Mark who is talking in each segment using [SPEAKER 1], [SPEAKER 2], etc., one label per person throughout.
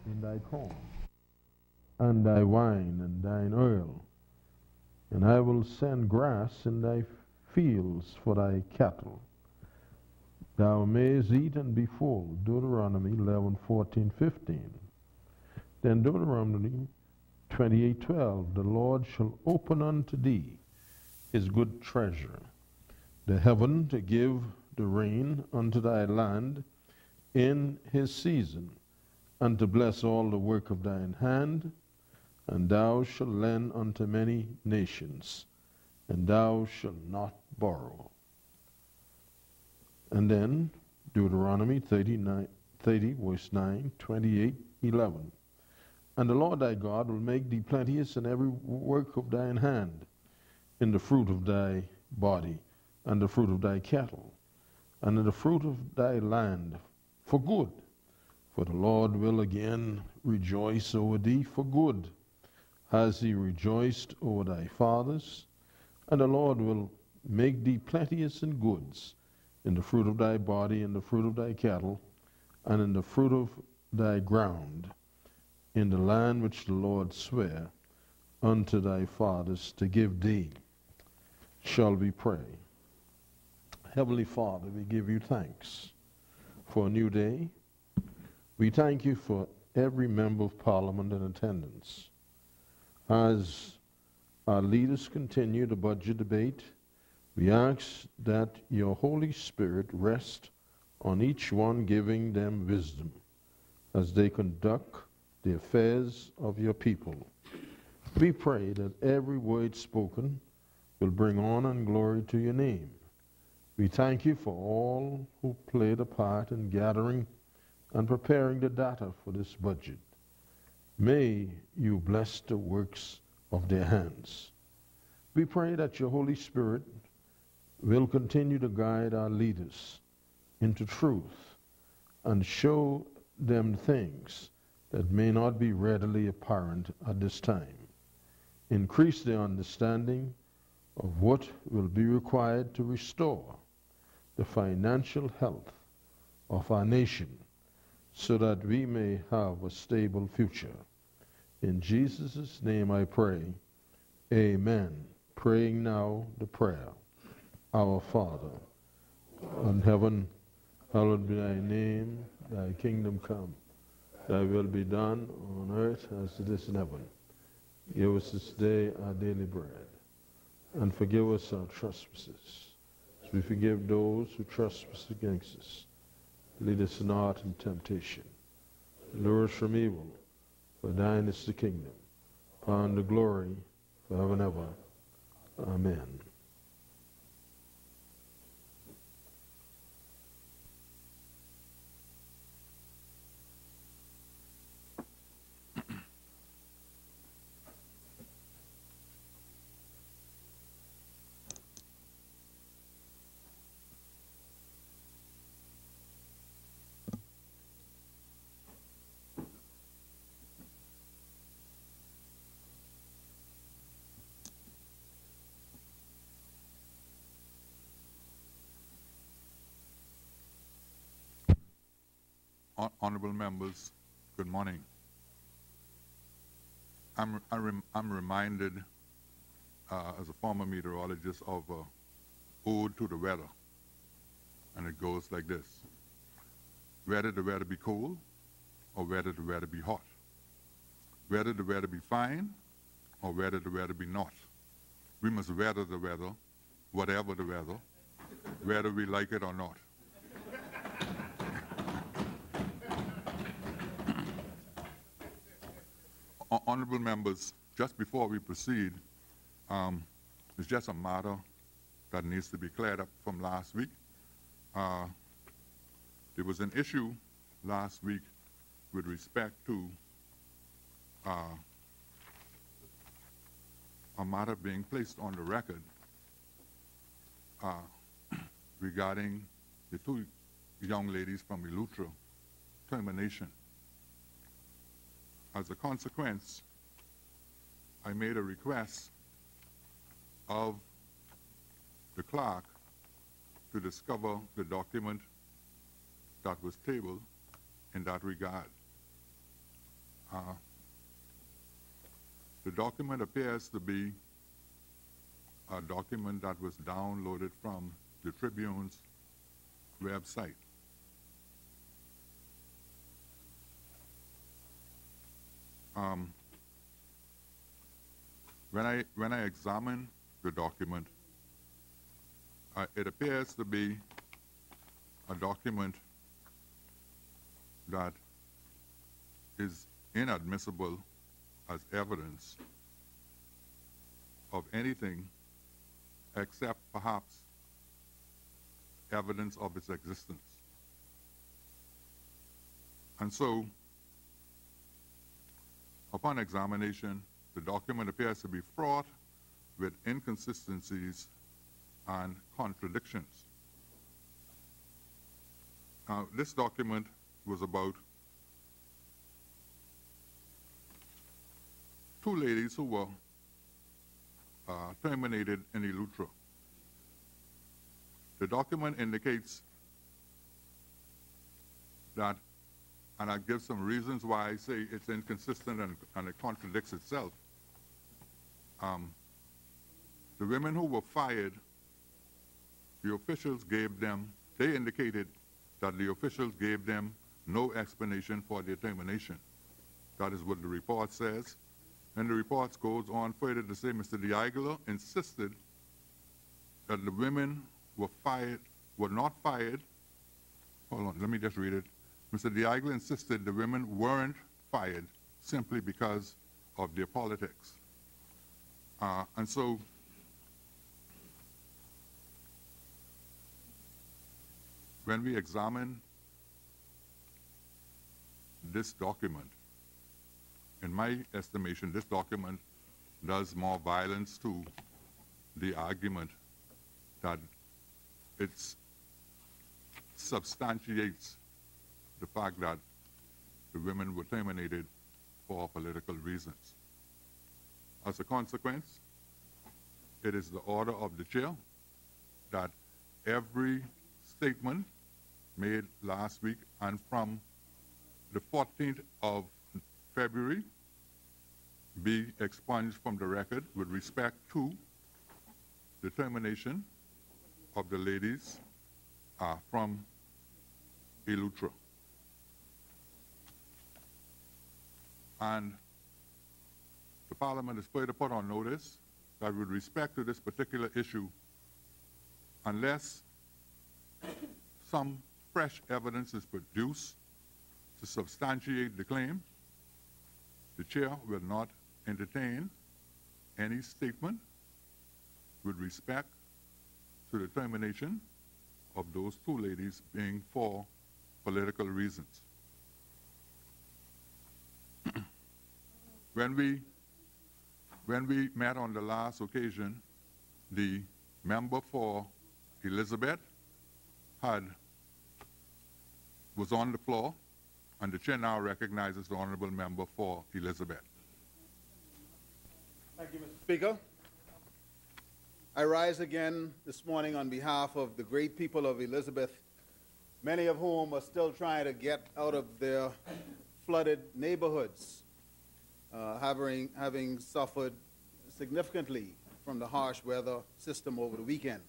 [SPEAKER 1] in thy corn, and thy wine and thine oil, and I will send grass in thy fields for thy cattle. Thou mayest eat and be full. Deuteronomy 11:14, 15. Then Deuteronomy 28:12, the Lord shall open unto thee his good treasure, the heaven to give the rain unto thy land in his season, and to bless all the work of thine hand, and thou shalt lend unto many nations, and thou shalt not borrow. And then Deuteronomy 30, verse 9, 28:11. And the Lord thy God will make thee plenteous in every work of thine hand, in the fruit of thy body, and the fruit of thy cattle, and in the fruit of thy land, for good. For the Lord will again rejoice over thee for good, as he rejoiced over thy fathers. And the Lord will make thee plenteous in goods, in the fruit of thy body, in the fruit of thy cattle, and in the fruit of thy ground, in the land which the Lord sware unto thy fathers to give thee. Shall we pray? Heavenly Father, we give you thanks for a new day. We thank you for every member of Parliament in attendance. As our leaders continue the budget debate, we ask that your Holy Spirit rest on each one, giving them wisdom as they conduct the affairs of your people. We pray that every word spoken will bring honor and glory to your name. We thank you for all who played a part in gathering and preparing the data for this budget. May you bless the works of their hands. We pray that your Holy Spirit will continue to guide our leaders into truth and show them things that may not be readily apparent at this time. Increase their understanding of what will be required to restore the financial health of our nation, so that we may have a stable future. In Jesus' name I pray, amen. Praying now the prayer. Our Father, in heaven, hallowed be thy name, thy kingdom come. Thy will be done on earth as it is in heaven. Give us this day our daily bread, and forgive us our trespasses, as we forgive those who trespass against us. Lead us not in temptation. Deliver us from evil, for thine is the kingdom, power, and the glory, forever and ever. Amen.
[SPEAKER 2] Honorable members, good morning. I'm reminded, as a former meteorologist, of an ode to the weather, and it goes like this: whether the weather be cold or whether the weather be hot, whether the weather be fine or whether the weather be not, we must weather the weather, whatever the weather, whether we like it or not. Honorable members, just before we proceed, it's just a matter that needs to be cleared up from last week. There was an issue last week with respect to a matter being placed on the record regarding the two young ladies from Eleuthera termination. As a consequence, I made a request of the clerk to discover the document that was tabled in that regard. The document appears to be a document that was downloaded from the Tribune's website. When I examine the document, it appears to be a document that is inadmissible as evidence of anything except perhaps evidence of its existence. And so, upon examination, the document appears to be fraught with inconsistencies and contradictions. Now, this document was about two ladies who were terminated in Eleuthera. The document indicates that, and I give some reasons why I say it's inconsistent and it contradicts itself. The women who were fired, the officials gave them, they indicated that the officials gave them no explanation for their termination. That is what the report says. And the report goes on further to say Mr. Diagler insisted that the women were not fired. Hold on, let me just read it. Mr. Diagler insisted the women weren't fired simply because of their politics. And so when we examine this document, in my estimation, this document does more violence to the argument that it substantiates the fact that the women were terminated for political reasons. As a consequence, it is the order of the chair that every statement made last week and from the 14th of February be expunged from the record with respect to the termination of the ladies from Eleuthera. And the Parliament is further put on notice that with respect to this particular issue, unless some fresh evidence is produced to substantiate the claim, the chair will not entertain any statement with respect to the termination of those two ladies being for political reasons. When we met on the last occasion, the member for Elizabeth was on the floor, and the chair now recognizes the honorable member for Elizabeth.
[SPEAKER 3] Thank you, Mr. Speaker. I rise again this morning on behalf of the great people of Elizabeth, many of whom are still trying to get out of their flooded neighborhoods, having suffered significantly from the harsh weather system over the weekend.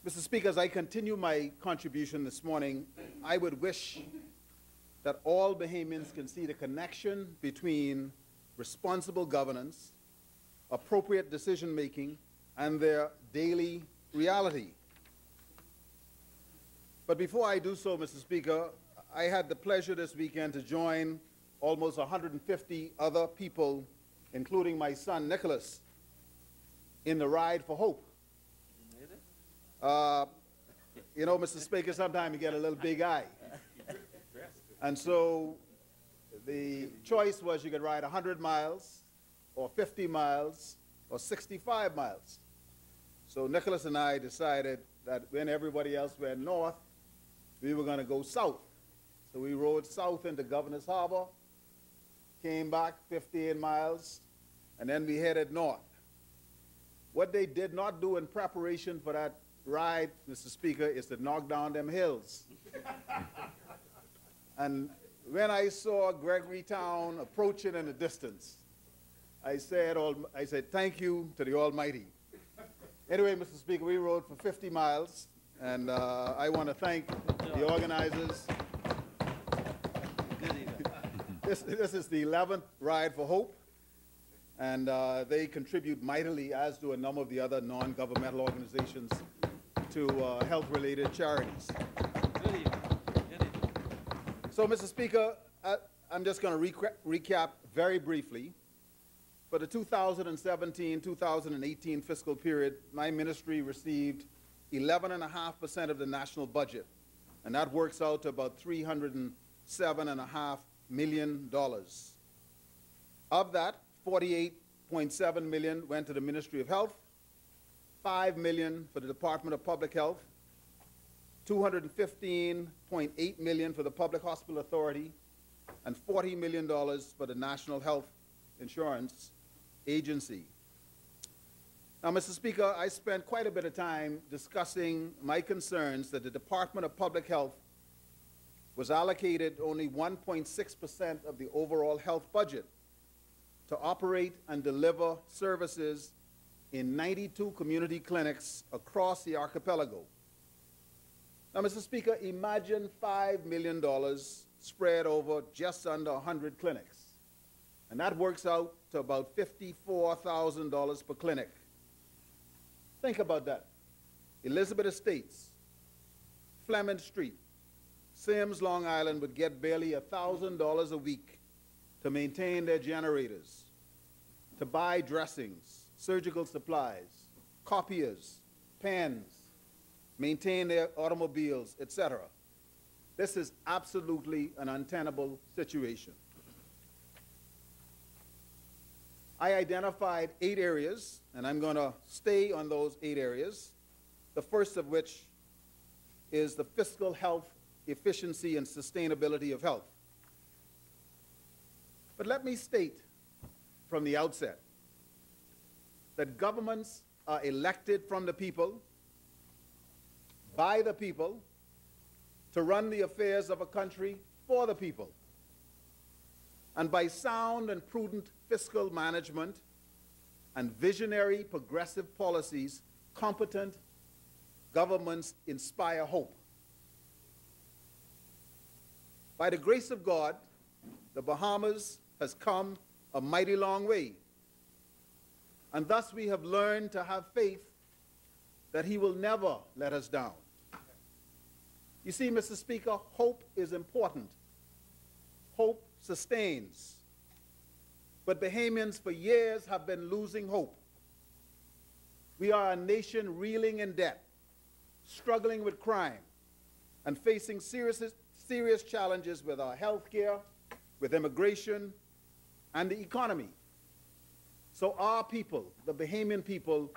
[SPEAKER 3] Mr. Speaker, as I continue my contribution this morning, I would wish that all Bahamians can see the connection between responsible governance, appropriate decision-making, and their daily reality. But before I do so, Mr. Speaker, I had the pleasure this weekend to join almost 150 other people, including my son, Nicholas, in the Ride for Hope. You know, Mr. Speaker, sometimes you get a little big eye. And so the choice was you could ride 100 miles, or 50 miles, or 65 miles. So Nicholas and I decided that when everybody else went north, we were going to go south. So we rode south into Governor's Harbor, came back 15 miles, and then we headed north. What they did not do in preparation for that ride, Mr. Speaker, is to knock down them hills. And when I saw Gregory Town approaching in the distance, I said thank you to the Almighty. Anyway, Mr. Speaker, we rode for 50 miles, and I want to thank the organizers. This is the 11th Ride for Hope, and they contribute mightily, as do a number of the other non-governmental organizations, to health-related charities. So, Mr. Speaker, I'm just going to recap very briefly. For the 2017-2018 fiscal period, my ministry received 11.5% of the national budget, and that works out to about $307.5 million. Of that, $48.7 million went to the Ministry of Health, $5 million for the Department of Public Health, $215.8 million for the Public Hospital Authority, and $40 million for the National Health Insurance Agency. Now, Mr. Speaker, I spent quite a bit of time discussing my concerns that the Department of Public Health was allocated only 1.6% of the overall health budget to operate and deliver services in 92 community clinics across the archipelago. Now, Mr. Speaker, imagine $5 million spread over just under 100 clinics. And that works out to about $54,000 per clinic. Think about that. Elizabeth Estates, Fleming Street, Sims, Long Island would get barely $1,000 a week to maintain their generators, to buy dressings, surgical supplies, copiers, pens, maintain their automobiles, etc. This is absolutely an untenable situation. I identified 8 areas, and I'm going to stay on those 8 areas, the first of which is the fiscal health, efficiency, and sustainability of health. But let me state from the outset that governments are elected from the people, by the people, to run the affairs of a country for the people. And by sound and prudent fiscal management and visionary progressive policies, competent governments inspire hope. By the grace of God, the Bahamas has come a mighty long way. And thus we have learned to have faith that He will never let us down. You see, Mr. Speaker, hope is important. Hope sustains. But Bahamians for years have been losing hope. We are a nation reeling in debt, struggling with crime, and facing serious challenges with our health care, with immigration, and the economy. So our people, the Bahamian people,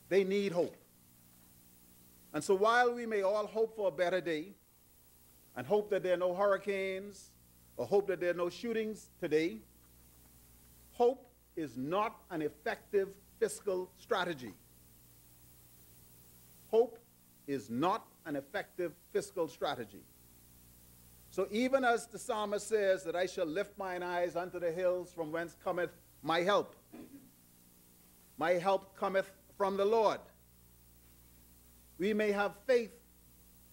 [SPEAKER 3] they need hope. And so while we may all hope for a better day, and hope that there are no hurricanes, or hope that there are no shootings today, hope is not an effective fiscal strategy. Hope is not an effective fiscal strategy. So even as the psalmist says that I shall lift mine eyes unto the hills from whence cometh my help. My help cometh from the Lord. We may have faith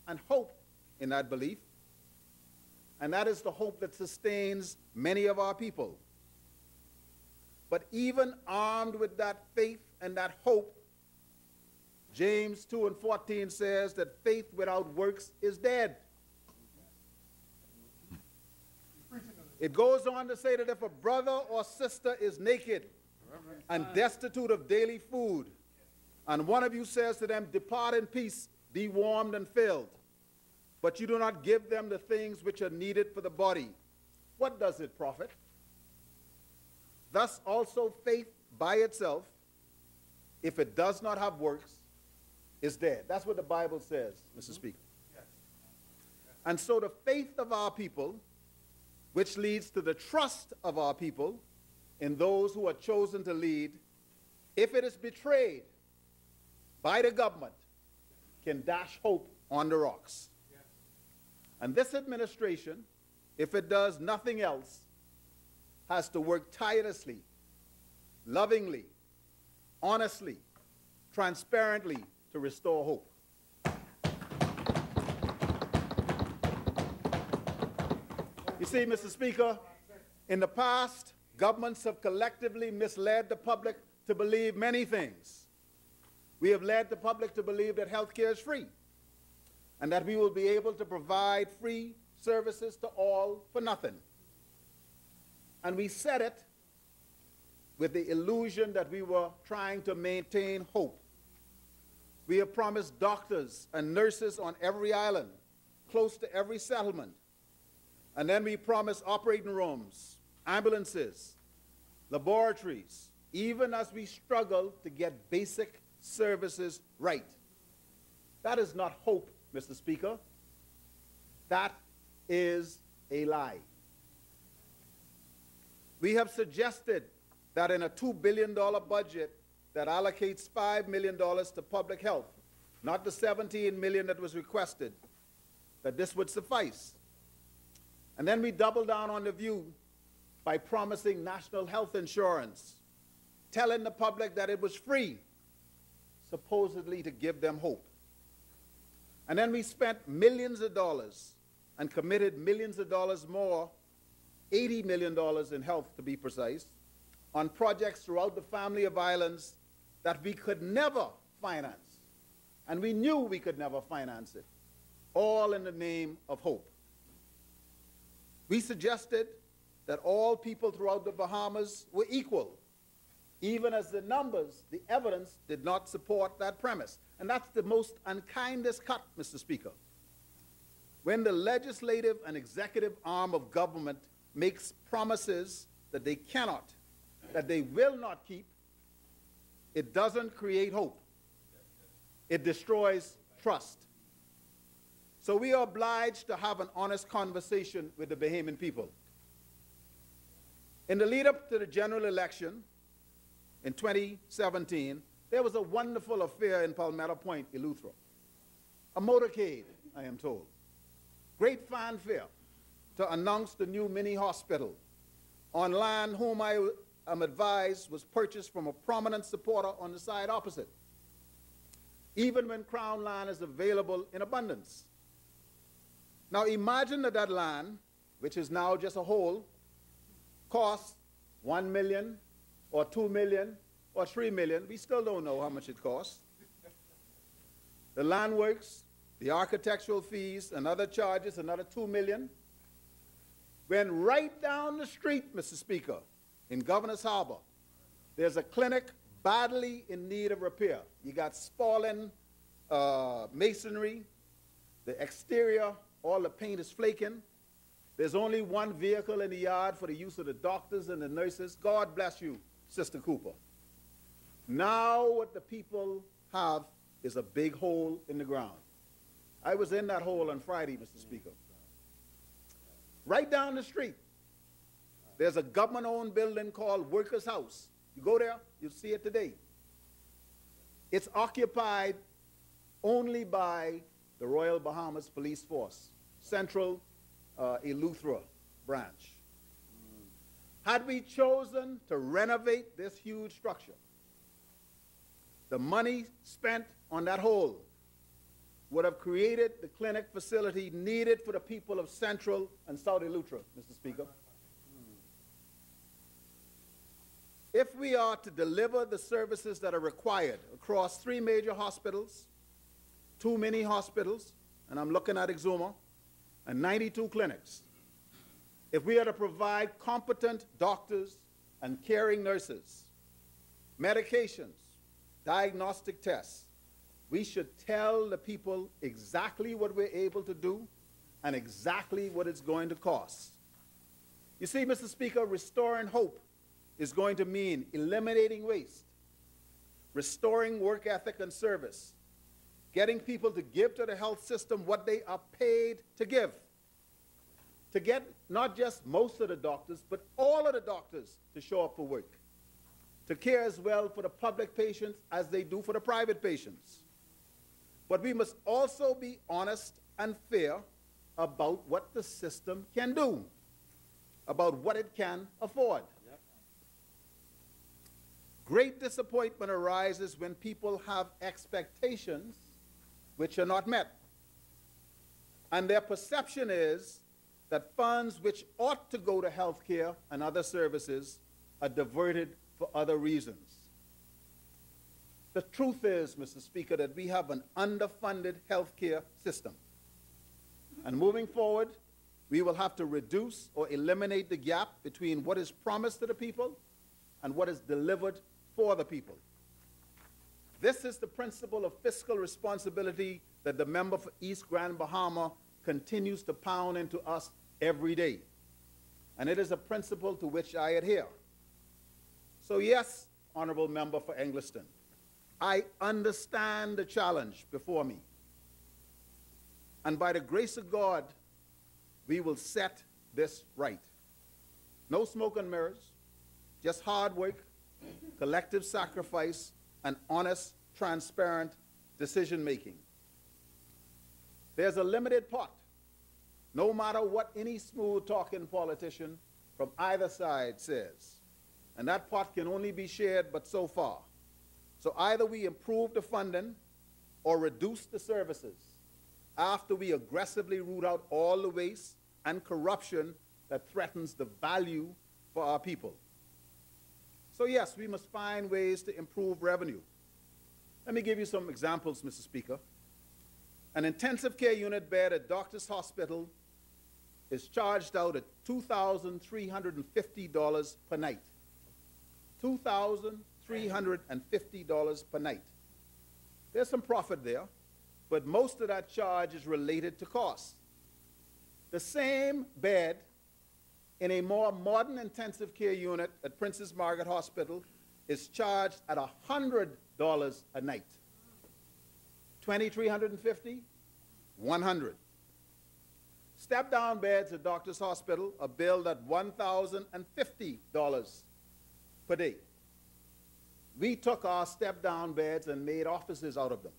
[SPEAKER 3] and hope in that belief, and that is the hope that sustains many of our people. But even armed with that faith and that hope, James 2:14 says that faith without works is dead. It goes on to say that if a brother or sister is naked and destitute of daily food, and one of you says to them, depart in peace, be warmed and filled, but you do not give them the things which are needed for the body, what does it profit? Thus also faith by itself, if it does not have works, is dead. That's what the Bible says, Mr. Speaker. And so the faith of our people, which leads to the trust of our people in those who are chosen to lead, if it is betrayed by the government, can dash hope on the rocks. And this administration, if it does nothing else, has to work tirelessly lovingly, honestly, transparently to restore hope. You see, Mr. Speaker, in the past, governments have collectively misled the public to believe many things. We have led the public to believe that health care is free and that we will be able to provide free services to all for nothing. And we said it with the illusion that we were trying to maintain hope. We have promised doctors and nurses on every island, close to every settlement. And then we promised operating rooms, ambulances, laboratories, even as we struggle to get basic services right. That is not hope, Mr. Speaker. That is a lie. We have suggested that in a $2 billion budget that allocates $5 million to public health, not the $17 million that was requested, that this would suffice. And then we doubled down on the view by promising national health insurance, telling the public that it was free, supposedly to give them hope. And then we spent millions of dollars and committed millions of dollars more, $80 million in health to be precise, on projects throughout the family of islands that we could never finance. And we knew we could never finance it, all in the name of hope. We suggested that all people throughout the Bahamas were equal, even as the numbers, the evidence, did not support that premise. And that's the most unkindest cut, Mr. Speaker. When the legislative and executive arm of government makes promises that they cannot, that they will not keep, it doesn't create hope. It destroys trust. So we are obliged to have an honest conversation with the Bahamian people. In the lead up to the general election in 2017, there was a wonderful affair in Palmetto Point, Eleuthera. A motorcade, I am told. Great fanfare to announce the new mini hospital on land whom I am advised was purchased from a prominent supporter on the side opposite, even when Crown land is available in abundance. Now imagine that that land, which is now just a hole, costs $1 million or $2 million or $3 million. We still don't know how much it costs. The land works, the architectural fees, and other charges, another $2 million. When right down the street, Mr. Speaker, in Governor's Harbor, there's a clinic badly in need of repair. You got spalling masonry, the exterior, all the paint is flaking. There's only one vehicle in the yard for the use of the doctors and the nurses. God bless you, Sister Cooper. Now what the people have is a big hole in the ground. I was in that hole on Friday, Mr. Speaker. Right down the street, there's a government-owned building called Workers' House. You go there, you'll see it today. It's occupied only by the Royal Bahamas Police Force, Central Eleuthera branch. Had we chosen to renovate this huge structure, the money spent on that hole would have created the clinic facility needed for the people of Central and South Eleuthera, Mr. Speaker. If we are to deliver the services that are required across 3 major hospitals, 2 mini hospitals, and I'm looking at Exuma, and 92 clinics, if we are to provide competent doctors and caring nurses, medications, diagnostic tests, we should tell the people exactly what we're able to do and exactly what it's going to cost. You see, Mr. Speaker, restoring hope is going to mean eliminating waste, restoring work ethic and service, getting people to give to the health system what they are paid to give, to get not just most of the doctors, but all of the doctors to show up for work, to care as well for the public patients as they do for the private patients. But we must also be honest and fair about what the system can do, about what it can afford. Great disappointment arises when people have expectations which are not met. And their perception is that funds which ought to go to health care and other services are diverted for other reasons. The truth is, Mr. Speaker, that we have an underfunded health care system. And moving forward, we will have to reduce or eliminate the gap between what is promised to the people and what is delivered for the people. This is the principle of fiscal responsibility that the member for East Grand Bahama continues to pound into us every day. And it is a principle to which I adhere. So yes, Honorable Member for Engliston, I understand the challenge before me. And by the grace of God, we will set this right. No smoke and mirrors, just hard work, collective sacrifice, and honest, transparent decision-making. There's a limited pot, no matter what any smooth-talking politician from either side says. And that pot can only be shared but so far. So either we improve the funding or reduce the services after we aggressively root out all the waste and corruption that threatens the value for our people. So yes, we must find ways to improve revenue. Let me give you some examples, Mr. Speaker. An intensive care unit bed at Doctors Hospital is charged out at $2,350 per night. $2,350 per night. There's some profit there, but most of that charge is related to costs. The same bed in a more modern intensive care unit at Princess Margaret Hospital is charged at $100 a night. $2,350, $100. Step-down beds at Doctors Hospital are billed at $1,050 per day. We took our step-down beds and made offices out of them.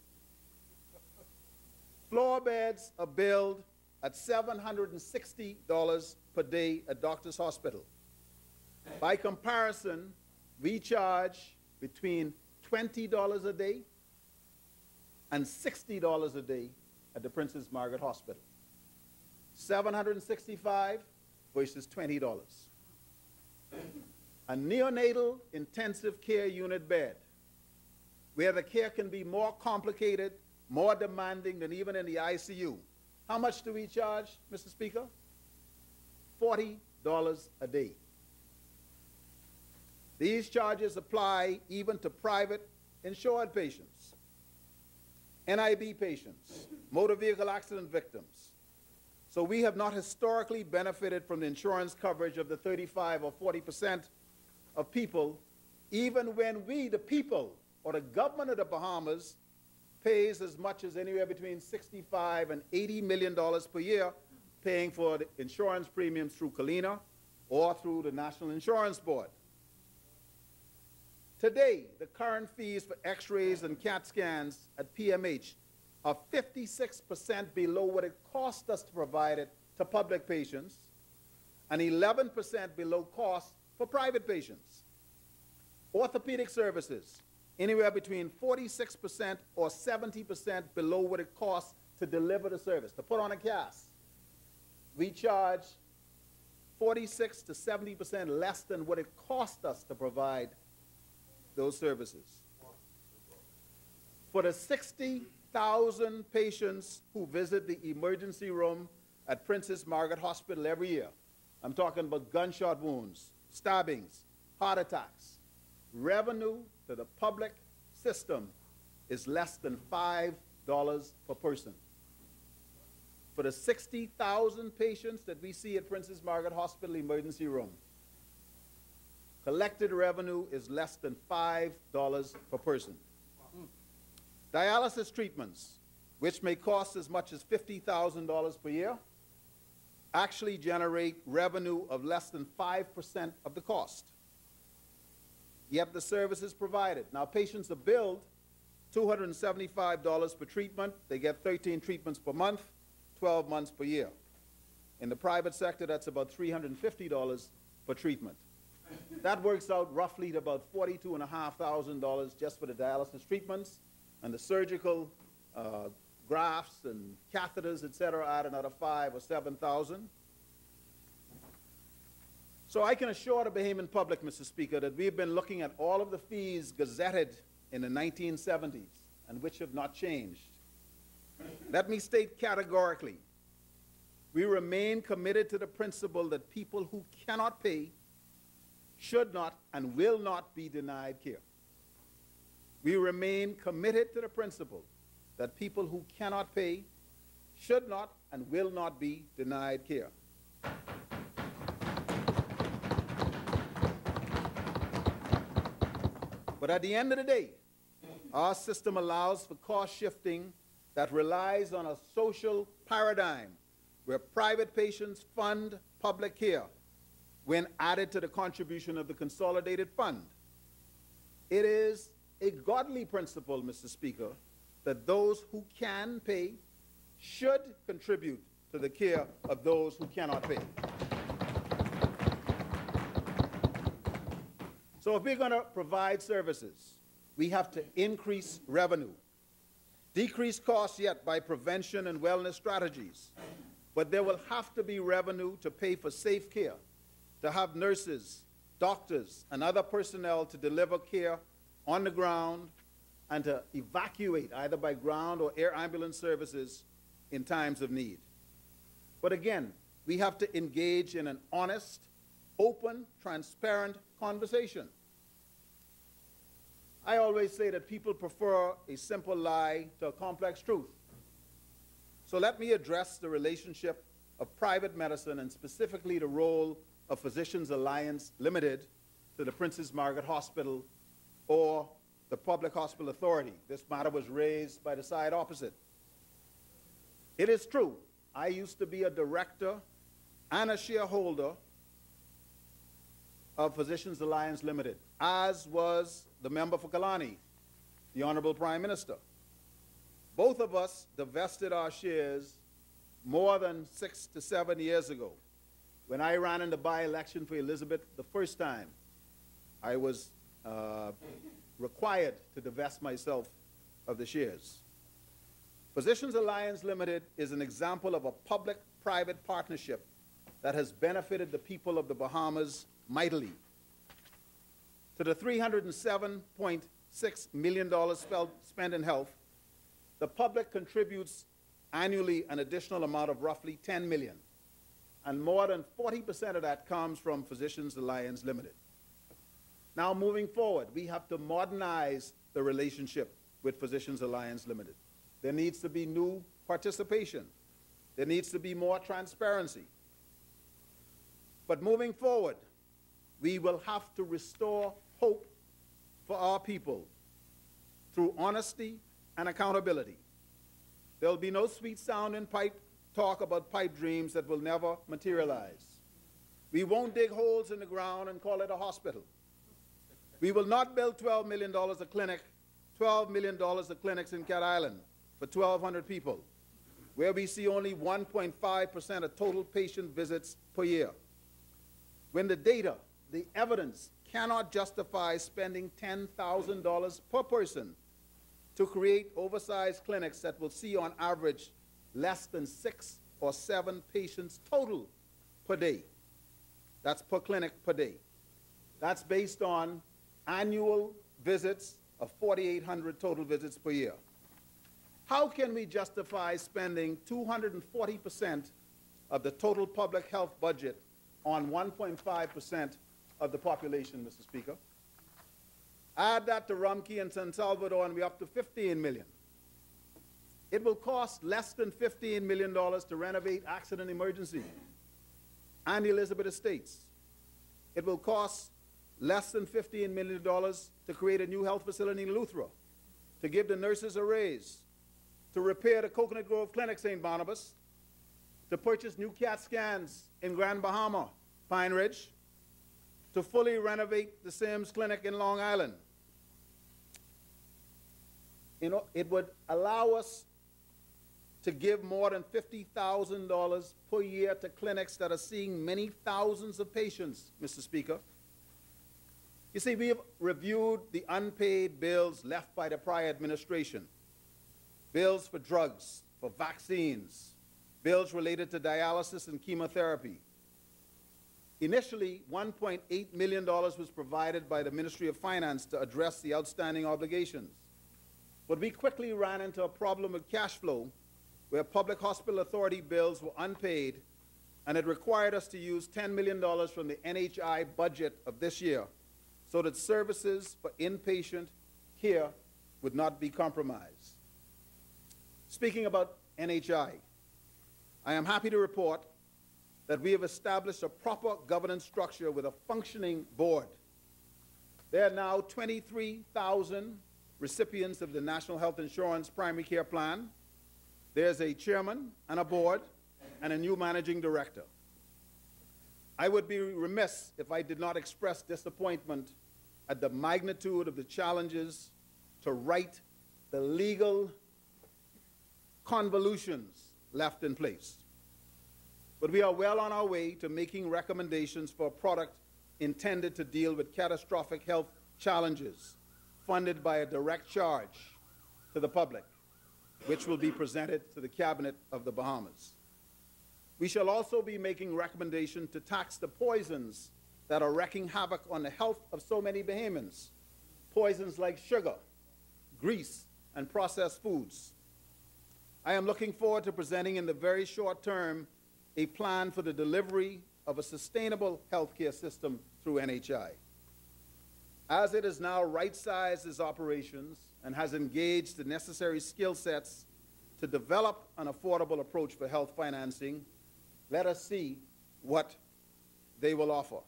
[SPEAKER 3] Floor beds are billed at $760 per day at Doctors Hospital. By comparison, we charge between $20 a day and $60 a day at the Princess Margaret Hospital. $765 versus $20. A neonatal intensive care unit bed, where the care can be more complicated, more demanding than even in the ICU. How much do we charge, Mr. Speaker? $40 a day. These charges apply even to private insured patients, NIB patients, motor vehicle accident victims. So we have not historically benefited from the insurance coverage of the 35 or 40% of people, even when we, the people, or the government of the Bahamas, pays as much as anywhere between $65 and $80 million per year, paying for the insurance premiums through Colina or through the National Insurance Board. Today, the current fees for x-rays and CAT scans at PMH are 56% below what it cost us to provide it to public patients and 11% below cost for private patients. Orthopedic services, anywhere between 46% or 70% below what it costs to deliver the service, to put on a cast. We charge 46 to 70% less than what it cost us to provide those services. For the 60,000 patients who visit the emergency room at Princess Margaret Hospital every year, I'm talking about gunshot wounds, stabbings, heart attacks, revenue to the public system is less than $5 per person. For the 60,000 patients that we see at Princess Margaret Hospital emergency room, collected revenue is less than $5 per person. Dialysis treatments, which may cost as much as $50,000 per year, actually generate revenue of less than 5% of the cost. Yet the service is provided. Now, patients are billed $275 per treatment. They get 13 treatments per month, 12 months per year. In the private sector, that's about $350 per treatment. That works out roughly to about $42,500 just for the dialysis treatments, and the surgical grafts and catheters, etc., add another $5,000 or $7,000. So I can assure the Bahamian public, Mr. Speaker, that we've been looking at all of the fees gazetted in the 1970s and which have not changed. Let me state categorically, we remain committed to the principle that people who cannot pay should not and will not be denied care. We remain committed to the principle that people who cannot pay should not and will not be denied care. But at the end of the day, our system allows for cost shifting that relies on a social paradigm where private patients fund public care when added to the contribution of the consolidated fund. It is a godly principle, Mr. Speaker, that those who can pay should contribute to the care of those who cannot pay. So if we're going to provide services, we have to increase revenue, decrease costs yet by prevention and wellness strategies, but there will have to be revenue to pay for safe care, to have nurses, doctors, and other personnel to deliver care on the ground and to evacuate either by ground or air ambulance services in times of need. But again, we have to engage in an honest, open, transparent conversation. I always say that people prefer a simple lie to a complex truth. So let me address the relationship of private medicine and specifically the role of Physicians Alliance Limited to the Princess Margaret Hospital or the Public Hospital Authority. This matter was raised by the side opposite. It is true, I used to be a director and a shareholder of Physicians Alliance Limited, as was the member for Kalani, the Honorable Prime Minister. Both of us divested our shares more than 6 to 7 years ago. When I ran in the by-election for Elizabeth the first time, I was required to divest myself of the shares. Physicians Alliance Limited is an example of a public-private partnership that has benefited the people of the Bahamas mightily. To the $307.6 million spent in health, the public contributes annually an additional amount of roughly $10 million, and more than 40% of that comes from Physicians Alliance Limited. Now, moving forward, we have to modernize the relationship with Physicians Alliance Limited. There needs to be new participation. There needs to be more transparency. But moving forward, we will have to restore hope for our people through honesty and accountability. There will be no sweet-sounding pipe talk about pipe dreams that will never materialize. We won't dig holes in the ground and call it a hospital. We will not build $12 million a clinic, $12 million of clinics in Cat Island for 1,200 people, where we see only 1.5% of total patient visits per year. When the data, the evidence, cannot justify spending $10,000 per person to create oversized clinics that will see on average less than 6 or 7 patients total per day. That's per clinic per day. That's based on annual visits of 4,800 total visits per year. How can we justify spending 240% of the total public health budget on 1.5% of the population, Mr. Speaker? Add that to Rumkey and San Salvador, and we're up to $15 million. It will cost less than $15 million to renovate accident emergency and Elizabeth Estates. It will cost less than $15 million to create a new health facility in Eleuthera, to give the nurses a raise, to repair the Coconut Grove Clinic, St. Barnabas, to purchase new CAT scans in Grand Bahama, Pine Ridge, to fully renovate the Sims Clinic in Long Island. You know, it would allow us to give more than $50,000 per year to clinics that are seeing many thousands of patients, Mr. Speaker. You see, we have reviewed the unpaid bills left by the prior administration. Bills for drugs, for vaccines, bills related to dialysis and chemotherapy. Initially, $1.8 million was provided by the Ministry of Finance to address the outstanding obligations. But we quickly ran into a problem with cash flow where Public Hospital Authority bills were unpaid, and it required us to use $10 million from the NHI budget of this year so that services for inpatient care would not be compromised. Speaking about NHI, I am happy to report that we have established a proper governance structure with a functioning board. There are now 23,000 recipients of the National Health Insurance Primary Care Plan. There's a chairman and a board and a new managing director. I would be remiss if I did not express disappointment at the magnitude of the challenges to right the legal convolutions left in place. But we are well on our way to making recommendations for a product intended to deal with catastrophic health challenges, funded by a direct charge to the public, which will be presented to the Cabinet of the Bahamas. We shall also be making recommendations to tax the poisons that are wreaking havoc on the health of so many Bahamians. Poisons like sugar, grease, and processed foods. I am looking forward to presenting in the very short term a plan for the delivery of a sustainable healthcare system through NHI. As it has now right-sized its operations and has engaged the necessary skill sets to develop an affordable approach for health financing, let us see what they will offer.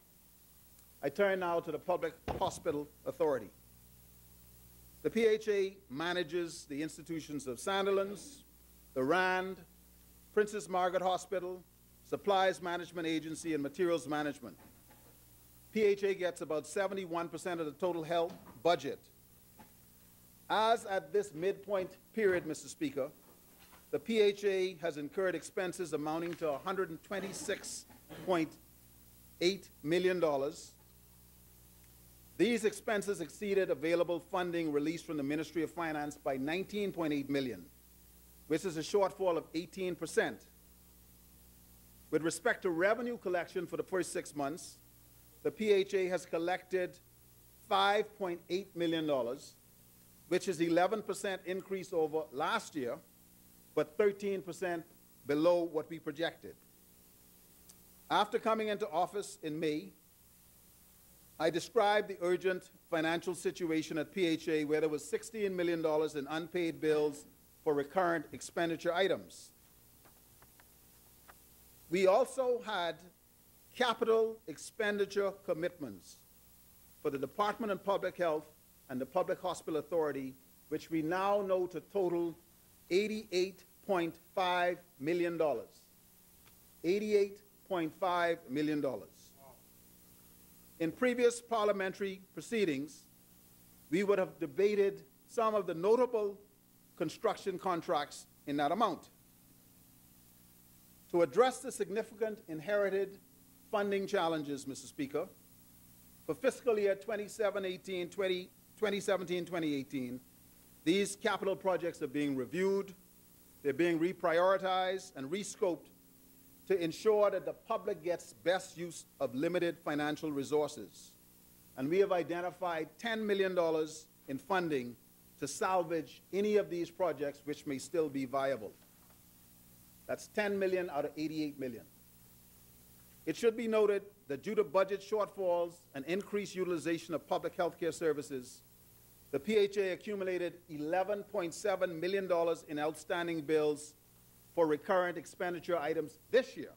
[SPEAKER 3] I turn now to the Public Hospital Authority. The PHA manages the institutions of Sandilands, the RAND, Princess Margaret Hospital, Supplies Management Agency, and Materials Management. PHA gets about 71% of the total health budget. As at this midpoint period, Mr. Speaker, the PHA has incurred expenses amounting to $126.8 million. These expenses exceeded available funding released from the Ministry of Finance by $19.8 million, which is a shortfall of 18%. With respect to revenue collection for the first 6 months, the PHA has collected $5.8 million, which is 11% increase over last year, but 13% below what we projected. After coming into office in May, I described the urgent financial situation at PHA where there was $16 million in unpaid bills for recurrent expenditure items. We also had capital expenditure commitments for the Department of Public Health and the Public Hospital Authority, which we now know to total $88.5 million. $88.5 million. In previous parliamentary proceedings, we would have debated some of the notable construction contracts in that amount. To address the significant inherited funding challenges, Mr. Speaker, for fiscal year 2017-2018, these capital projects are being reviewed, they're being reprioritized and rescoped to ensure that the public gets best use of limited financial resources. And we have identified $10 million in funding to salvage any of these projects which may still be viable. That's $10 million out of $88 million. It should be noted that due to budget shortfalls and increased utilization of public health care services, the PHA accumulated $11.7 million in outstanding bills for recurrent expenditure items this year.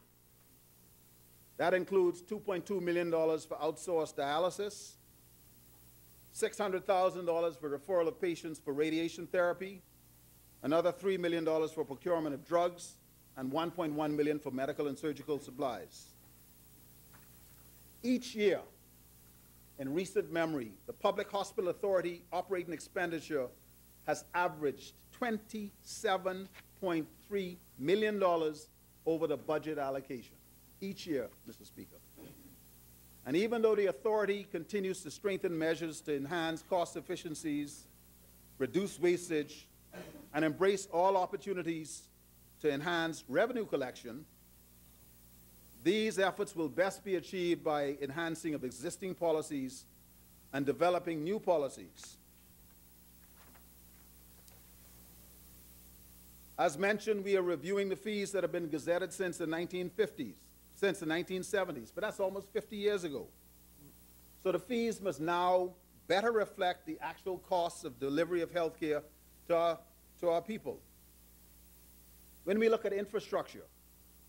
[SPEAKER 3] That includes $2.2 million for outsourced dialysis, $600,000 for referral of patients for radiation therapy, another $3 million for procurement of drugs, and $1.1 million for medical and surgical supplies. Each year, in recent memory, the Public Hospital Authority operating expenditure has averaged $27.3 million over the budget allocation. Each year, Mr. Speaker. And even though the authority continues to strengthen measures to enhance cost efficiencies, reduce wastage, and embrace all opportunities to enhance revenue collection, these efforts will best be achieved by enhancing of existing policies and developing new policies. As mentioned, we are reviewing the fees that have been gazetted since the 1950s, since the 1970s, but that's almost 50 years ago. So the fees must now better reflect the actual costs of delivery of health care to our people. When we look at infrastructure,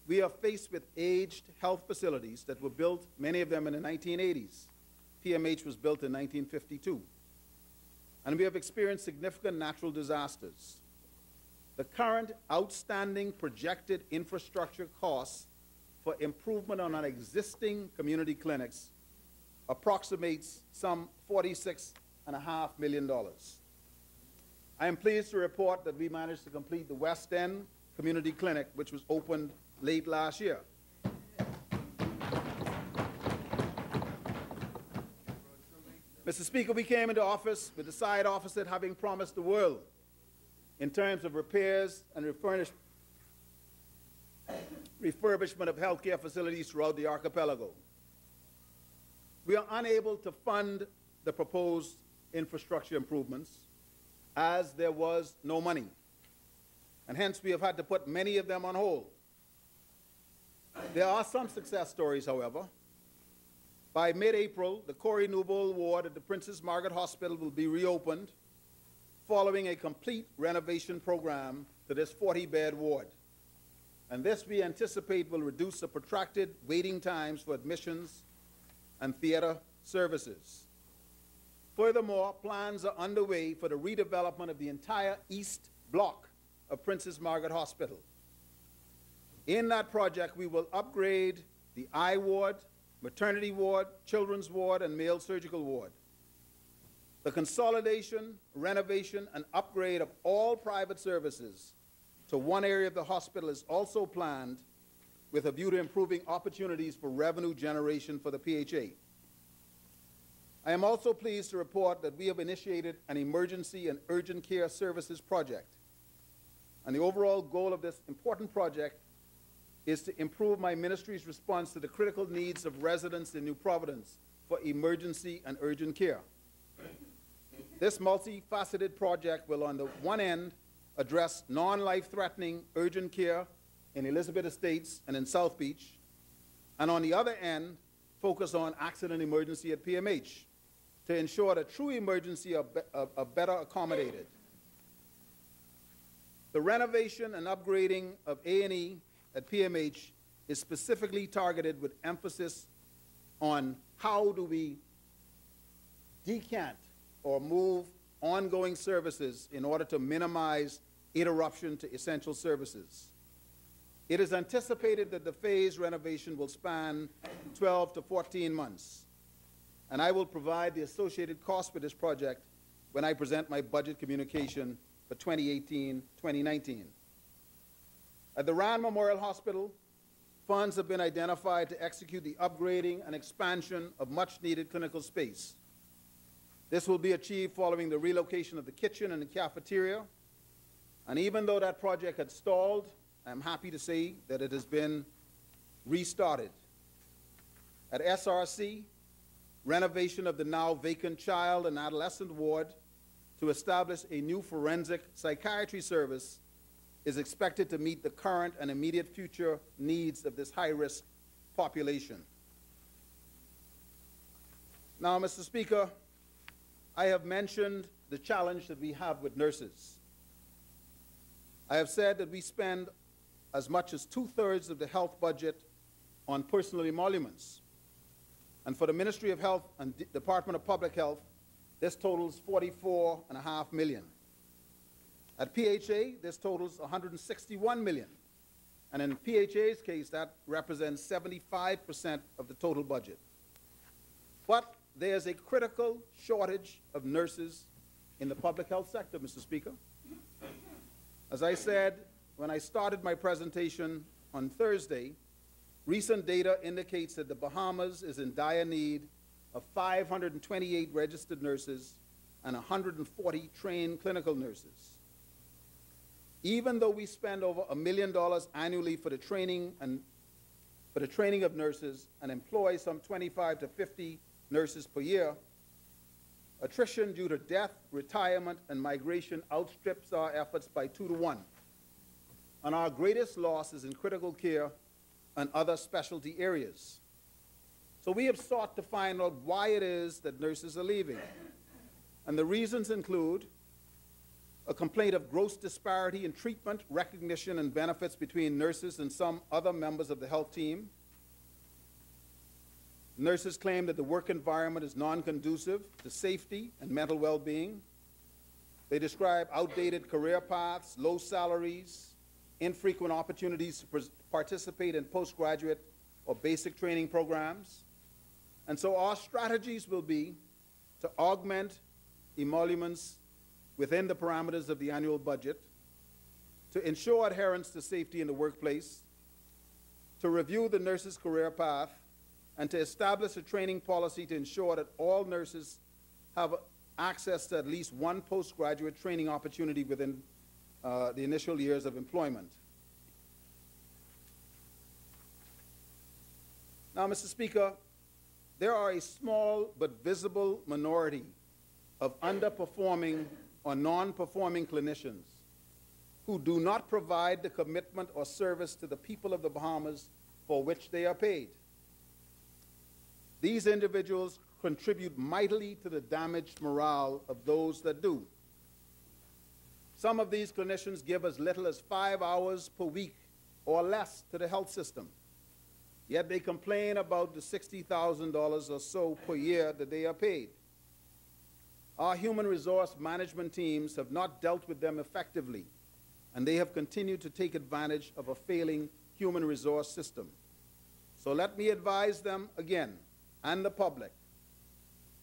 [SPEAKER 3] we are faced with aged health facilities that were built, many of them in the 1980s. PMH was built in 1952. And we have experienced significant natural disasters. The current outstanding projected infrastructure costs for improvement on our existing community clinics approximates some $46.5 million. I am pleased to report that we managed to complete the West End Community Clinic, which was opened late last year. Mr. Speaker, we came into office with the side opposite having promised the world in terms of repairs and refurbishment of healthcare facilities throughout the archipelago. We are unable to fund the proposed infrastructure improvements as there was no money, and hence we have had to put many of them on hold. There are some success stories, however. By mid-April, the Corey Newbold ward at the Princess Margaret Hospital will be reopened following a complete renovation program to this 40-bed ward. And this we anticipate will reduce the protracted waiting times for admissions and theater services. Furthermore, plans are underway for the redevelopment of the entire east block of Princess Margaret Hospital. In that project, we will upgrade the eye ward, maternity ward, children's ward, and male surgical ward. The consolidation, renovation, and upgrade of all private services to one area of the hospital is also planned with a view to improving opportunities for revenue generation for the PHA. I am also pleased to report that we have initiated an emergency and urgent care services project. And the overall goal of this important project is to improve my ministry's response to the critical needs of residents in New Providence for emergency and urgent care. This multifaceted project will, on the one end, address non-life-threatening urgent care in Elizabeth Estates and in South Beach, and on the other end, focus on accident emergency at PMH to ensure that true emergency are better accommodated. The renovation and upgrading of A&E at PMH is specifically targeted with emphasis on how do we decant or move ongoing services in order to minimize interruption to essential services. It is anticipated that the phased renovation will span 12 to 14 months, and I will provide the associated cost for this project when I present my budget communication for 2018-2019. At the Rand Memorial Hospital, funds have been identified to execute the upgrading and expansion of much-needed clinical space. This will be achieved following the relocation of the kitchen and the cafeteria, and even though that project had stalled, I'm happy to say that it has been restarted. At SRC, renovation of the now vacant child and adolescent ward to establish a new forensic psychiatry service is expected to meet the current and immediate future needs of this high-risk population. Now, Mr. Speaker, I have mentioned the challenge that we have with nurses. I have said that we spend as much as 2/3 of the health budget on personal emoluments. And for the Ministry of Health and Department of Public Health, this totals $44.5 million. At PHA, this totals $161 million. And in PHA's case, that represents 75% of the total budget. But there's a critical shortage of nurses in the public health sector, Mr. Speaker. As I said when I started my presentation on Thursday, Recent data indicates that the Bahamas is in dire need of 528 registered nurses and 140 trained clinical nurses. Even though we spend over $1 million annually for the training of nurses and employ some 25 to 50 nurses per year, attrition due to death, retirement, and migration outstrips our efforts by 2 to 1. And our greatest loss is in critical care and other specialty areas. So we have sought to find out why it is that nurses are leaving. And the reasons include a complaint of gross disparity in treatment, recognition, and benefits between nurses and some other members of the health team. Nurses claim that the work environment is non-conducive to safety and mental well-being. They describe outdated career paths, low salaries, infrequent opportunities to participate in postgraduate or basic training programs. And so our strategies will be to augment emoluments within the parameters of the annual budget, to ensure adherence to safety in the workplace, to review the nurse's career path, and to establish a training policy to ensure that all nurses have access to at least one postgraduate training opportunity within the initial years of employment. Now, Mr. Speaker, there are a small but visible minority of underperforming or non-performing clinicians who do not provide the commitment or service to the people of the Bahamas for which they are paid. These individuals contribute mightily to the damaged morale of those that do. Some of these clinicians give as little as 5 hours per week or less to the health system, yet they complain about the $60,000 or so per year that they are paid. Our human resource management teams have not dealt with them effectively, and they have continued to take advantage of a failing human resource system. So let me advise them again, and the public,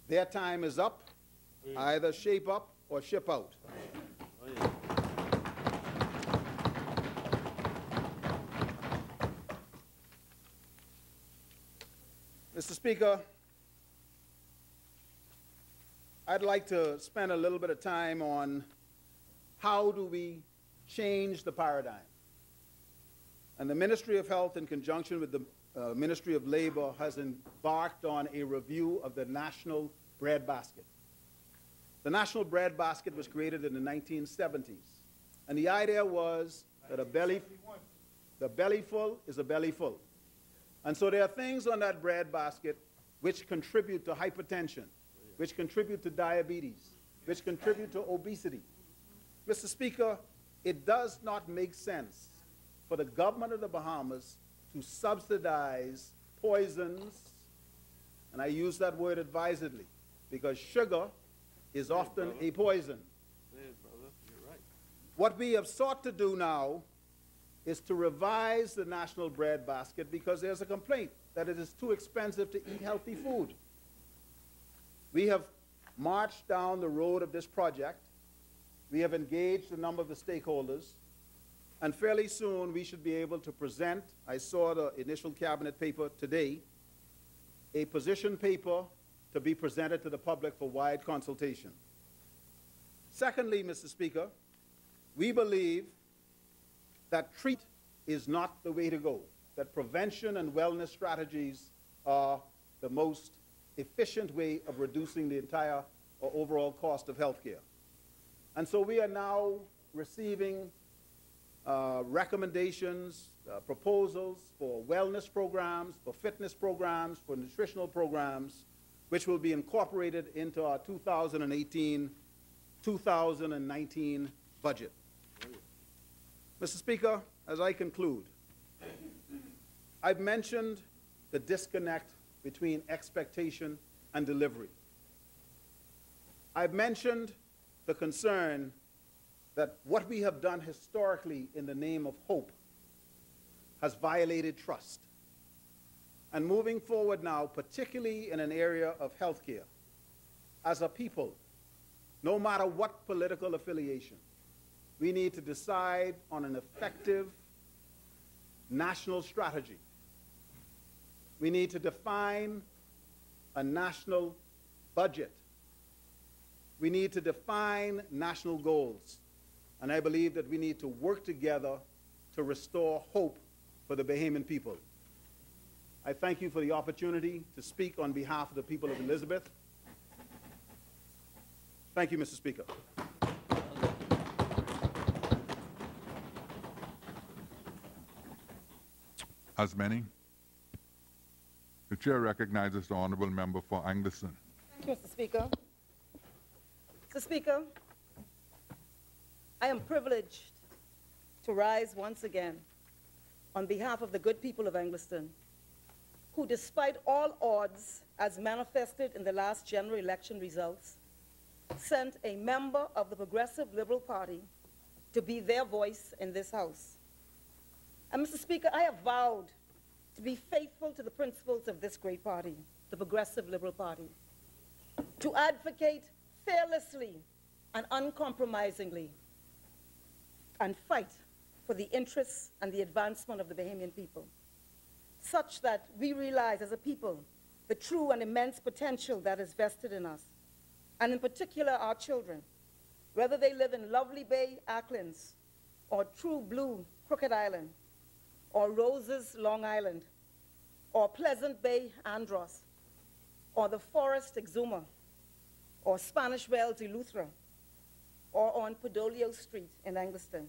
[SPEAKER 3] their time is up. Either shape up or ship out. Mr. Speaker, I'd like to spend a little bit of time on how do we change the paradigm. And the Ministry of Health, in conjunction with the Ministry of Labor, has embarked on a review of the National Bread Basket. The National Bread Basket was created in the 1970s. And the idea was that the belly full is a belly full. And so there are things on that bread basket which contribute to hypertension, which contribute to diabetes, which contribute to obesity. Mr. Speaker, it does not make sense for the government of the Bahamas to subsidize poisons, and I use that word advisedly, because sugar is often a poison. What we have sought to do now is to revise the National Bread Basket because there's a complaint that it is too expensive to eat healthy food. We have marched down the road of this project. We have engaged a number of the stakeholders, and fairly soon we should be able to present, I saw the initial cabinet paper today, a position paper to be presented to the public for wide consultation. Secondly, Mr. Speaker, we believe that treat is not the way to go, that prevention and wellness strategies are the most efficient way of reducing the entire or overall cost of health care. And so we are now receiving recommendations, proposals for wellness programs, for fitness programs, for nutritional programs, which will be incorporated into our 2018-2019 budget. Mr. Speaker, as I conclude, I've mentioned the disconnect between expectation and delivery. I've mentioned the concern that what we have done historically in the name of hope has violated trust. And moving forward now, particularly in an area of healthcare, as a people, no matter what political affiliation, we need to decide on an effective national strategy We need to define a national budget. We need to define national goals. And I believe that we need to work together to restore hope for the Bahamian people. I thank you for the opportunity to speak on behalf of the people of Elizabeth. Thank you, Mr. Speaker.
[SPEAKER 2] As many, the chair recognizes the honourable member for Angleston.
[SPEAKER 4] Thank you, Mr. Speaker. Mr. Speaker, I am privileged to rise once again on behalf of the good people of Angleston, who, despite all odds as manifested in the last general election results, sent a member of the Progressive Liberal Party to be their voice in this House. And Mr. Speaker, I have vowed to be faithful to the principles of this great party, the Progressive Liberal Party, to advocate fearlessly and uncompromisingly and fight for the interests and the advancement of the Bahamian people, such that we realize as a people the true and immense potential that is vested in us, and in particular our children, whether they live in Lovely Bay, Acklands, or True Blue, Crooked Island, or Roses, Long Island, or Pleasant Bay, Andros, or the Forest, Exuma, or Spanish Wells, Eleuthera, or on Podolio Street in Angleston.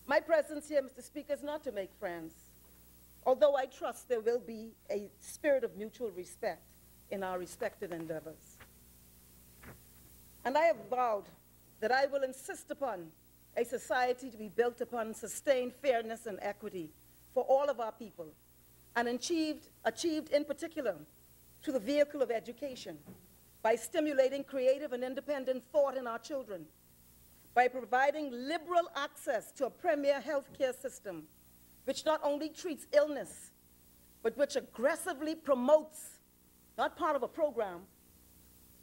[SPEAKER 4] My presence here, Mr. Speaker, is not to make friends, although I trust there will be a spirit of mutual respect in our respective endeavors. And I have vowed that I will insist upon a society to be built upon sustained fairness and equity for all of our people, and achieved in particular through the vehicle of education, by stimulating creative and independent thought in our children, by providing liberal access to a premier health care system which not only treats illness, but which aggressively promotes, not part of a program,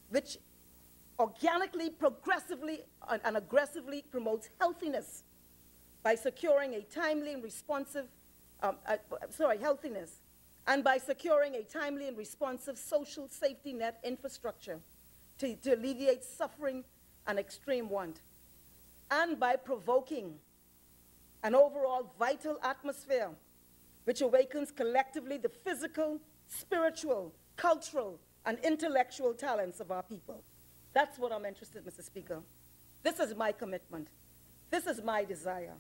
[SPEAKER 4] which organically, progressively, and aggressively promotes healthiness by securing a timely and responsive, healthiness, and by securing a timely and responsive social safety net infrastructure to alleviate suffering and extreme want, and by provoking an overall vital atmosphere which awakens collectively the physical, spiritual, cultural, and intellectual talents of our people. That's what I'm interested in, Mr. Speaker. This is my commitment. This is my desire.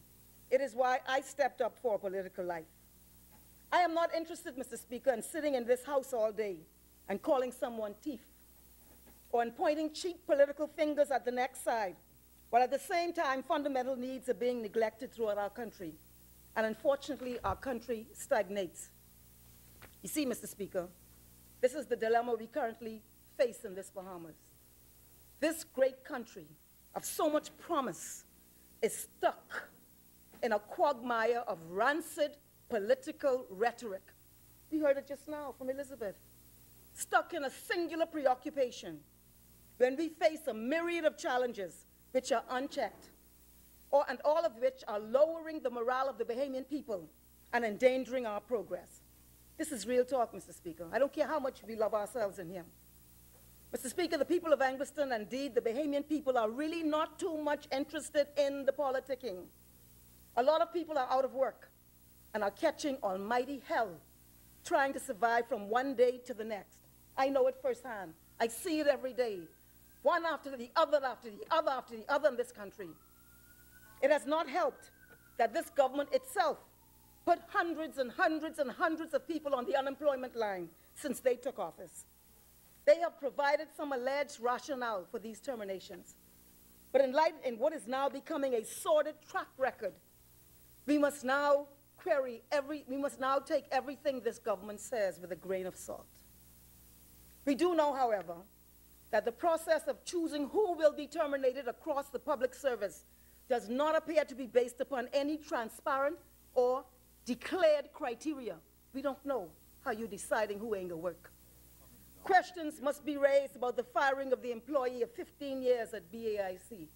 [SPEAKER 4] It is why I stepped up for political life. I am not interested, Mr. Speaker, in sitting in this House all day and calling someone thief, or in pointing cheap political fingers at the next side, while at the same time fundamental needs are being neglected throughout our country. And unfortunately, our country stagnates. You see, Mr. Speaker, this is the dilemma we currently face in this Bahamas. This great country of so much promise is stuck in a quagmire of rancid political rhetoric. We heard it just now from Elizabeth. Stuck in a singular preoccupation when we face a myriad of challenges which are unchecked, and all of which are lowering the morale of the Bahamian people and endangering our progress. This is real talk, Mr. Speaker. I don't care how much we love ourselves in here. Mr. Speaker, the people of Angleston, and indeed the Bahamian people, are really not too much interested in the politicking. A lot of people are out of work and are catching almighty hell, trying to survive from one day to the next. I know it firsthand. I see it every day, one after the other, after the other, after the other in this country. It has not helped that this government itself put hundreds and hundreds and hundreds of people on the unemployment line since they took office. They have provided some alleged rationale for these terminations. But in what is now becoming a sordid track record, we must now take everything this government says with a grain of salt. We do know, however, that the process of choosing who will be terminated across the public service does not appear to be based upon any transparent or declared criteria. We don't know how you're deciding who ain't gonna work. Questions must be raised about the firing of the employee of 15 years at BAIC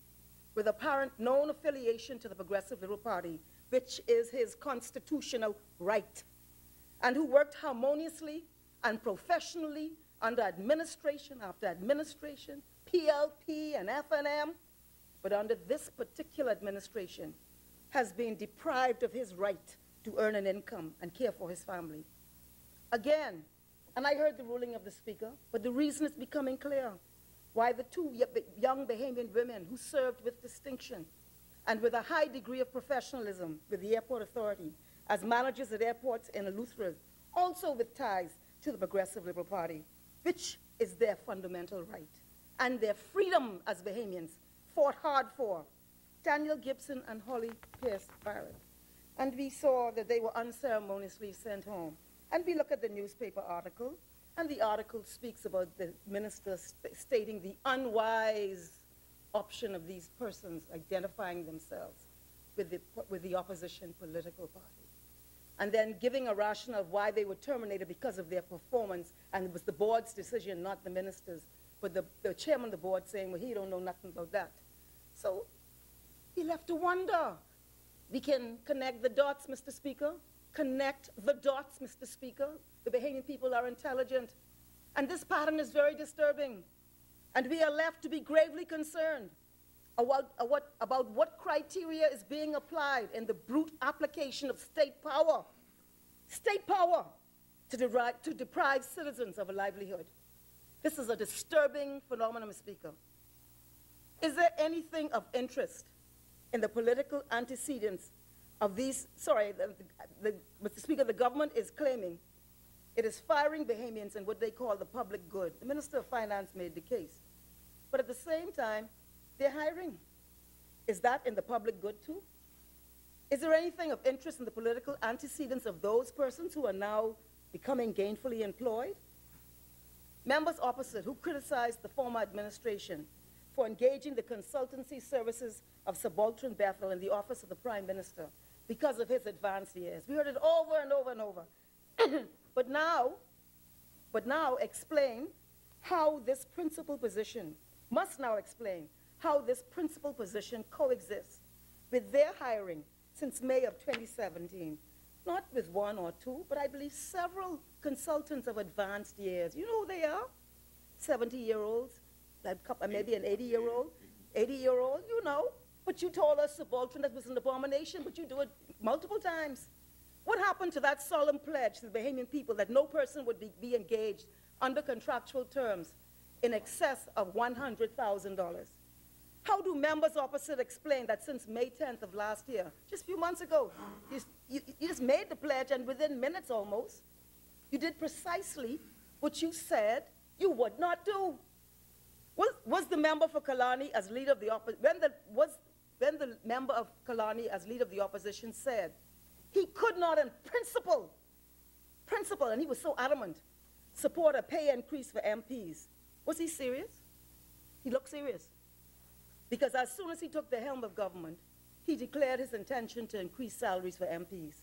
[SPEAKER 4] with apparent known affiliation to the Progressive Liberal Party, which is his constitutional right. and who worked harmoniously and professionally under administration after administration, PLP and FNM, but under this particular administration, has been deprived of his right to earn an income and care for his family. Again, and I heard the ruling of the Speaker, but the reason is becoming clear why the two young Bahamian women who served with distinction and with a high degree of professionalism with the Airport Authority as managers at airports in Eleuthera, also with ties to the Progressive Liberal Party, which is their fundamental right, and their freedom as Bahamians, fought hard for, Daniel Gibson and Holly Pierce Barrett. And we saw that they were unceremoniously sent home. And we look at the newspaper article, and the article speaks about the minister stating the unwise option of these persons identifying themselves with the opposition political party. And then giving a rationale of why they were terminated because of their performance, and it was the board's decision, not the minister's, but the chairman of the board saying, well, he don't know nothing about that. So he left to wonder. We can connect the dots, Mr. Speaker. Connect the dots, Mr. Speaker. The Bahamian people are intelligent. And this pattern is very disturbing. And we are left to be gravely concerned about what criteria is being applied in the brute application of state power to deprive citizens of a livelihood. This is a disturbing phenomenon, Mr. Speaker. Is there anything of interest in the political antecedents of these, Mr. Speaker, the government is claiming it is firing Bahamians in what they call the public good. The Minister of Finance made the case. But at the same time, they're hiring. Is that in the public good too? Is there anything of interest in the political antecedents of those persons who are now becoming gainfully employed? Members opposite who criticized the former administration for engaging the consultancy services of Subaltern Bethel in the office of the Prime Minister because of his advanced years. We heard it over and over and over. But now explain how this principal position, must now explain how this principal position coexists with their hiring since May of 2017. Not with one or two, but I believe several consultants of advanced years. You know who they are? 70-year-olds, maybe an 80-year-old, you know. But you told us subaltern, that was an abomination, but you do it multiple times. What happened to that solemn pledge to the Bahamian people that no person would be engaged under contractual terms in excess of $100,000? How do members opposite explain that since May 10th of last year, just a few months ago, you just made the pledge, and within minutes almost, you did precisely what you said you would not do? Was the member for Kalani as leader of the opposition, when the member of Kalani as leader of the opposition said he could not in principle, and he was so adamant, support a pay increase for MPs, was he serious? He looked serious. Because as soon as he took the helm of government, he declared his intention to increase salaries for MPs.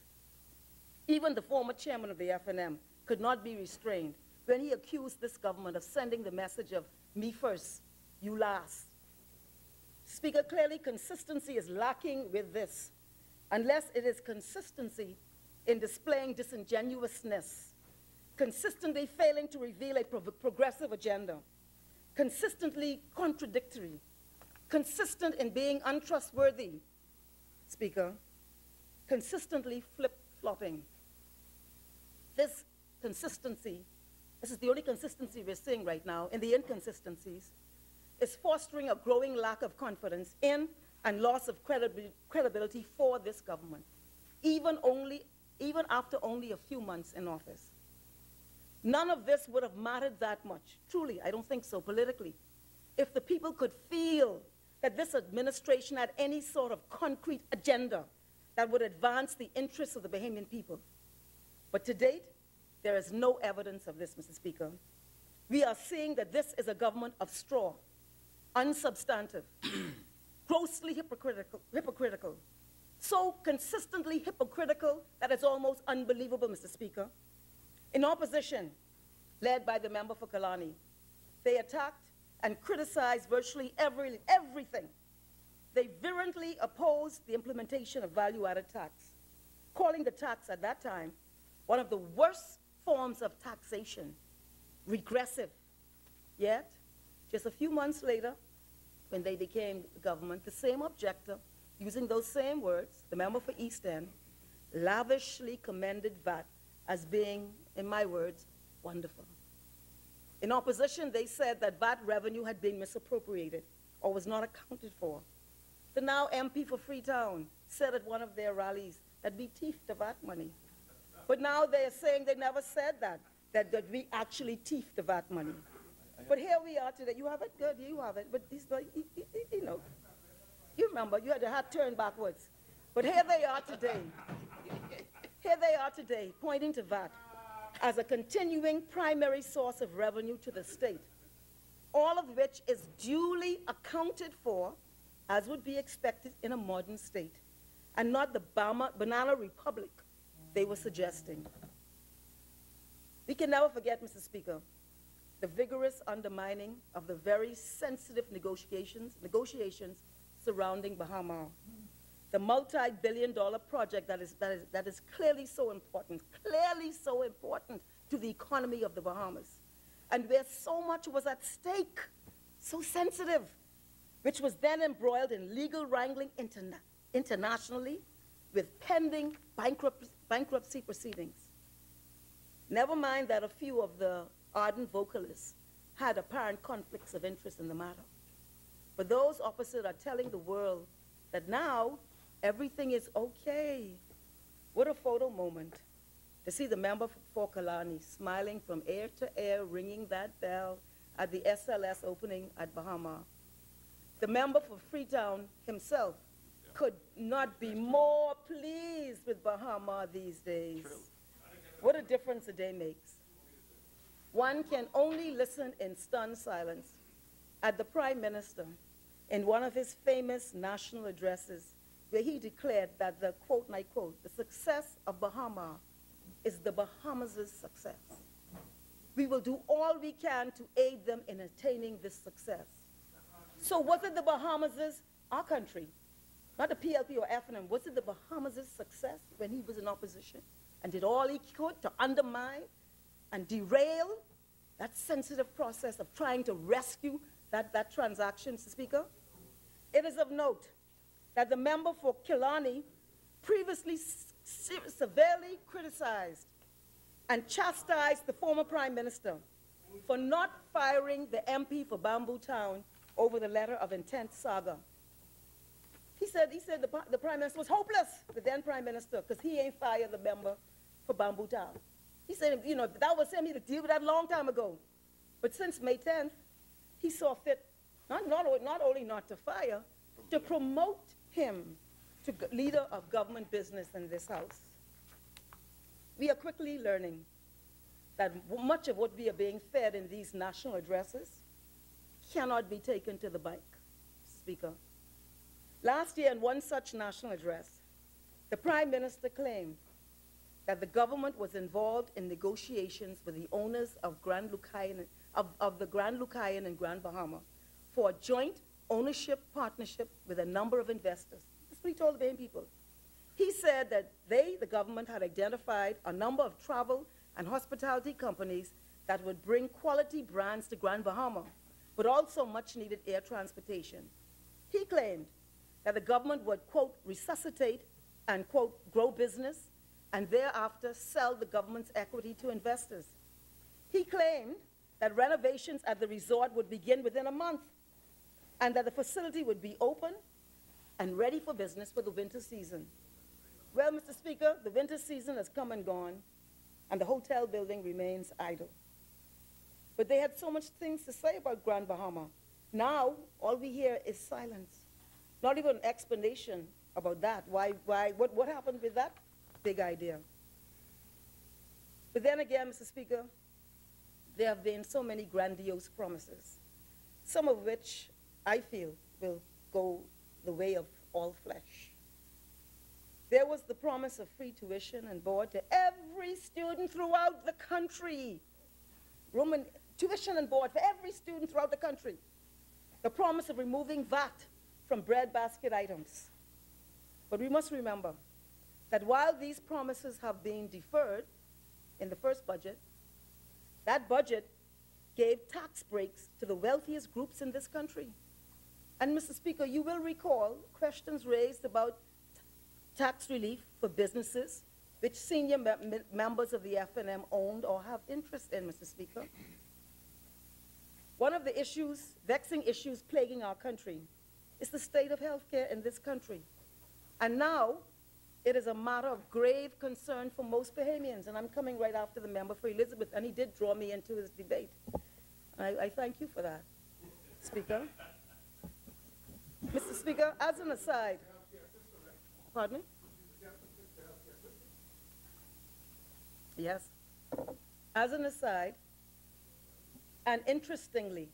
[SPEAKER 4] Even the former chairman of the FNM could not be restrained when he accused this government of sending the message of me first, you last. Speaker, clearly consistency is lacking with this, unless it is consistency in displaying disingenuousness, consistently failing to reveal a progressive agenda, consistently contradictory, consistent in being untrustworthy, Speaker, consistently flip-flopping. This consistency, this is the only consistency we're seeing right now, in the inconsistencies, is fostering a growing lack of confidence in and loss of credibility for this government, even after only a few months in office. None of this would have mattered that much, truly, I don't think so, politically, if the people could feel that this administration had any sort of concrete agenda that would advance the interests of the Bahamian people. But to date, there is no evidence of this, Mr. Speaker. We are seeing that this is a government of straw, unsubstantive, grossly hypocritical, so consistently hypocritical that it's almost unbelievable, Mr. Speaker. In opposition, led by the member for Kalani, they attacked and criticized virtually everything. They virulently opposed the implementation of value-added tax, calling the tax at that time one of the worst forms of taxation, regressive. Yet, just a few months later, when they became government, the same objector, using those same words, the member for East End, lavishly commended VAT as being, in my words, wonderful. In opposition, they said that VAT revenue had been misappropriated or was not accounted for. The now MP for Freetown said at one of their rallies that we thiefed the VAT money. But now they're saying they never said that we actually thiefed the VAT money. But here we are today. You have it? Good, you have it. But these, you know, you remember, you had the hat turned backwards. But here they are today. Here they are today, pointing to VAT as a continuing primary source of revenue to the state, all of which is duly accounted for, as would be expected in a modern state, and not the banana republic they were suggesting. We can never forget, Mr. Speaker, the vigorous undermining of the very sensitive negotiations surrounding Bahama, the multi-billion-dollar project that is clearly so important to the economy of the Bahamas, and where so much was at stake, so sensitive, which was then embroiled in legal wrangling internationally with pending bankruptcy proceedings. Never mind that a few of the ardent vocalists had apparent conflicts of interest in the matter. But those opposite are telling the world that now everything is okay. What a photo moment to see the member for Kalani smiling from ear to ear, ringing that bell at the SLS opening at Bahama. The member for Freetown himself could not be more pleased with Bahama these days. True. What a difference a day makes. One can only listen in stunned silence at the Prime Minister in one of his famous national addresses where he declared that the, quote, and I quote, the success of Bahama is the Bahamas' success. We will do all we can to aid them in attaining this success. So was it the Bahamas', our country, not the PLP or FNM, was it the Bahamas' success when he was in opposition and did all he could to undermine and derail that sensitive process of trying to rescue that transaction, Mr. Speaker? It is of note that the member for Killarney previously severely criticized and chastised the former Prime Minister for not firing the MP for Bamboo Town over the letter of intent saga. He said the Prime Minister was hopeless, the then Prime Minister, because he ain't fired the member for Bamboo Town. He said, you know, if that was him, he'd have dealt with that a long time ago. But since May 10th, he saw fit not only not to fire, to promote him to leader of government business in this House. We are quickly learning that much of what we are being fed in these national addresses cannot be taken to the bank, Speaker. Last year, in one such national address, the Prime Minister claimed that the government was involved in negotiations with the owners of the Grand Lucayan and Grand Bahama for a joint ownership partnership with a number of investors. That's what he told the Bahamian people. He said that the government, had identified a number of travel and hospitality companies that would bring quality brands to Grand Bahama, but also much-needed air transportation. He claimed that the government would, quote, resuscitate and, quote, grow business, and thereafter sell the government's equity to investors. He claimed that renovations at the resort would begin within a month, and that the facility would be open and ready for business for the winter season. Well, Mr. Speaker, the winter season has come and gone, and the hotel building remains idle. But they had so much things to say about Grand Bahama. Now, all we hear is silence. Not even an explanation about that. What happened with that big idea? But then again, Mr. Speaker, there have been so many grandiose promises, some of which I feel will go the way of all flesh. There was the promise of free tuition and board to every student throughout the country. Tuition and board for every student throughout the country. The promise of removing VAT from breadbasket items. But we must remember that while these promises have been deferred, in the first budget. That budget gave tax breaks to the wealthiest groups in this country. And Mr. Speaker, you will recall questions raised about tax relief for businesses, which senior members of the FNM owned or have interest in, Mr. Speaker. One of the issues, vexing issues plaguing our country is the state of health care in this country. And now, it is a matter of grave concern for most Bahamians. And I'm coming right after the member for Elizabeth, and he did draw me into his debate. I thank you for that, Speaker. Mr. Speaker, as an aside, pardon me? Yes. As an aside, and interestingly,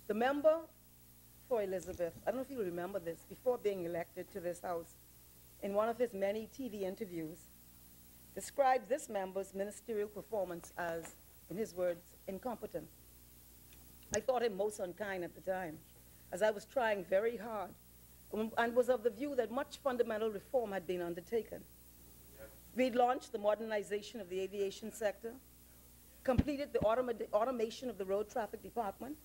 [SPEAKER 4] the member for Elizabeth, I don't know if you remember this, before being elected to this House, in one of his many TV interviews, described this member's ministerial performance as, in his words, incompetent. I thought him most unkind at the time, as I was trying very hard, and was of the view that much fundamental reform had been undertaken. We'd launched the modernization of the aviation sector, completed the automation of the road traffic department,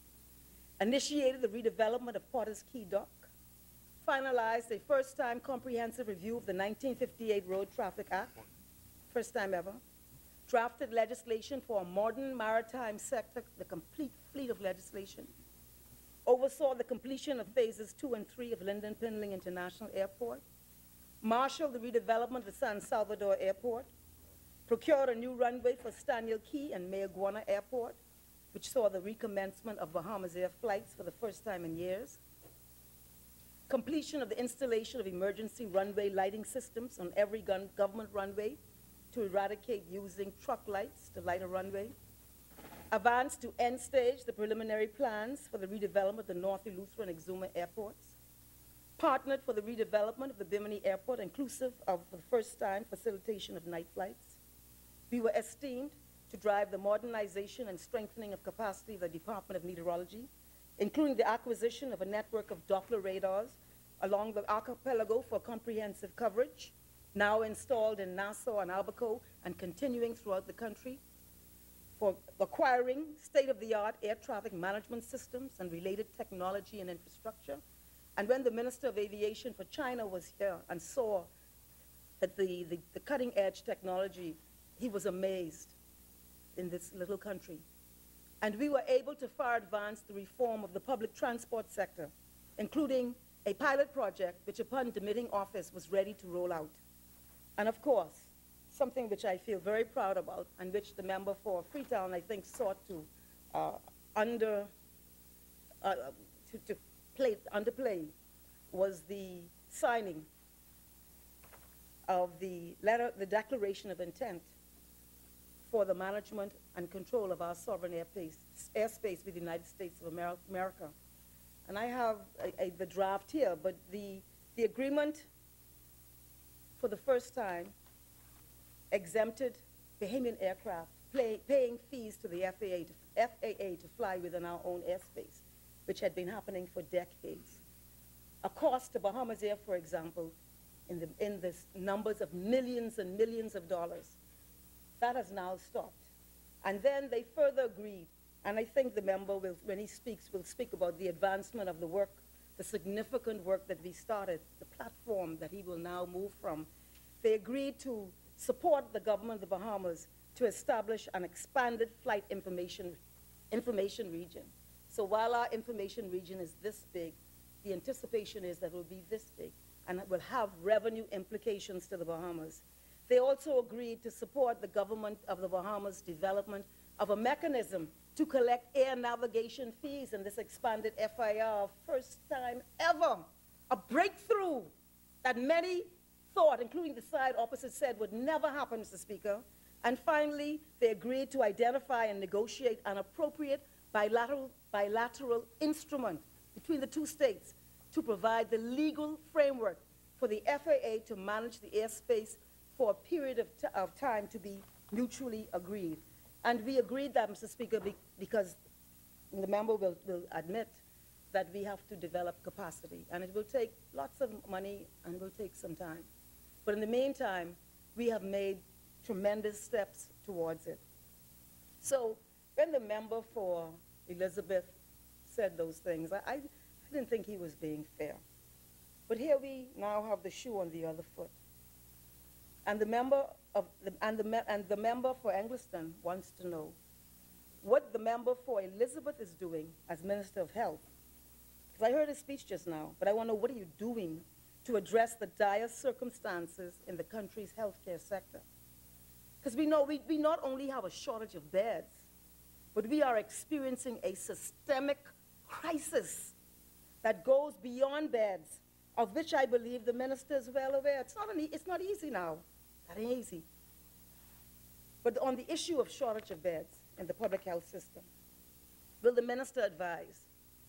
[SPEAKER 4] initiated the redevelopment of Potter's Key Dock, finalized a first-time comprehensive review of the 1958 Road Traffic Act, first time ever, drafted legislation for a modern maritime sector, the complete fleet of legislation, oversaw the completion of phases 2 and 3 of Lyndon Pindling International Airport, marshaled the redevelopment of the San Salvador Airport, procured a new runway for Staniel Key and Mayaguana Airport, which saw the recommencement of Bahamas Air flights for the first time in years, completion of the installation of emergency runway lighting systems on every government runway to eradicate using truck lights to light a runway, advanced to end stage the preliminary plans for the redevelopment of the North Eleuthera and Exuma airports, partnered for the redevelopment of the Bimini Airport, inclusive of, for the first time, facilitation of night flights. We were esteemed to drive the modernization and strengthening of capacity of the Department of Meteorology, including the acquisition of a network of Doppler radars along the archipelago for comprehensive coverage, now installed in Nassau and Abaco and continuing throughout the country, for acquiring state-of-the-art air traffic management systems and related technology and infrastructure. And when the Minister of Aviation for China was here and saw that the cutting-edge technology, he was amazed in this little country. And we were able to far advance the reform of the public transport sector, including a pilot project which, upon demitting office, was ready to roll out. And of course, something which I feel very proud about, and which the member for Freetown, I think, sought to underplay, was the signing of the declaration of intent for the management and control of our sovereign airspace with the United States of America. And I have the draft here, but the agreement, for the first time, exempted Bahamian aircraft paying fees to the FAA to fly within our own airspace, which had been happening for decades. A cost to Bahamas Air, for example, in the numbers of millions and millions of dollars. That has now stopped. And then they further agreed, and I think the member, will, when he speaks, will speak about the advancement of the work, the significant work that we started, the platform that he will now move from. They agreed to support the government of the Bahamas to establish an expanded flight information region. So while our information region is this big, the anticipation is that it will be this big, and it will have revenue implications to the Bahamas. They also agreed to support the government of the Bahamas' development of a mechanism to collect air navigation fees in this expanded FIR, first time ever, a breakthrough that many thought, including the side opposite said, would never happen, Mr. Speaker. And finally, they agreed to identify and negotiate an appropriate bilateral instrument between the two states to provide the legal framework for the FAA to manage the airspace for a period of time to be mutually agreed. And we agreed that, Mr. Speaker, because the member will admit that we have to develop capacity. And it will take lots of money and will take some time. But in the meantime, we have made tremendous steps towards it. So when the member for Elizabeth said those things, I didn't think he was being fair. But here we now have the shoe on the other foot. And the member for Angliston wants to know what the member for Elizabeth is doing as Minister of Health. Because I heard his speech just now, but I want to know, what are you doing to address the dire circumstances in the country's healthcare sector? Because we know we not only have a shortage of beds, but we are experiencing a systemic crisis that goes beyond beds, of which I believe the minister is well aware. It's not easy now. That ain't easy. But on the issue of shortage of beds in the public health system, will the minister advise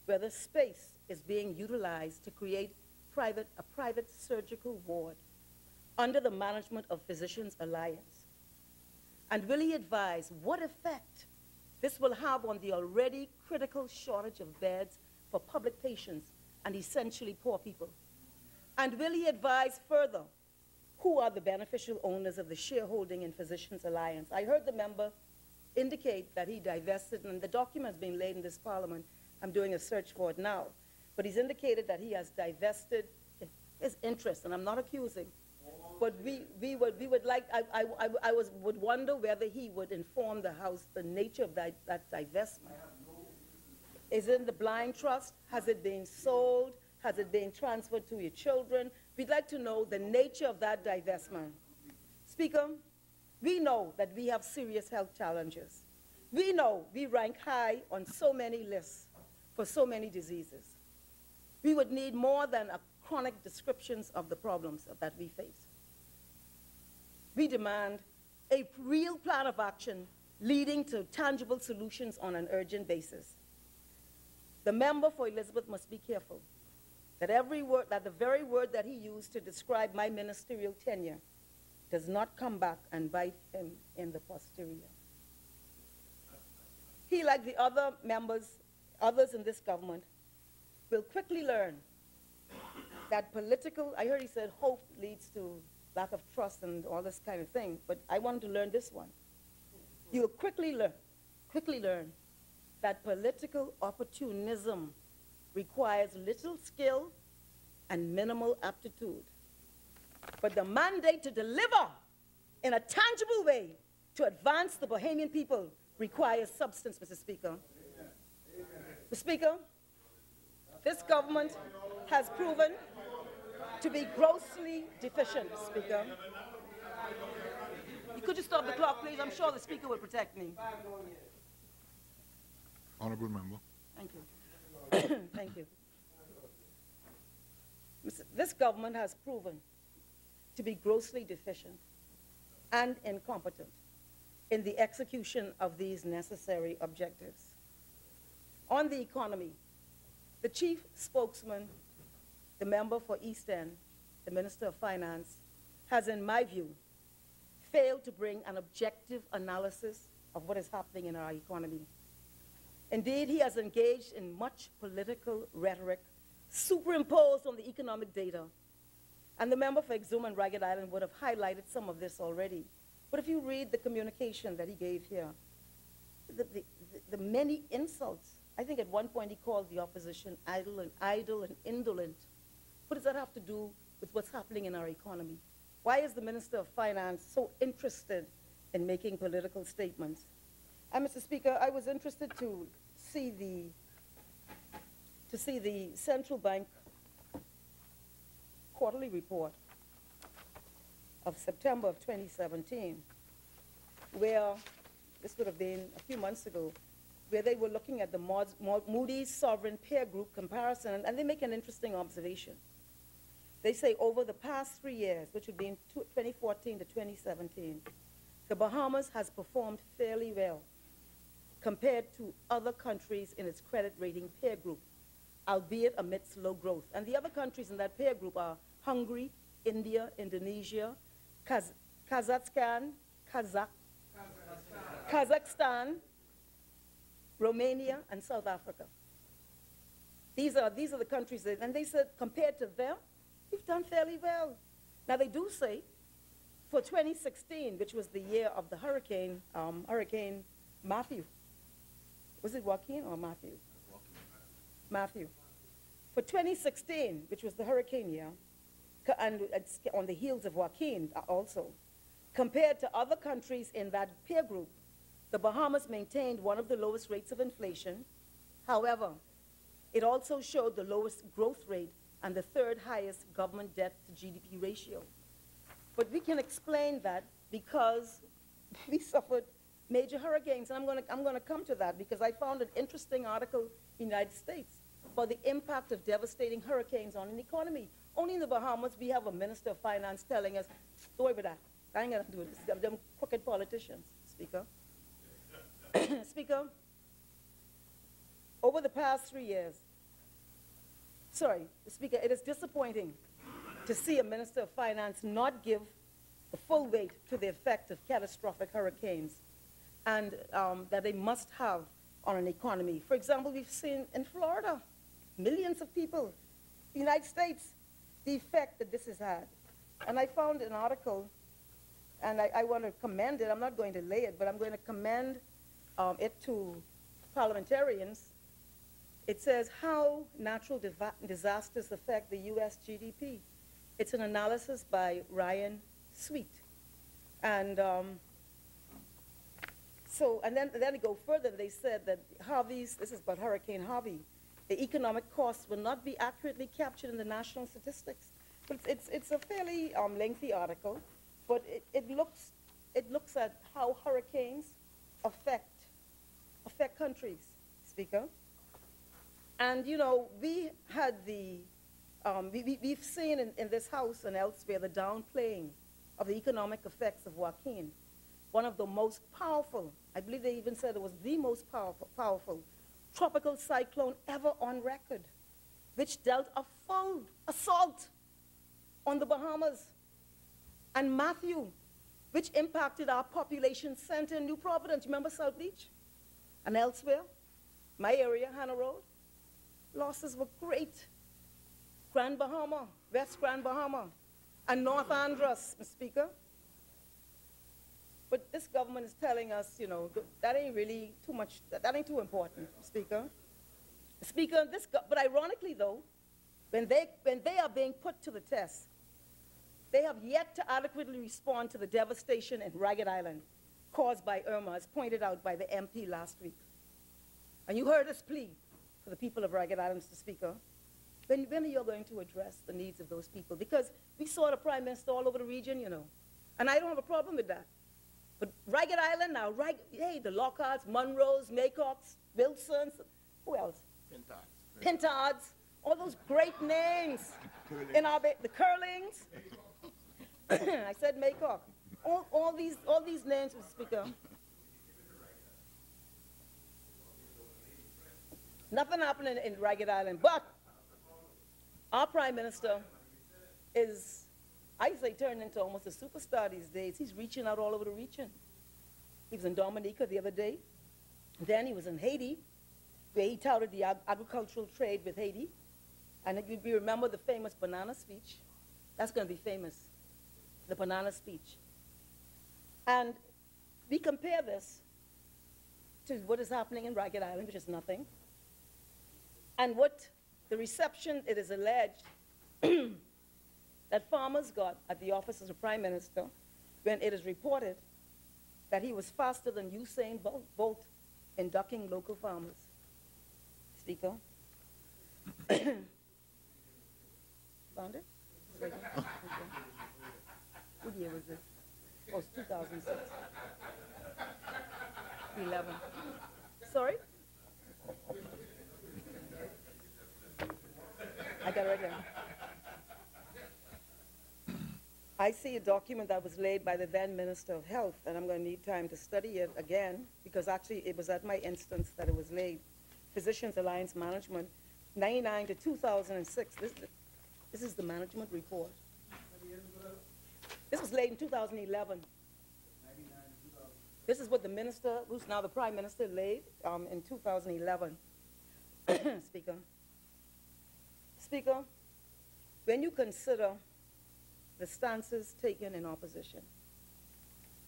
[SPEAKER 4] whether space is being utilized to create a private surgical ward under the management of Physicians Alliance? And will he advise what effect this will have on the already critical shortage of beds for public patients and essentially poor people? And will he advise further who are the beneficial owners of the shareholding in Physicians Alliance? I heard the member indicate that he divested, and the document's being laid in this Parliament. I'm doing a search for it now. But he's indicated that he has divested his interest, and I'm not accusing. But we would like, would wonder whether he would inform the House the nature of that divestment. Is it in the blind trust? Has it been sold? Has it been transferred to your children? We'd like to know the nature of that divestment. Speaker, we know that we have serious health challenges. We know we rank high on so many lists for so many diseases. We would need more than a chronic descriptions of the problems that we face. We demand a real plan of action leading to tangible solutions on an urgent basis. The member for Elizabeth must be careful that the very word that he used to describe my ministerial tenure does not come back and bite him in the posterior. He, like the other members, others in this government, will quickly learn that I heard he said hope leads to lack of trust and all this kind of thing, but I want to learn this one. You will quickly learn that political opportunism requires little skill and minimal aptitude. But the mandate to deliver in a tangible way to advance the Bahamian people requires substance, Mr. Speaker. Mr. Speaker, this government has proven to be grossly deficient, Speaker. Could you stop the clock, please? I'm sure the Speaker will protect me.
[SPEAKER 2] Honourable Member.
[SPEAKER 4] Thank you. Thank you. This government has proven to be grossly deficient and incompetent in the execution of these necessary objectives. On the economy, the chief spokesman, the member for East End, the Minister of Finance, has, in my view, failed to bring an objective analysis of what is happening in our economy. Indeed, he has engaged in much political rhetoric superimposed on the economic data. And the member for Exuma and Ragged Island would have highlighted some of this already. But if you read the communication that he gave here, the many insults, I think at one point he called the opposition idle and indolent. What does that have to do with what's happening in our economy? Why is the Minister of Finance so interested in making political statements? And Mr. Speaker, I was interested to see the Central Bank quarterly report of September of 2017, where, this would have been a few months ago, where they were looking at the Moody's sovereign peer group comparison, and they make an interesting observation. They say over the past 3 years, which would be in 2014 to 2017, the Bahamas has performed fairly well compared to other countries in its credit rating peer group, albeit amidst low growth. And the other countries in that peer group are Hungary, India, Indonesia, Kazakhstan, Romania, and South Africa. These are the countries, and they said compared to them, we've done fairly well. Now they do say for 2016, which was the year of the hurricane, Hurricane Matthew. Was it Joaquin or Matthew? Matthew. For 2016, which was the hurricane year, and it's on the heels of Joaquin also, compared to other countries in that peer group, the Bahamas maintained one of the lowest rates of inflation. However, it also showed the lowest growth rate and the third highest government debt to GDP ratio. But we can explain that because we suffered major hurricanes, and I'm going to come to that because I found an interesting article in the United States about the impact of devastating hurricanes on an economy. Only in the Bahamas, we have a minister of finance telling us, don't worry about that. I ain't going to do it. Them crooked politicians, Speaker. Speaker, over the past 3 years, Speaker, it is disappointing to see a minister of finance not give the full weight to the effect of catastrophic hurricanes and that they must have on an economy. For example, we've seen in Florida, millions of people, the United States, the effect that this has had. And I found an article, and I want to commend it. I'm not going to lay it, but I'm going to commend it to parliamentarians. It says, how natural disasters affect the U.S. GDP. It's an analysis by Ryan Sweet. And then they go further. They said that Harvey's, this is about Hurricane Harvey, the economic costs will not be accurately captured in the national statistics. But it's a fairly lengthy article, but it looks at how hurricanes affect countries, Speaker. And, you know, we had we've seen in this House and elsewhere the downplaying of the economic effects of Joaquin, one of the most powerful, I believe they even said it was the most powerful tropical cyclone ever on record, which dealt a full assault on the Bahamas. And Matthew, which impacted our population center in New Providence. Remember South Beach? And elsewhere, my area, Hannah Road, losses were great. Grand Bahama, West Grand Bahama, and North Andros, Mr. Speaker. But this government is telling us, you know, that ain't really too much, that ain't too important, Speaker. Speaker, but ironically though, when they are being put to the test, they have yet to adequately respond to the devastation in Ragged Island caused by Irma, as pointed out by the MP last week. And you heard his plea for the people of Ragged Island, Mr. Speaker. When are you going to address the needs of those people? Because we saw the Prime Minister all over the region, you know, and I don't have a problem with that. But Ragged Island now, hey, the Lockharts, Monroes, Maycocks, Wilsons, who else? Pintards, all those great names. In our, the Curlings. I said Maycock. All these names, Mr. Speaker. Nothing happening in Ragged Island, but our Prime Minister is, I say, turned into almost a superstar these days. He's reaching out all over the region. He was in Dominica the other day. Then he was in Haiti, where he touted the agricultural trade with Haiti. And if you remember the famous banana speech, that's going to be famous, the banana speech. And we compare this to what is happening in Ragged Island, which is nothing, and what the reception, it is alleged, that farmers got at the office of the Prime Minister when it is reported that he was faster than Usain Bolt in ducking local farmers. Speaker. Found it? Okay. What year was this? Oh, it's 2006. 11. Sorry? I got it right here. I see a document that was laid by the then Minister of Health, and I'm going to need time to study it again, because actually it was at my instance that it was laid. Physicians Alliance Management, 99 to 2006. This is the management report. This was laid in 2011. This is what the minister, who's now the Prime Minister, laid in 2011. Speaker. Speaker, when you consider the stances taken in opposition,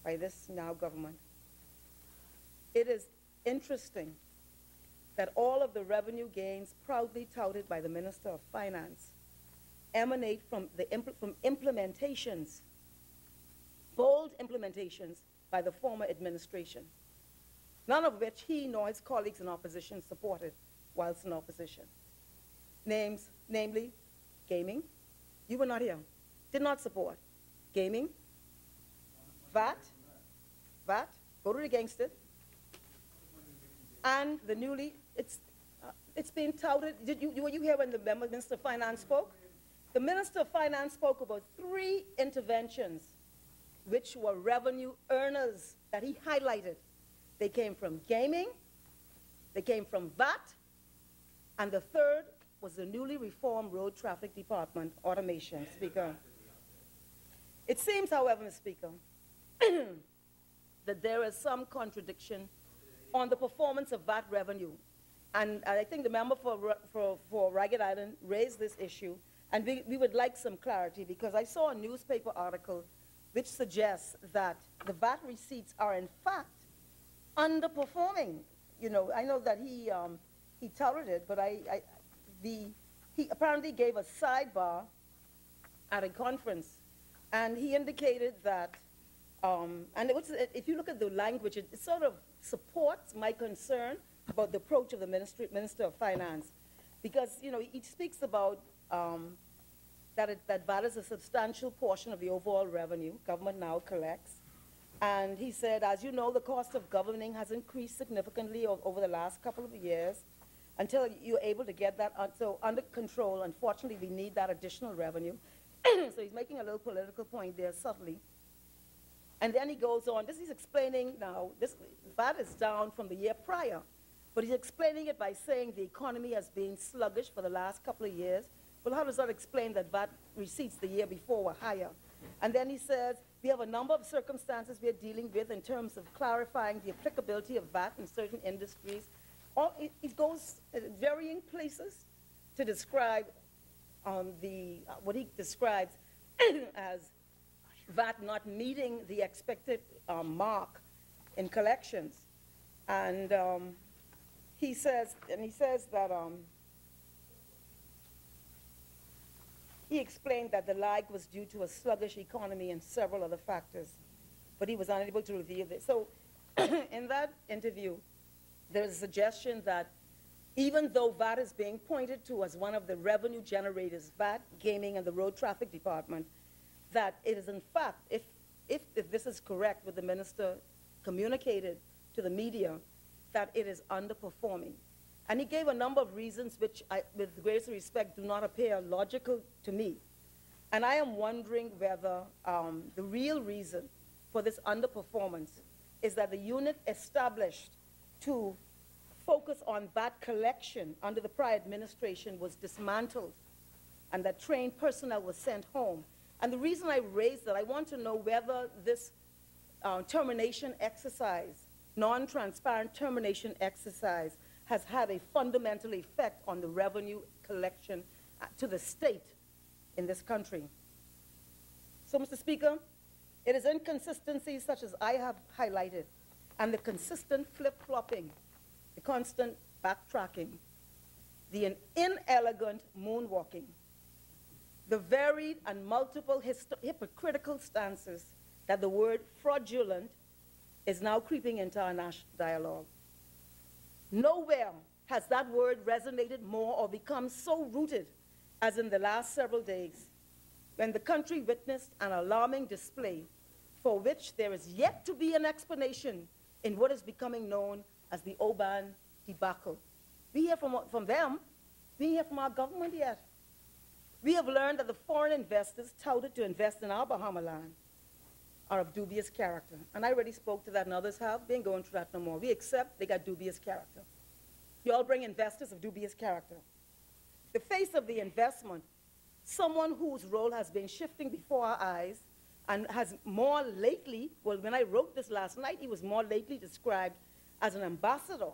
[SPEAKER 4] by this now government. It is interesting that all of the revenue gains proudly touted by the Minister of Finance emanate from implementations, bold implementations by the former administration, none of which he nor his colleagues in opposition supported whilst in opposition. Namely, gaming. You were not here. Did not support. Gaming. VAT. Go to the gangster. And the newly, it's been touted. Were you here when the Minister of Finance spoke? The Minister of Finance spoke about 3 interventions which were revenue earners that he highlighted. They came from gaming, they came from VAT, and the third was the newly reformed Road Traffic Department automation, Speaker. It seems, however, Mr. Speaker, that there is some contradiction on the performance of VAT revenue. And I think the member for Ragged Island raised this issue, and we would like some clarity, because I saw a newspaper article which suggests that the VAT receipts are in fact underperforming. You know, I know that he touted it, but he apparently gave a sidebar at a conference, and he indicated that, and if you look at the language, it sort of supports my concern about the approach of the Minister of Finance, because, you know, he speaks about that VAT is a substantial portion of the overall revenue government now collects. And he said, as you know, the cost of governing has increased significantly over the last couple of years. Until you're able to get that under control, unfortunately, we need that additional revenue. So he's making a little political point there subtly. And then he goes on, he's explaining now, this VAT is down from the year prior, but he's explaining it by saying the economy has been sluggish for the last couple of years. Well, how does that explain that VAT receipts the year before were higher? And then he says, we have a number of circumstances we're dealing with in terms of clarifying the applicability of VAT in certain industries. It goes varying places to describe what he describes as VAT not meeting the expected mark in collections. And he says that he explained that the lag was due to a sluggish economy and several other factors, but he was unable to reveal this. So in that interview, there's a suggestion that even though VAT is being pointed to as one of the revenue generators, VAT, gaming, and the Road Traffic Department, that it is in fact, if this is correct, what the minister communicated to the media, that it is underperforming. And he gave a number of reasons which, with the greatest respect, do not appear logical to me. And I am wondering whether the real reason for this underperformance is that the unit established to focus on VAT collection under the prior administration was dismantled, and that trained personnel was sent home. And the reason I raised that, I want to know whether this termination exercise, non-transparent termination exercise, has had a fundamental effect on the revenue collection to the state in this country. So, Mr. Speaker, it is inconsistencies such as I have highlighted, and the consistent flip-flopping, the constant backtracking, the inelegant moonwalking, the varied and multiple hypocritical stances that the word fraudulent is now creeping into our national dialogue. Nowhere has that word resonated more or become so rooted as in the last several days, when the country witnessed an alarming display for which there is yet to be an explanation in what is becoming known as the Oban debacle. We hear from them, we hear from our government yet. We have learned that the foreign investors touted to invest in our Bahama land are of dubious character. And I already spoke to that, and others have. We ain't going through that no more. We accept they got dubious character. You all bring investors of dubious character. The face of the investment, someone whose role has been shifting before our eyes and has more lately, well, when I wrote this last night, he was more lately described as an ambassador.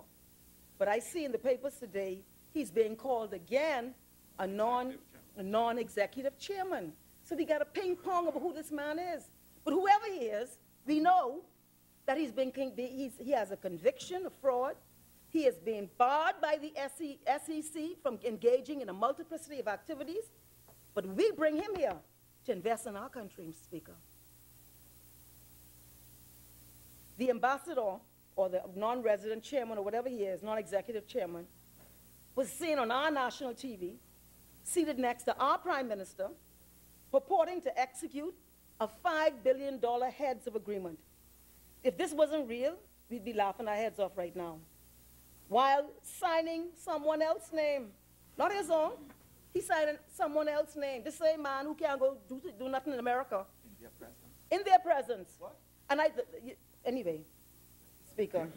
[SPEAKER 4] But I see in the papers today, he's being called again a non-executive chairman. So we got a ping pong over who this man is. But whoever he is, We know that he has a conviction of fraud. He is being barred by the SEC from engaging in a multiplicity of activities. But we bring him here to invest in our country, Mr. Speaker. The ambassador, or the non-resident chairman, or whatever he is, non-executive chairman, was seen on our national TV, seated next to our prime minister, purporting to execute a $5 billion heads of agreement. If this wasn't real, we'd be laughing our heads off right now. While signing someone else's name, not his own, he signed someone else's name. The same man who can't go do nothing in America. In their presence. In their presence. What? And anyway, Speaker.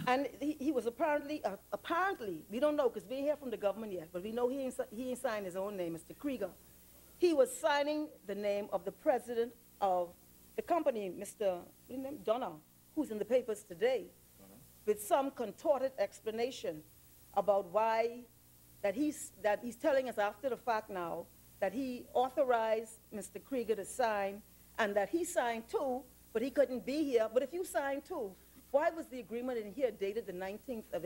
[SPEAKER 4] And he was apparently, we don't know because we ain't hear from the government yet, but we know he ain't signed his own name, Mr. Krieger. He was signing the name of the president of the company, Mr. Donner, who's in the papers today, with some contorted explanation about why that he's telling us after the fact now that he authorized Mr. Krieger to sign and that he signed too, but he couldn't be here. But if you signed too, why was the agreement in here dated the 19th of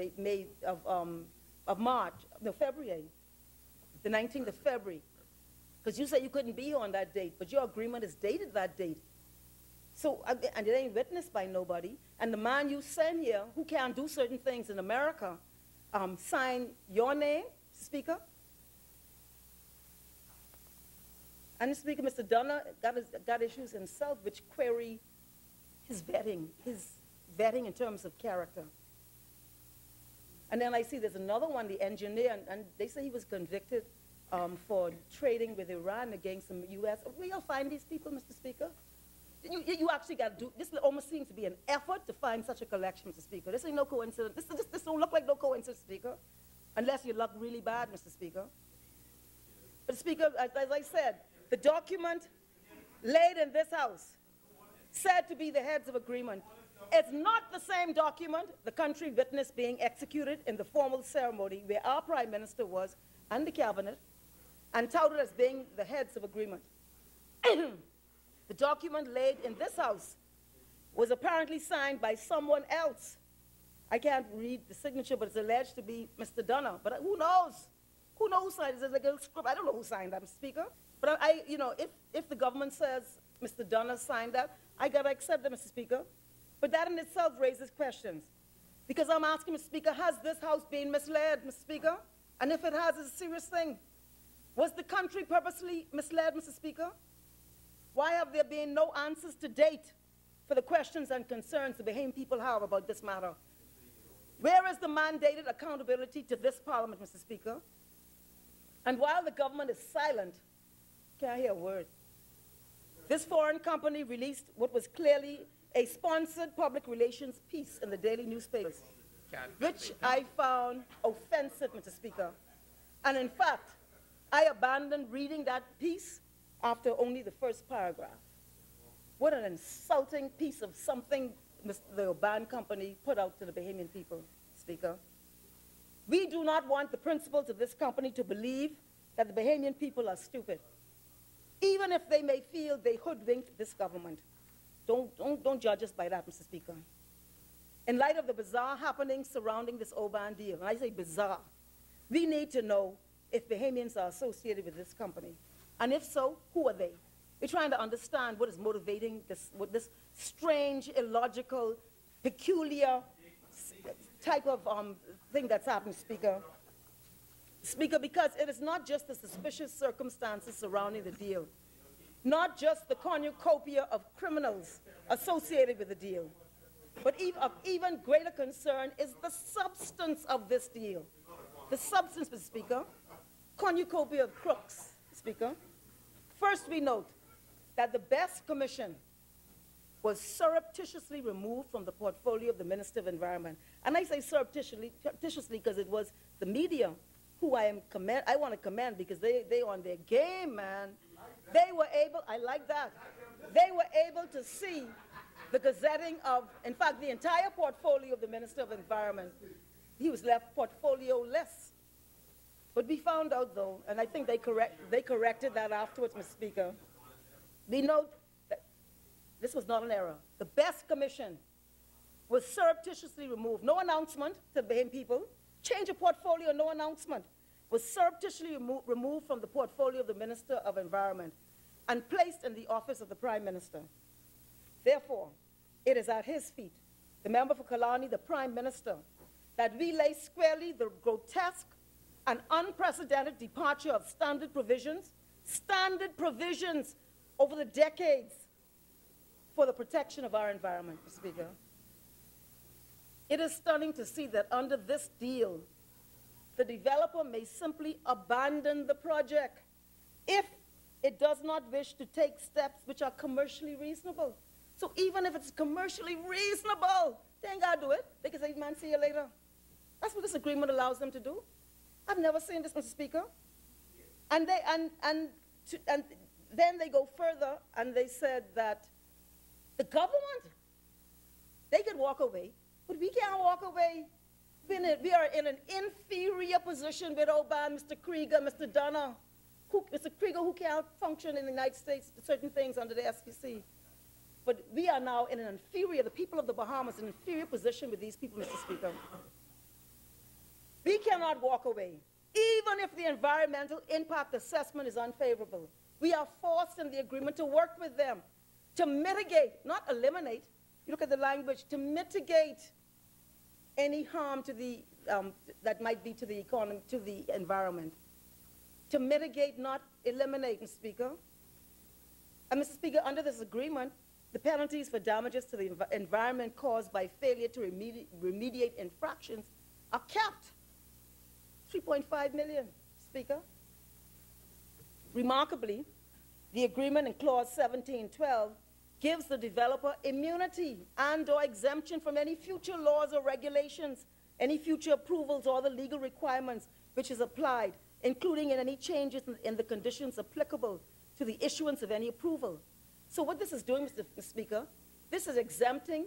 [SPEAKER 4] February, the 19th of February? Because you say you couldn't be here on that date, but your agreement is dated that date. So, and it ain't witnessed by nobody. And the man you send here, who can't do certain things in America, sign your name, Speaker. And Speaker, Mr. Donner got issues himself which query his vetting in terms of character. And then I see there's another one, the engineer, and they say he was convicted for trading with Iran against the U.S. Where you'll find these people, Mr. Speaker? You actually got to do, this almost seems to be an effort to find such a collection, Mr. Speaker. This ain't no coincidence. This don't look like no coincidence, Speaker, unless you luck really bad, Mr. Speaker. But Speaker, as I said, the document laid in this House, said to be the heads of agreement, it's not the same document the country witnessed being executed in the formal ceremony where our Prime Minister was and the cabinet and touted as being the heads of agreement. The document laid in this House was apparently signed by someone else. I can't read the signature, but it's alleged to be Mr. Donner. But who knows? Who knows who signed it? It's like a script. I don't know who signed that, Mr. Speaker. But if the government says Mr. Donner signed that, I got to accept that, Mr. Speaker. But that in itself raises questions. Because I'm asking, Mr. Speaker, has this House been misled, Mr. Speaker? And if it has, it's a serious thing. Was the country purposely misled, Mr. Speaker? Why have there been no answers to date for the questions and concerns the Bahamian people have about this matter? Where is the mandated accountability to this Parliament, Mr. Speaker? And while the government is silent, can't hear a word. This foreign company released what was clearly a sponsored public relations piece in the daily newspapers, which I found offensive, Mr. Speaker. And in fact, I abandoned reading that piece after only the first paragraph. What an insulting piece of something the Oban company put out to the Bahamian people, Speaker. We do not want the principals of this company to believe that the Bahamian people are stupid, even if they may feel they hoodwinked this government. Don't judge us by that, Mr. Speaker. In light of the bizarre happenings surrounding this Oban deal, and I say bizarre, we need to know if Bahamians are associated with this company. And if so, who are they? We're trying to understand what is motivating this strange, illogical, peculiar type of thing that's happened, Speaker. Speaker, because it is not just the suspicious circumstances surrounding the deal, not just the cornucopia of criminals associated with the deal, but of even greater concern is the substance of this deal. The substance, Mr. Speaker, cornucopia of crooks, Speaker. First, we note that the best commission was surreptitiously removed from the portfolio of the Minister of Environment. And I say surreptitiously because it was the media who I want to commend because they on their game, man. They were able, I like that, they were able to see the gazetting of, in fact, the entire portfolio of the Minister of Environment. He was left portfolio-less. But we found out, though, and I think they corrected that afterwards, Mr. Speaker, we note that this was not an error. The best commission was surreptitiously removed. No announcement to the Bahamian people. Change of portfolio, no announcement. Was surreptitiously removed from the portfolio of the Minister of Environment and placed in the office of the Prime Minister. Therefore, it is at his feet, the member for Kalani, the Prime Minister, that we lay squarely the grotesque and unprecedented departure of standard provisions over the decades for the protection of our environment, Mr. Speaker. It is stunning to see that under this deal, the developer may simply abandon the project if it does not wish to take steps which are commercially reasonable. So even if it's commercially reasonable, they ain't got to do it. They can say, man, see you later. That's what this agreement allows them to do. I've never seen this, Mr. Speaker. And then they go further and they said that the government, they could walk away, but we can't walk away. We are in an inferior position with Oban, Mr. Krieger, Mr. Donner, Mr. Krieger, who can't function in the United States, certain things under the SPC. But we are now in an inferior, the people of the Bahamas, in an inferior position with these people, Mr. Speaker. We cannot walk away, even if the environmental impact assessment is unfavorable. We are forced in the agreement to work with them, to mitigate, not eliminate. You look at the language, to mitigate any harm to the, that might be to the economy, to the environment. To mitigate, not eliminate, Mr. Speaker. And Mr. Speaker, under this agreement, the penalties for damages to the environment caused by failure to remediate infractions are capped. 3.5 million, Speaker. Remarkably, the agreement in clause 1712 gives the developer immunity and/or exemption from any future laws or regulations, any future approvals or the legal requirements which is applied, including in any changes in the conditions applicable to the issuance of any approval. So what this is doing, Mr. Speaker, this is exempting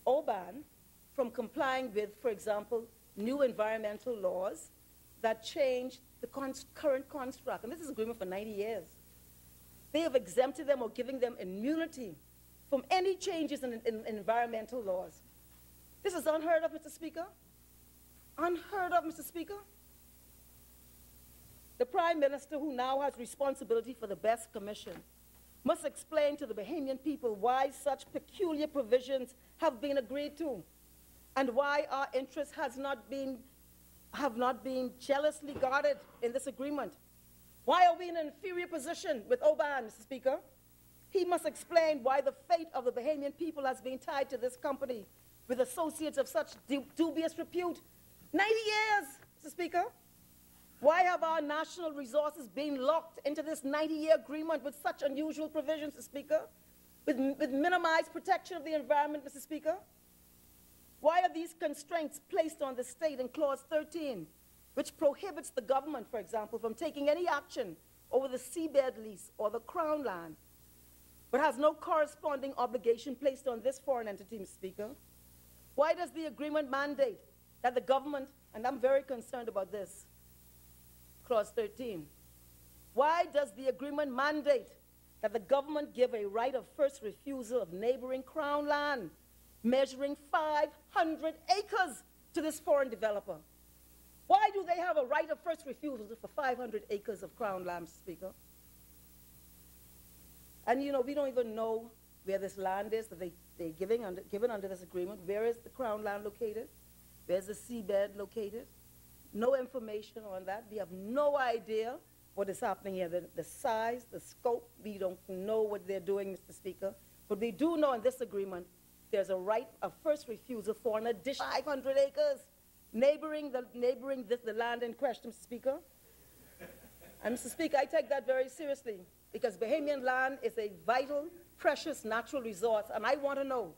[SPEAKER 4] Oban from complying with, for example, new environmental laws that change the current construct. And this is an agreement for 90 years. They have exempted them or giving them immunity from any changes in environmental laws. This is unheard of, Mr. Speaker. Unheard of, Mr. Speaker. The Prime Minister, who now has responsibility for the Best Commission, must explain to the Bahamian people why such peculiar provisions have been agreed to and why our interests have not been jealously guarded in this agreement. Why are we in an inferior position with Oban, Mr. Speaker? He must explain why the fate of the Bahamian people has been tied to this company with associates of such dubious repute. 90 years, Mr. Speaker. Why have our national resources been locked into this 90-year agreement with such unusual provisions, Mr. Speaker, with minimized protection of the environment, Mr. Speaker? Why are these constraints placed on the state in Clause 13, which prohibits the government, for example, from taking any action over the seabed lease or the Crown land, but has no corresponding obligation placed on this foreign entity, Mr. Speaker? Why does the agreement mandate that the government, and I'm very concerned about this, Clause 13. Why does the agreement mandate that the government give a right of first refusal of neighboring Crown land measuring 500 acres to this foreign developer? Why do they have a right of first refusal for 500 acres of Crown land, Mr. Speaker? And you know, we don't even know where this land is that they're given under this agreement. Where is the Crown land located? Where's the seabed located? No information on that. We have no idea what is happening here. The size, the scope, we don't know what they're doing, Mr. Speaker. But we do know in this agreement there's a right of first refusal for an additional 500 acres neighboring the land in question, Mr. Speaker. And Mr. Speaker, I take that very seriously because Bahamian land is a vital, precious natural resource. And I want to know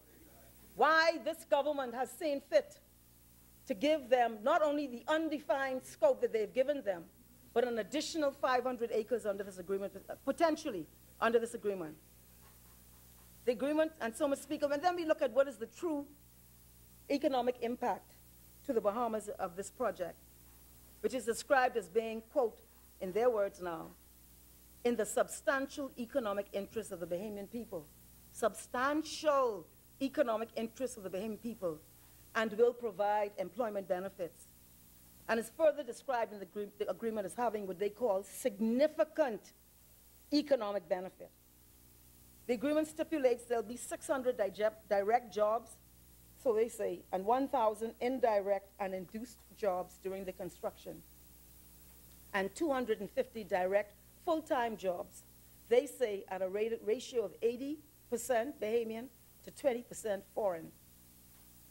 [SPEAKER 4] why this government has seen fit to give them not only the undefined scope that they've given them, but an additional 500 acres under this agreement, potentially under this agreement. The agreement, and so, Mr. Speaker, and then we look at what is the true economic impact to the Bahamas of this project, which is described as being, quote, in their words now, in the substantial economic interests of the Bahamian people. Substantial economic interests of the Bahamian people, and will provide employment benefits. And is further described in the agreement as having what they call significant economic benefit. The agreement stipulates there'll be 600 direct jobs, so they say, and 1,000 indirect and induced jobs during the construction, and 250 direct full-time jobs, they say, at a ratio of 80% Bahamian to 20% foreign.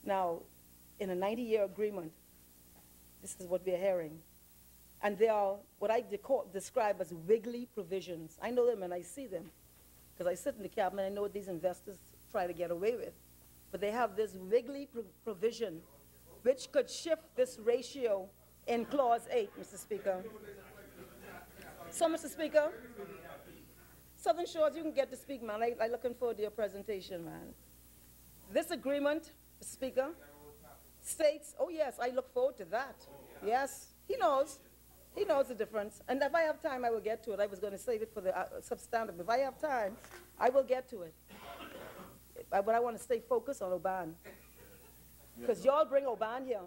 [SPEAKER 4] Now, in a 90-year agreement, this is what we're hearing. And they are what I describe as wiggly provisions. I know them and I see them, because I sit in the cabinet, I know what these investors try to get away with. But they have this wiggly provision which could shift this ratio in Clause 8, Mr. Speaker. So, Mr. Speaker, Southern Shores, you can get to speak, man. I'm looking forward to your presentation, man. This agreement, Mr. Speaker, states, oh yes, I look forward to that. Yes, he knows. He knows the difference. And if I have time, I will get to it. I was going to save it for the substantive. If I have time, I will get to it. But I want to stay focused on Oban. Because y'all bring Oban here.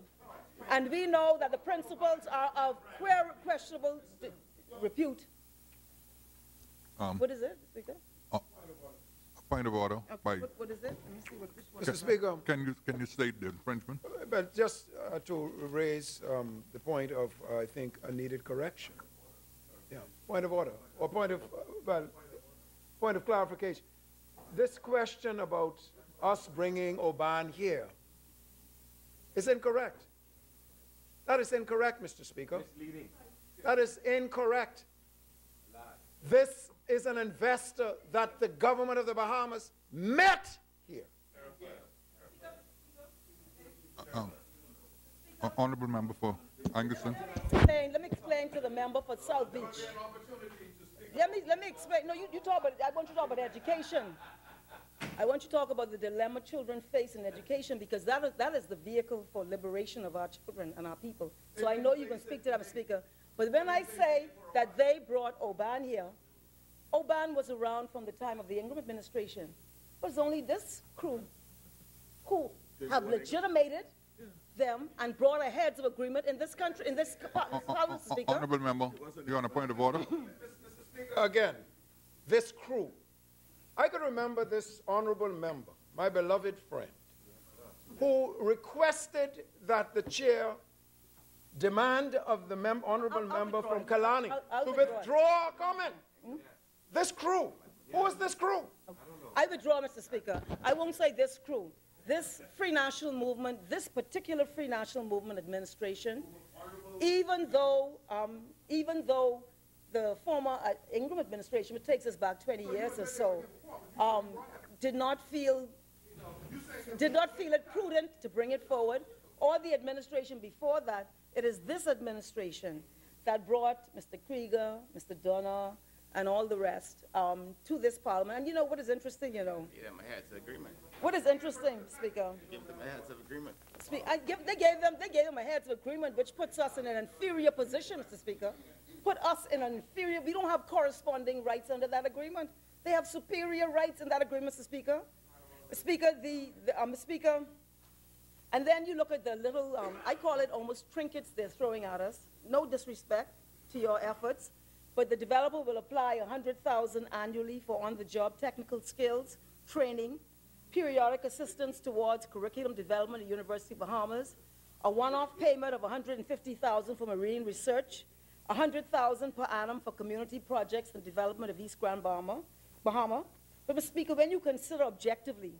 [SPEAKER 4] And we know that the principles are of questionable repute. What is it, Speaker?
[SPEAKER 2] Point of order.
[SPEAKER 4] What is it? Let me see what this one
[SPEAKER 3] Mr. Speaker.
[SPEAKER 2] Can you state the infringement?
[SPEAKER 3] But just to raise the point of, I think, a needed correction. Yeah, point of order, or point of clarification. This question about us bringing Oban here is incorrect. That is incorrect, Mr. Speaker. Misleading. That is incorrect. This is an investor that the government of the Bahamas met here.
[SPEAKER 2] Honorable member for Angerson.
[SPEAKER 4] Let me explain to the member for South Beach. Let me explain. No, you talk about, I want you to talk about education. I want you to talk about the dilemma children face in education, because that is the vehicle for liberation of our children and our people. So I know you can speak to that, Speaker. But when I say that they brought Oban here, Oban was around from the time of the Ingram administration. It was only this crew who have legitimated them and brought a heads of agreement in this country, in this House, Speaker.
[SPEAKER 2] Honorable member, you're on a point of order.
[SPEAKER 3] Again, this crew. I can remember this honorable member, my beloved friend, who requested that the chair demand of the honorable member from Kalani to withdraw a comment. This crew. Who is this crew?
[SPEAKER 4] I withdraw, Mr. Speaker. I won't say this crew. This Free National Movement, this particular Free National Movement administration, even though the former Ingram administration, which takes us back 20 years or so, did not feel it prudent to bring it forward, or the administration before that, it is this administration that brought Mr. Krieger, Mr. Donner, and all the rest to this parliament. And you know what is interesting, you know?
[SPEAKER 5] Yeah, my heads of agreement.
[SPEAKER 4] What is interesting, Speaker?
[SPEAKER 5] Give them a heads of agreement.
[SPEAKER 4] They gave them a heads of agreement, which puts us in an inferior position, Mr. Speaker. Put us in an inferior, we don't have corresponding rights under that agreement. They have superior rights in that agreement, Mr. Speaker. Speaker, and then you look at the little, I call it almost trinkets they're throwing at us. No disrespect to your efforts, but the developer will apply $100,000 annually for on-the-job technical skills, training, periodic assistance towards curriculum development at University of Bahamas, a one-off payment of $150,000 for marine research, $100,000 per annum for community projects and development of East Grand Bahama. But, Mr. Speaker, when you consider objectively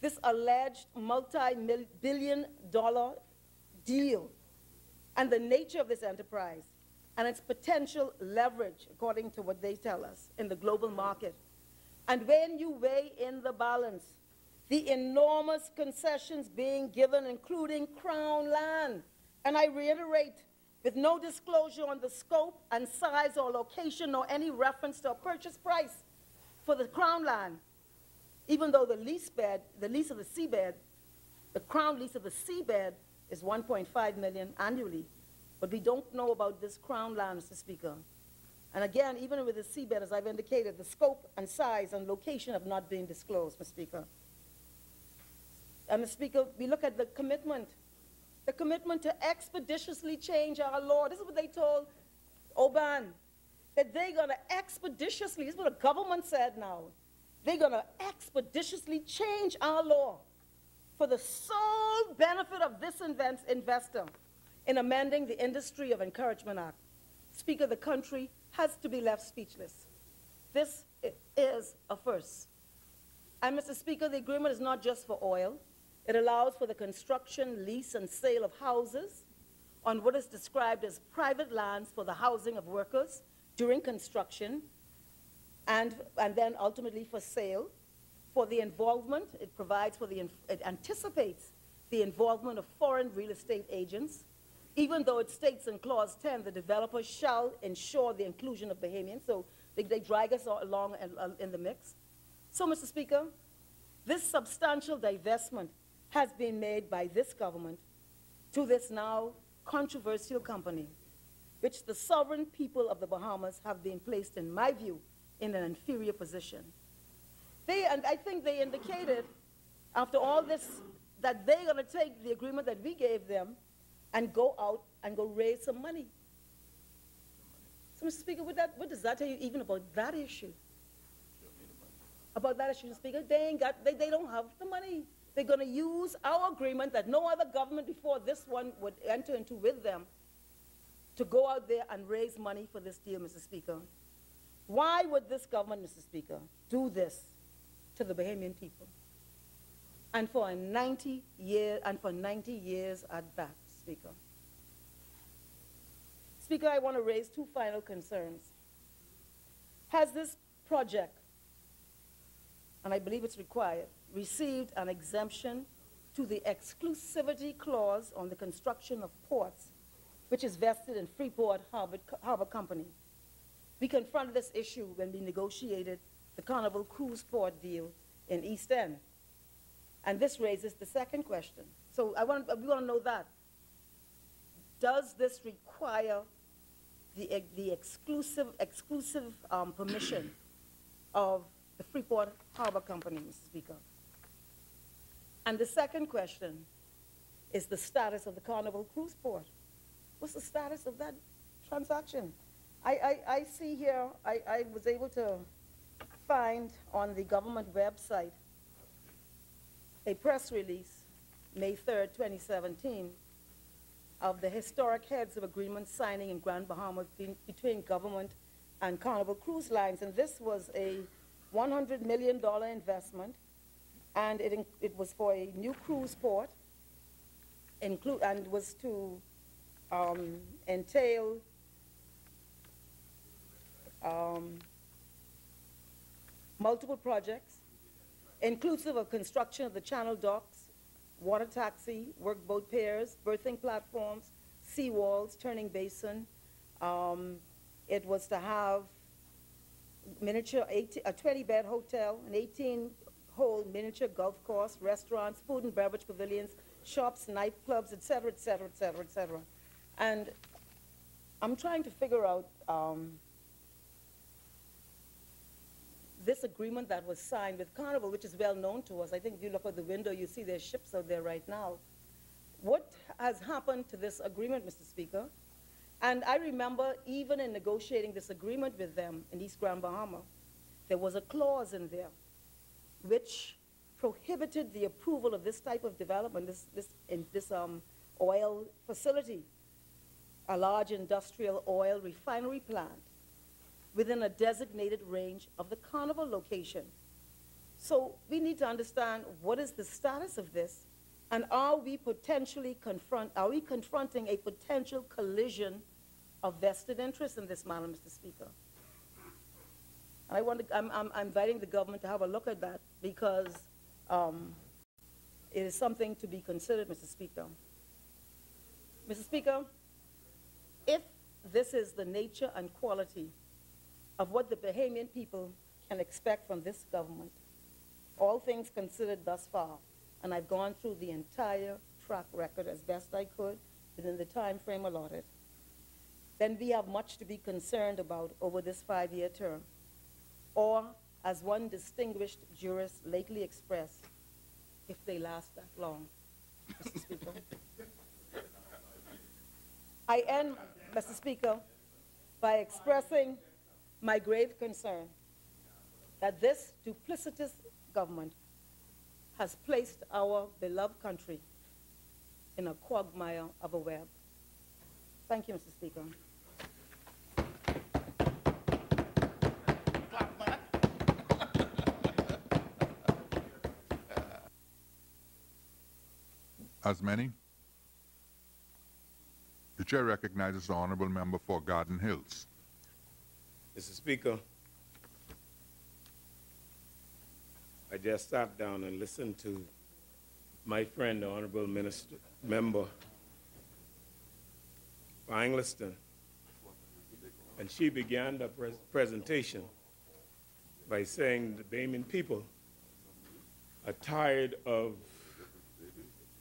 [SPEAKER 4] this alleged multi-billion-dollar deal and the nature of this enterprise and its potential leverage, according to what they tell us, in the global market, and when you weigh in the balance the enormous concessions being given, including Crown land, and I reiterate, with no disclosure on the scope and size or location nor any reference to a purchase price for the Crown land, even though the lease of the seabed, the Crown lease of the seabed is $1.5 million annually. But we don't know about this Crown land, Mr. Speaker. And again, even with the seabed, as I've indicated, the scope and size and location have not been disclosed, Mr. Speaker. And Mr. Speaker, we look at the commitment to expeditiously change our law. This is what they told Oban, that they're going to expeditiously, this is what the government said now, they're going to expeditiously change our law for the sole benefit of this investor in amending the Industry of Encouragement Act. Speaker, the country has to be left speechless. This is a first. And Mr. Speaker, the agreement is not just for oil. It allows for the construction, lease, and sale of houses on what is described as private lands for the housing of workers during construction, and then ultimately for sale. For the involvement, it provides for it anticipates the involvement of foreign real estate agents, even though it states in Clause 10 the developer shall ensure the inclusion of Bahamians. So they drag us along in the mix. So, Mr. Speaker, this substantial divestment has been made by this government to this now controversial company, which the sovereign people of the Bahamas have been placed, in my view, in an inferior position. And I think they indicated, after all this, that they're going to take the agreement that we gave them and go out and go raise some money. So, Mr. Speaker, what does that tell you even about that issue? About that issue, Mr. Speaker, they don't have the money. They're going to use our agreement that no other government before this one would enter into with them to go out there and raise money for this deal, Mr. Speaker. Why would this government, Mr. Speaker, do this to the Bahamian people? And for 90 years at that, Speaker. Speaker, I want to raise two final concerns. Has this project, and I believe it's required, received an exemption to the exclusivity clause on the construction of ports, which is vested in Freeport Harbor Company? We confronted this issue when we negotiated the Carnival Cruise Port deal in East End. And this raises the second question. So we want to know that. Does this require the exclusive permission of the Freeport Harbor Company, Mr. Speaker? And the second question is the status of the Carnival Cruise Port. What's the status of that transaction? I see here, I was able to find on the government website a press release, May 3rd, 2017, of the historic heads of agreement signing in Grand Bahama between government and Carnival Cruise Lines. And this was a $100 million investment, and it was for a new cruise port, and was to entail multiple projects, inclusive of construction of the channel docks, water taxi, workboat piers, berthing platforms, seawalls, turning basin. It was to have a 20-bed hotel, an 18-hole miniature golf course, restaurants, food and beverage pavilions, shops, nightclubs, et cetera, et cetera, et cetera, et cetera. And I'm trying to figure out this agreement that was signed with Carnival, which is well known to us. I think if you look out the window, you see their ships out there right now. What has happened to this agreement, Mr. Speaker? And I remember even in negotiating this agreement with them in East Grand Bahama, there was a clause in there which prohibited the approval of this type of development, this oil facility, a large industrial oil refinery plant, within a designated range of the Carnival location. So we need to understand what is the status of this, and are we confronting a potential collision of vested interest in this matter, Mr. Speaker? And I'm inviting the government to have a look at that, because it is something to be considered, Mr. Speaker. Mr. Speaker, if this is the nature and quality of what the Bahamian people can expect from this government, all things considered thus far, and I've gone through the entire track record as best I could within the time frame allotted, then we have much to be concerned about over this 5-year term. Or, as one distinguished jurist lately expressed, if they last that long, Mr. Speaker. I end, Mr. Speaker, by expressing my grave concern that this duplicitous government has placed our beloved country in a quagmire of a web. Thank you, Mr. Speaker.
[SPEAKER 2] As many, the chair recognizes the honourable member for Garden Hills.
[SPEAKER 6] Mr. Speaker, I just sat down and listened to my friend, the Honourable Member for Angliston, and she began the presentation by saying the Bahamian people are tired of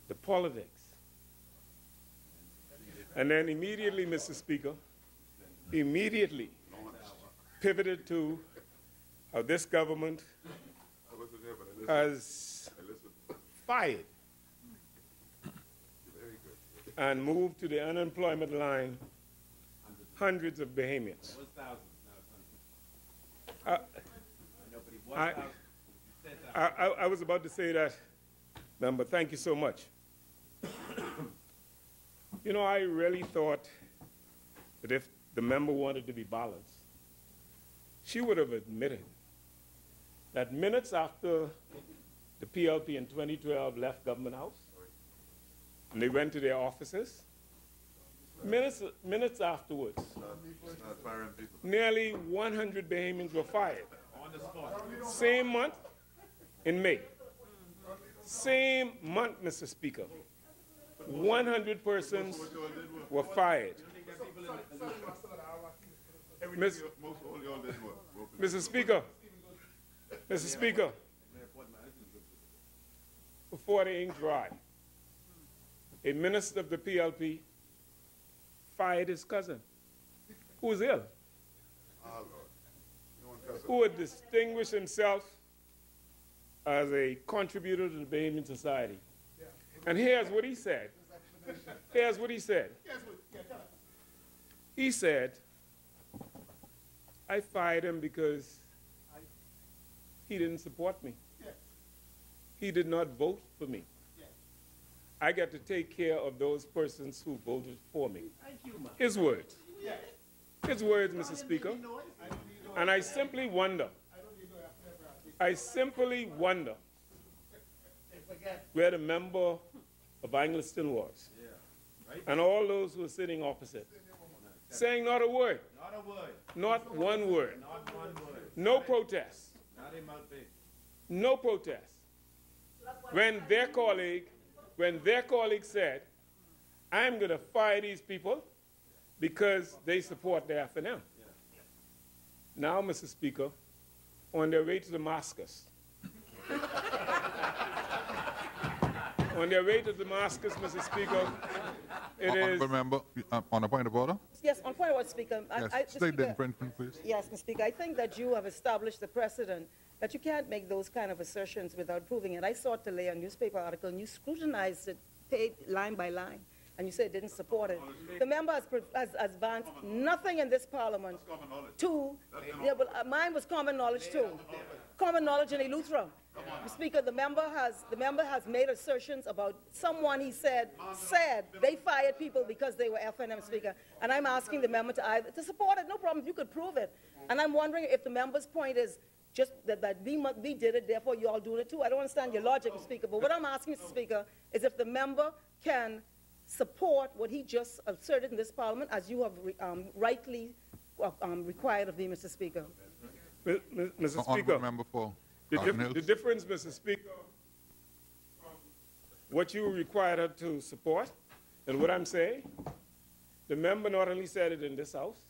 [SPEAKER 6] the politics. And then immediately, Mr. Speaker, immediately pivoted to how this government has fired and moved to the unemployment line hundreds of Bahamians. I was about to say that, Member, thank you so much. You know, I really thought that if the member wanted to be balanced, she would have admitted that minutes after the PLP in 2012 left Government House, and they went to their offices, minutes afterwards, nearly 100 Bahamians were fired. Same month, in May. Same month, Mr. Speaker, 100 persons were fired. Mr. Speaker, before the ink dry, a minister of the PLP fired his cousin, who was ill, who had distinguished himself as a contributor to the Bahamian society. And here's what he said. Here's what he said. He said, I fired him because he didn't support me. He did not vote for me. I got to take care of those persons who voted for me. His words. His words, Mr. Speaker. And I simply wonder where the member of Angliston was, and all those who were sitting opposite, saying not a word, not one word, no protest, no protest. When their colleague said, I'm going to fire these people because they support the F&M. Now, Mr. Speaker, on their way to Damascus, Mr. Speaker, it is...
[SPEAKER 2] Remember, on a point of order?
[SPEAKER 4] Yes, on point of order, Speaker.
[SPEAKER 2] Yes, state the infringement, please.
[SPEAKER 4] Yes, Mr. Speaker. I think that you have established the precedent that you can't make those kind of assertions without proving it. I sought to lay a newspaper article, and you scrutinized it line by line, and you said it didn't support it. The member has advanced nothing in this Parliament to... Yeah, well, mine was common knowledge, too. Common knowledge in Eleuthera. Mr. Speaker, the member has made assertions about someone he said they fired people because they were FNM, Speaker. And I'm asking the member to support it. No problem, you could prove it. And I'm wondering if the member's point is just that we did it, therefore you all doing it too. I don't understand your logic, Mr. Speaker. But what I'm asking, Mr. Speaker, is if the member can support what he just asserted in this Parliament, as you have rightly required of me, Mr. Speaker.
[SPEAKER 6] Mr. Speaker, the difference, Mr. Speaker, from what you required her to support and what I'm saying, the member not only said it in this House,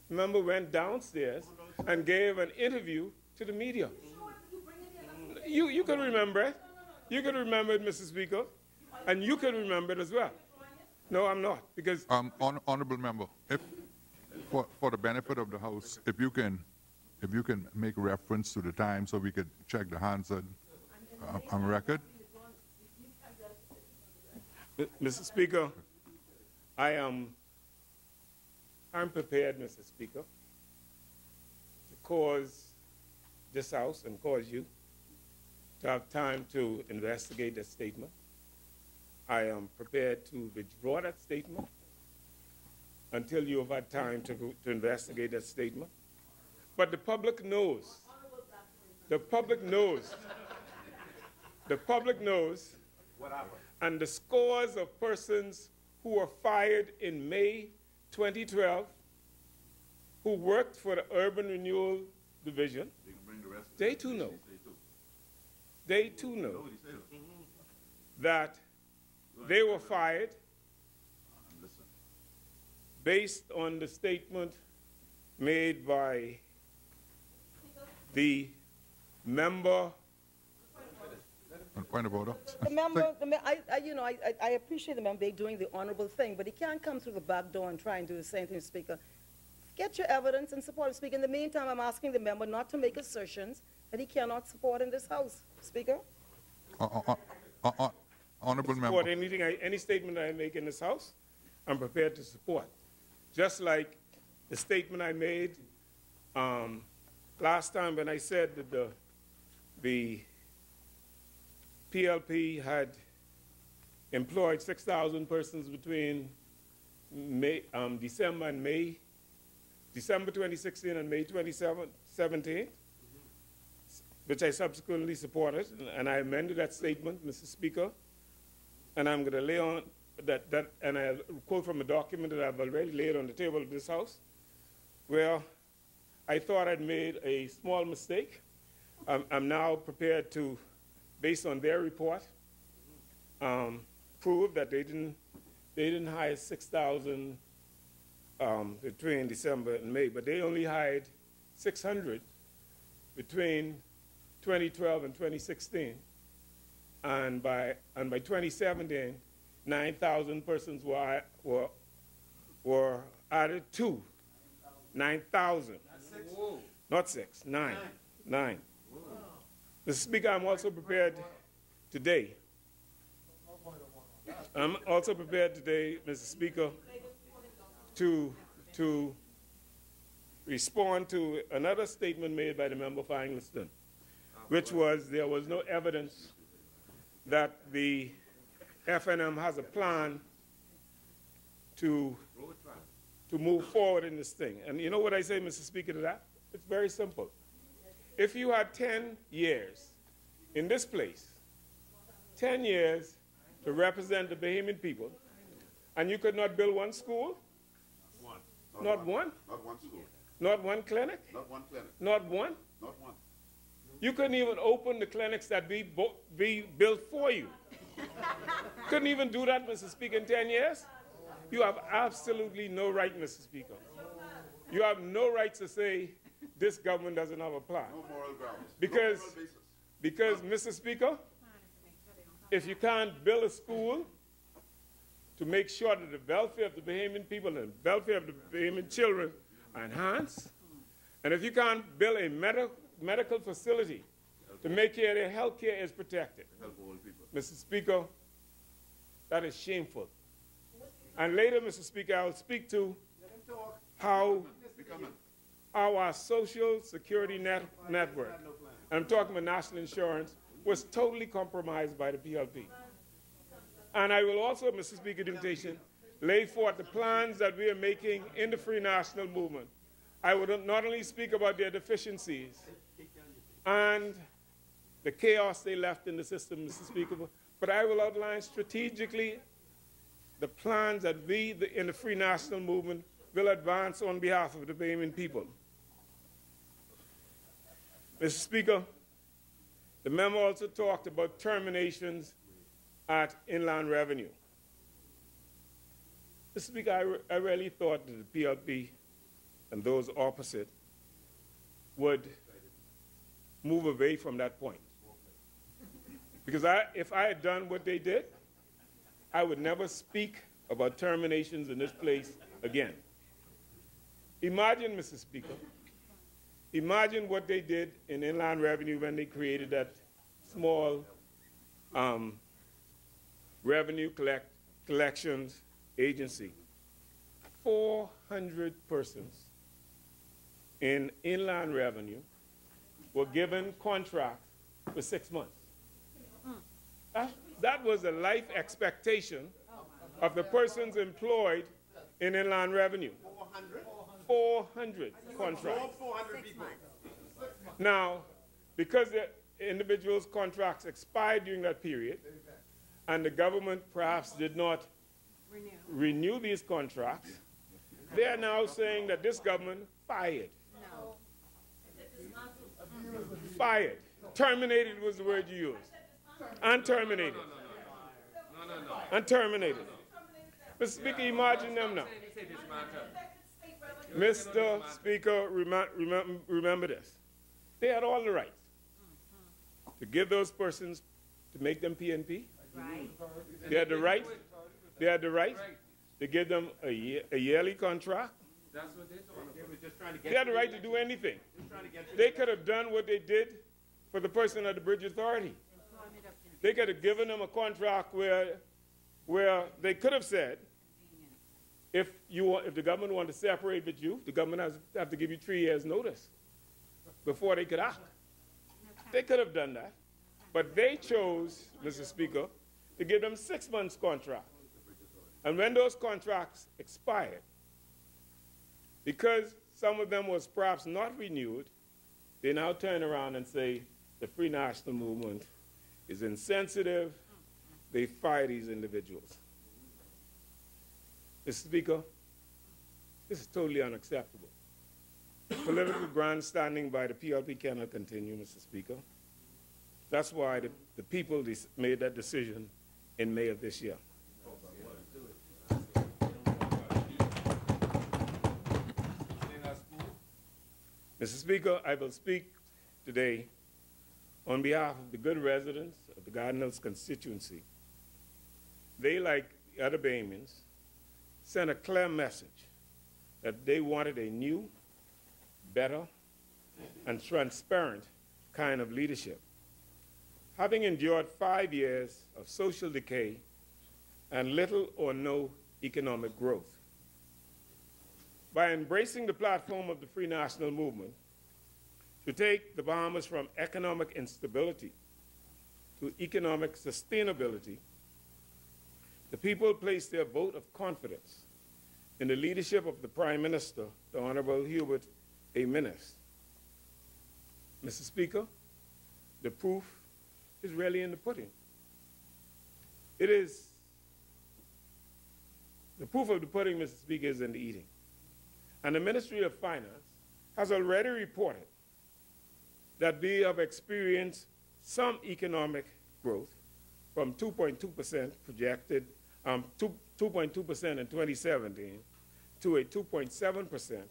[SPEAKER 6] the member went downstairs and gave an interview to the media. You can remember it. You can remember it, Mr. Speaker, and you can remember it as well. No, I'm not, because...
[SPEAKER 2] Honourable member, For the benefit of the House, if you can make reference to the time so we could check the Hansard on record.
[SPEAKER 6] Mr. Speaker, I'm prepared, Mr. Speaker, to cause this House and cause you to have time to investigate that statement. I am prepared to withdraw that statement until you have had time to investigate that statement. But the public knows, the public knows and the scores of persons who were fired in May 2012 who worked for the Urban Renewal Division, they too know. They too know that they were fired based on the statement made by the member.
[SPEAKER 2] Point of order.
[SPEAKER 4] I appreciate the member doing the honorable thing, but he can't come through the back door and try and do the same thing, Speaker. Get your evidence and support, Speaker. In the meantime, I'm asking the member not to make assertions that he cannot support in this House, Speaker.
[SPEAKER 2] Honorable member.
[SPEAKER 6] Support any statement I make in this House, I'm prepared to support. Just like the statement I made last time when I said that the PLP had employed 6,000 persons between December 2016 and May 2017, which I subsequently supported, and I amended that statement, Mr. Speaker, and I'm going to lay on and I'll quote from a document that I've already laid on the table of this House, where I thought I'd made a small mistake. I'm now prepared to, based on their report, prove that they didn't hire 6,000 between December and May, but they only hired 600 between 2012 and 2016, and by 2017, 9,000 persons were added to 9,000. Not 6, 9. Mr. Speaker, I'm also prepared today. Mr. Speaker, to respond to another statement made by the member for Angleton, which was there was no evidence that the FNM has a plan to move forward in this thing. And you know what I say, Mr. Speaker, to that? It's very simple. If you had 10 years in this place, 10 years to represent the Bahamian people, and you could not build one school? Not one?
[SPEAKER 7] Not one school.
[SPEAKER 6] Not one clinic?
[SPEAKER 7] Not one clinic.
[SPEAKER 6] Not one?
[SPEAKER 7] Not one.
[SPEAKER 6] You couldn't even open the clinics that we built for you. Couldn't even do that, Mr. Speaker, in 10 years? You have absolutely no right, Mr. Speaker. You have no right to say this government doesn't have a plan.
[SPEAKER 7] No moral grounds.
[SPEAKER 6] Because,
[SPEAKER 7] no moral basis.
[SPEAKER 6] because, Mr. Speaker, if you can't build a school to make sure that the welfare of the Bahamian people and the welfare of the Bahamian children are enhanced, and if you can't build a medical facility to make sure their health care is protected, Mr. Speaker, that is shameful. And later, Mr. Speaker, I'll speak to how our social security network, and I'm talking about national insurance, was totally compromised by the PLP. And I will also, Mr. Speaker, invitation, lay forth the plans that we are making in the Free National Movement. I would not only speak about their deficiencies and the chaos they left in the system, Mr. Speaker, but I will outline strategically the plans that we in the Free National Movement will advance on behalf of the Bahamian people. Mr. Speaker, the memo also talked about terminations at Inland Revenue. Mr. Speaker, I really thought that the PLP and those opposite would move away from that point. Because if I had done what they did, I would never speak about terminations in this place again. Imagine, Mr. Speaker, imagine what they did in Inland Revenue when they created that small revenue collections agency. 400 persons in Inland Revenue were given contracts for 6 months. That was the life expectation of the persons employed in Inland Revenue. 400 contracts.
[SPEAKER 5] 400 people.
[SPEAKER 6] Now, because the individuals' contracts expired during that period, and the government perhaps did not renew these contracts, they are now saying that this government fired.
[SPEAKER 7] No.
[SPEAKER 6] Fired. Terminated was the word you used. And terminated. And terminated. Mr. Speaker, imagine them now. Mr. Speaker, remember this. They had all the rights to give those persons, to make them PNP.
[SPEAKER 7] Right.
[SPEAKER 6] They had the right. They had the right to give them a yearly contract.
[SPEAKER 5] That's what they told them. They were just trying to get
[SPEAKER 6] They had the right to do anything. They could have done what they did for the person at the Bridge Authority. They could have given them a contract where they could have said, if the government wanted to separate with you, the government have to give you 3 years' notice before they could act. They could have done that. But they chose, Mr. Speaker, to give them 6 months contract. And when those contracts expired, because some of them was perhaps not renewed, they now turn around and say the Free National Movement is insensitive. They fire these individuals. Mr. Speaker, this is totally unacceptable. Political grandstanding by the PLP cannot continue, Mr. Speaker. That's why the people made that decision in May of this year. Mr. Speaker, I will speak today on behalf of the good residents of the Garden Hills constituency. They, like the other Bahamians, sent a clear message that they wanted a new, better, and transparent kind of leadership. Having endured 5 years of social decay and little or no economic growth, by embracing the platform of the Free National Movement to take the Bahamas from economic instability to economic sustainability, the people placed their vote of confidence in the leadership of the Prime Minister, the Honorable Hubert A. Minnis. Mr. Speaker, the proof is really in the pudding. The proof of the pudding, Mr. Speaker, is in the eating. And the Ministry of Finance has already reported that they have experienced some economic growth from 2.2% projected, 2.2% in 2017 to a 2.7%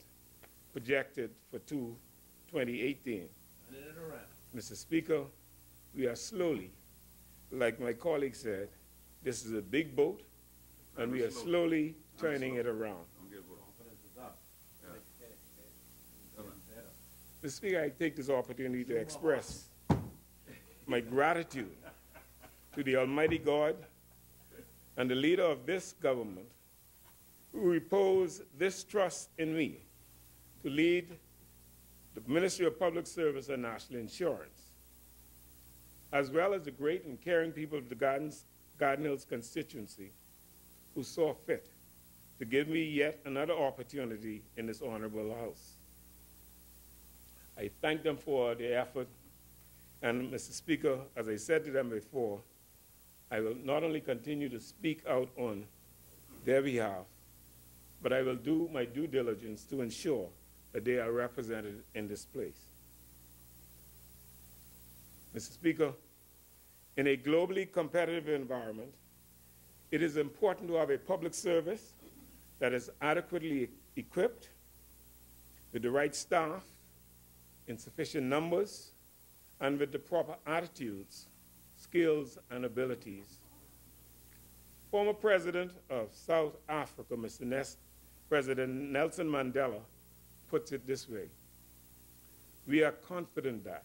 [SPEAKER 6] projected for 2018. Mr. Speaker, we are slowly, like my colleague said, this is a big boat, and we are slowly turning it around. Mr. Speaker, I take this opportunity to express my gratitude to the Almighty God and the leader of this government who reposed this trust in me to lead the Ministry of Public Service and National Insurance, as well as the great and caring people of the Garden Hills constituency who saw fit to give me yet another opportunity in this honorable house. I thank them for their effort, and Mr. Speaker, as I said to them before, I will not only continue to speak out on their behalf, but I will do my due diligence to ensure that they are represented in this place. Mr. Speaker, in a globally competitive environment, it is important to have a public service that is adequately equipped with the right staff in sufficient numbers and with the proper attitudes, skills, and abilities. Former President of South Africa, President Nelson Mandela, puts it this way: we are confident that,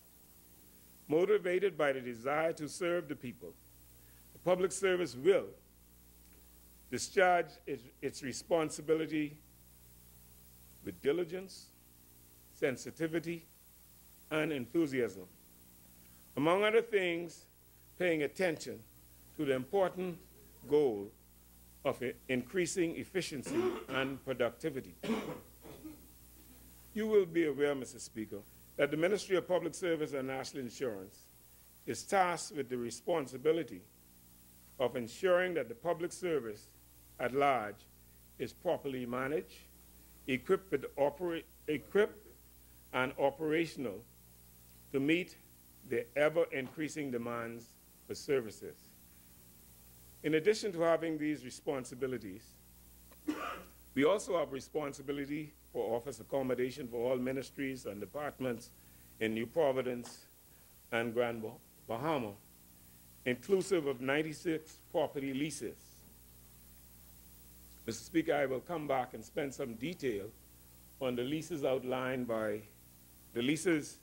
[SPEAKER 6] motivated by the desire to serve the people, the public service will discharge its responsibility with diligence, sensitivity, and enthusiasm. Among other things, paying attention to the important goal of increasing efficiency and productivity. You will be aware, Mr. Speaker, that the Ministry of Public Service and National Insurance is tasked with the responsibility of ensuring that the public service at large is properly managed, equipped and operational to meet the ever-increasing demands for services. In addition to having these responsibilities, we also have responsibility for office accommodation for all ministries and departments in New Providence and Grand Bahama, inclusive of 96 property leases. Mr. Speaker, I will come back and spend some detail on the leases outlined by the leases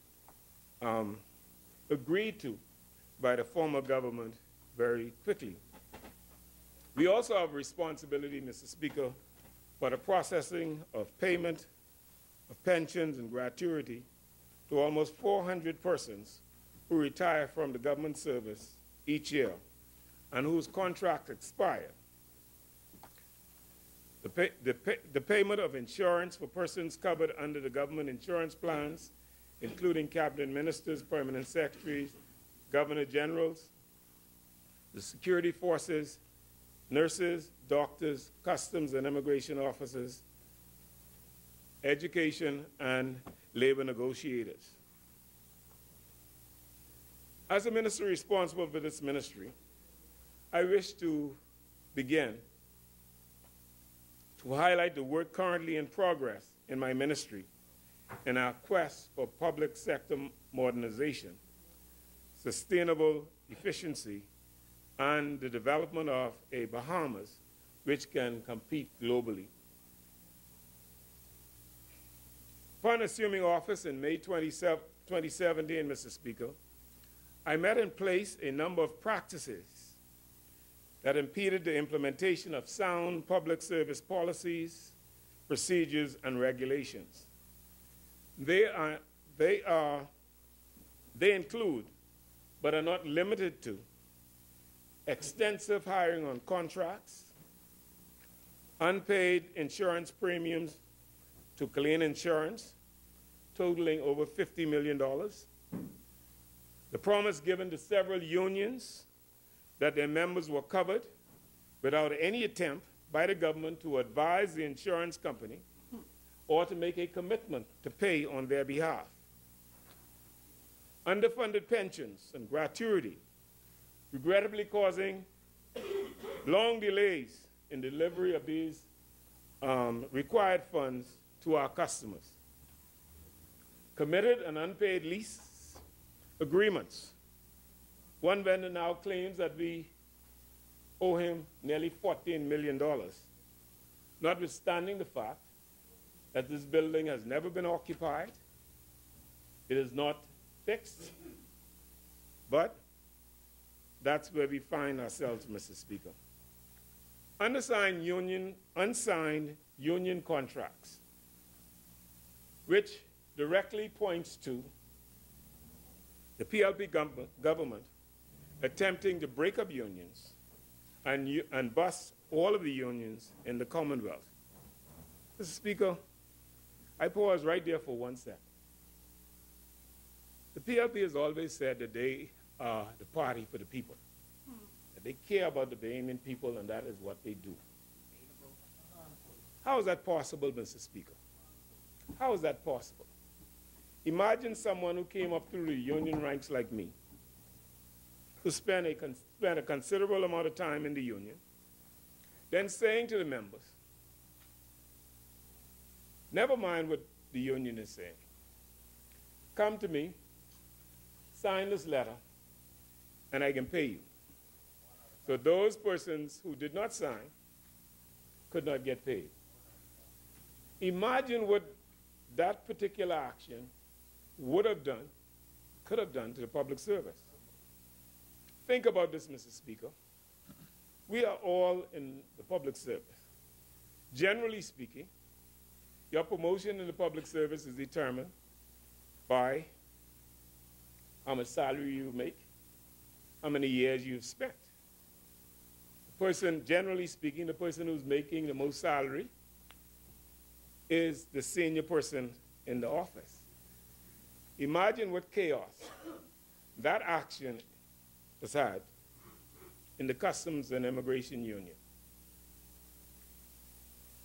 [SPEAKER 6] agreed to by the former government very quickly. We also have responsibility, Mr. Speaker, for the processing of payment of pensions and gratuity to almost 400 persons who retire from the government service each year and whose contracts expire. The payment of insurance for persons covered under the government insurance plans, including cabinet ministers, permanent secretaries, governor generals, the security forces, nurses, doctors, customs and immigration officers, education, and labor negotiators. As a minister responsible for this ministry, I wish to begin to highlight the work currently in progress in my ministry in our quest for public sector modernization, sustainable efficiency, and the development of a Bahamas which can compete globally. Upon assuming office in May 2017, Mr. Speaker, I met in place a number of practices that impeded the implementation of sound public service policies, procedures, and regulations. They include, but are not limited to, extensive hiring on contracts, unpaid insurance premiums to Clean Insurance, totaling over $50 million, the promise given to several unions that their members were covered without any attempt by the government to advise the insurance company or to make a commitment to pay on their behalf. Underfunded pensions and gratuity, regrettably causing long delays in delivery of these required funds to our customers. Committed and unpaid lease agreements. One vendor now claims that we owe him nearly $14 million, notwithstanding the fact that this building has never been occupied. It is not fixed, but that's where we find ourselves, Mr. Speaker. Unsigned union contracts, which directly points to the PLP government attempting to break up unions and bust all of the unions in the Commonwealth. Mr. Speaker, I pause right there for 1 second. The PLP has always said that they are the party for the people. That they care about the Bahamian people, and that is what they do. How is that possible, Mr. Speaker? How is that possible? Imagine someone who came up through the union ranks like me, who spent a considerable amount of time in the union, then saying to the members, never mind what the union is saying. Come to me, sign this letter, and I can pay you. So those persons who did not sign could not get paid. Imagine what that particular action would have done, could have done to the public service. Think about this, Mr. Speaker. We are all in the public service. Generally speaking, your promotion in the public service is determined by how much salary you make, how many years you've spent. The person, generally speaking, the person who's making the most salary is the senior person in the office. Imagine what chaos that action has had in the Customs and Immigration Union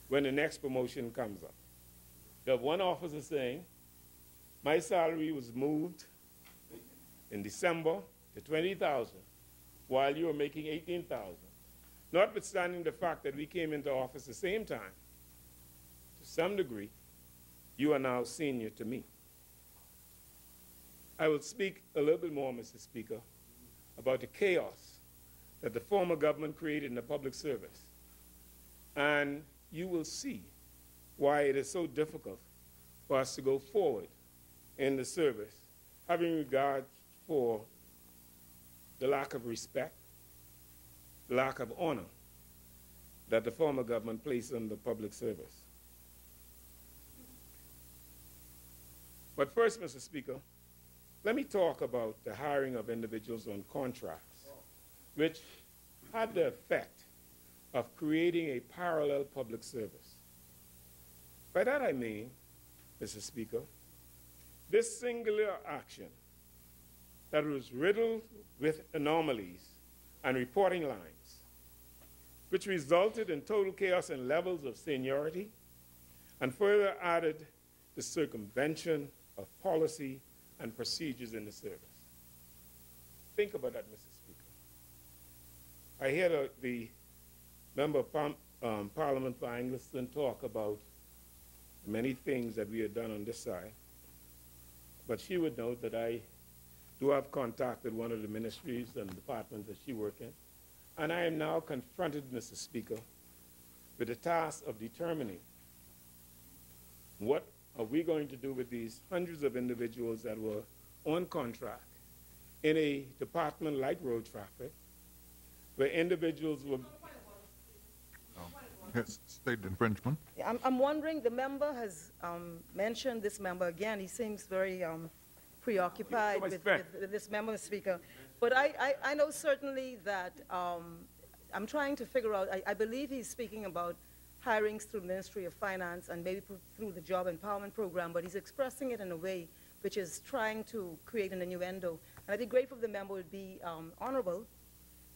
[SPEAKER 6] when the next promotion comes up. You have one officer saying, my salary was moved in December to 20,000 while you were making 18,000. Notwithstanding the fact that we came into office the same time, to some degree, you are now senior to me. I will speak a little bit more, Mr. Speaker, about the chaos that the former government created in the public service. And you will see why it is so difficult for us to go forward in the service, having regard for the lack of respect, the lack of honor that the former government placed on the public service. But first, Mr. Speaker, let me talk about the hiring of individuals on contracts, which had the effect of creating a parallel public service. By that I mean, Mr. Speaker, this singular action that was riddled with anomalies and reporting lines, which resulted in total chaos in levels of seniority and further added the circumvention of policy and procedures in the service. Think about that, Mr. Speaker. I hear the member of Parliament for Angleton talk about many things that we have done on this side, but she would note that I do have contact with one of the ministries and departments that she works in, and I am now confronted, Mr. Speaker, with the task of determining what are we going to do with these hundreds of individuals that were on contract in a department like road traffic, where individuals were...
[SPEAKER 2] Yes, state infringement.
[SPEAKER 4] I'm wondering, the member has mentioned this member again. He seems very preoccupied with this member, Speaker. But I know certainly that I'm trying to figure out, I believe he's speaking about hirings through the Ministry of Finance and maybe through the Job Empowerment Program, but he's expressing it in a way which is trying to create an innuendo. And I'd be grateful if the member would be honorable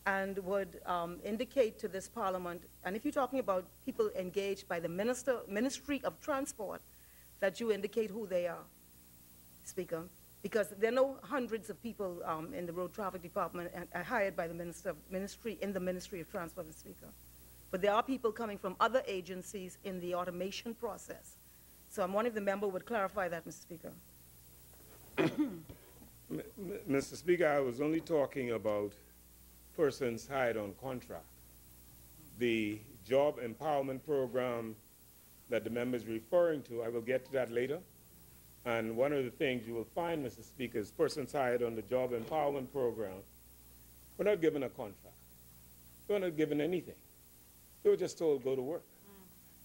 [SPEAKER 4] and would indicate to this Parliament, and if you're talking about people engaged by the Ministry of Transport, that you indicate who they are, Speaker, because there are no hundreds of people in the Road Traffic Department hired by the Ministry in the Ministry of Transport, Speaker. But there are people coming from other agencies in the automation process. So I'm wondering if the member would clarify that, Mr. Speaker.
[SPEAKER 6] Mr. Speaker, I was only talking about persons hired on contract. The Job Empowerment Program that the member is referring to, I will get to that later. And one of the things you will find, Mr. Speaker, is persons hired on the Job Empowerment Program were not given a contract. They were not given anything. They were just told, go to work.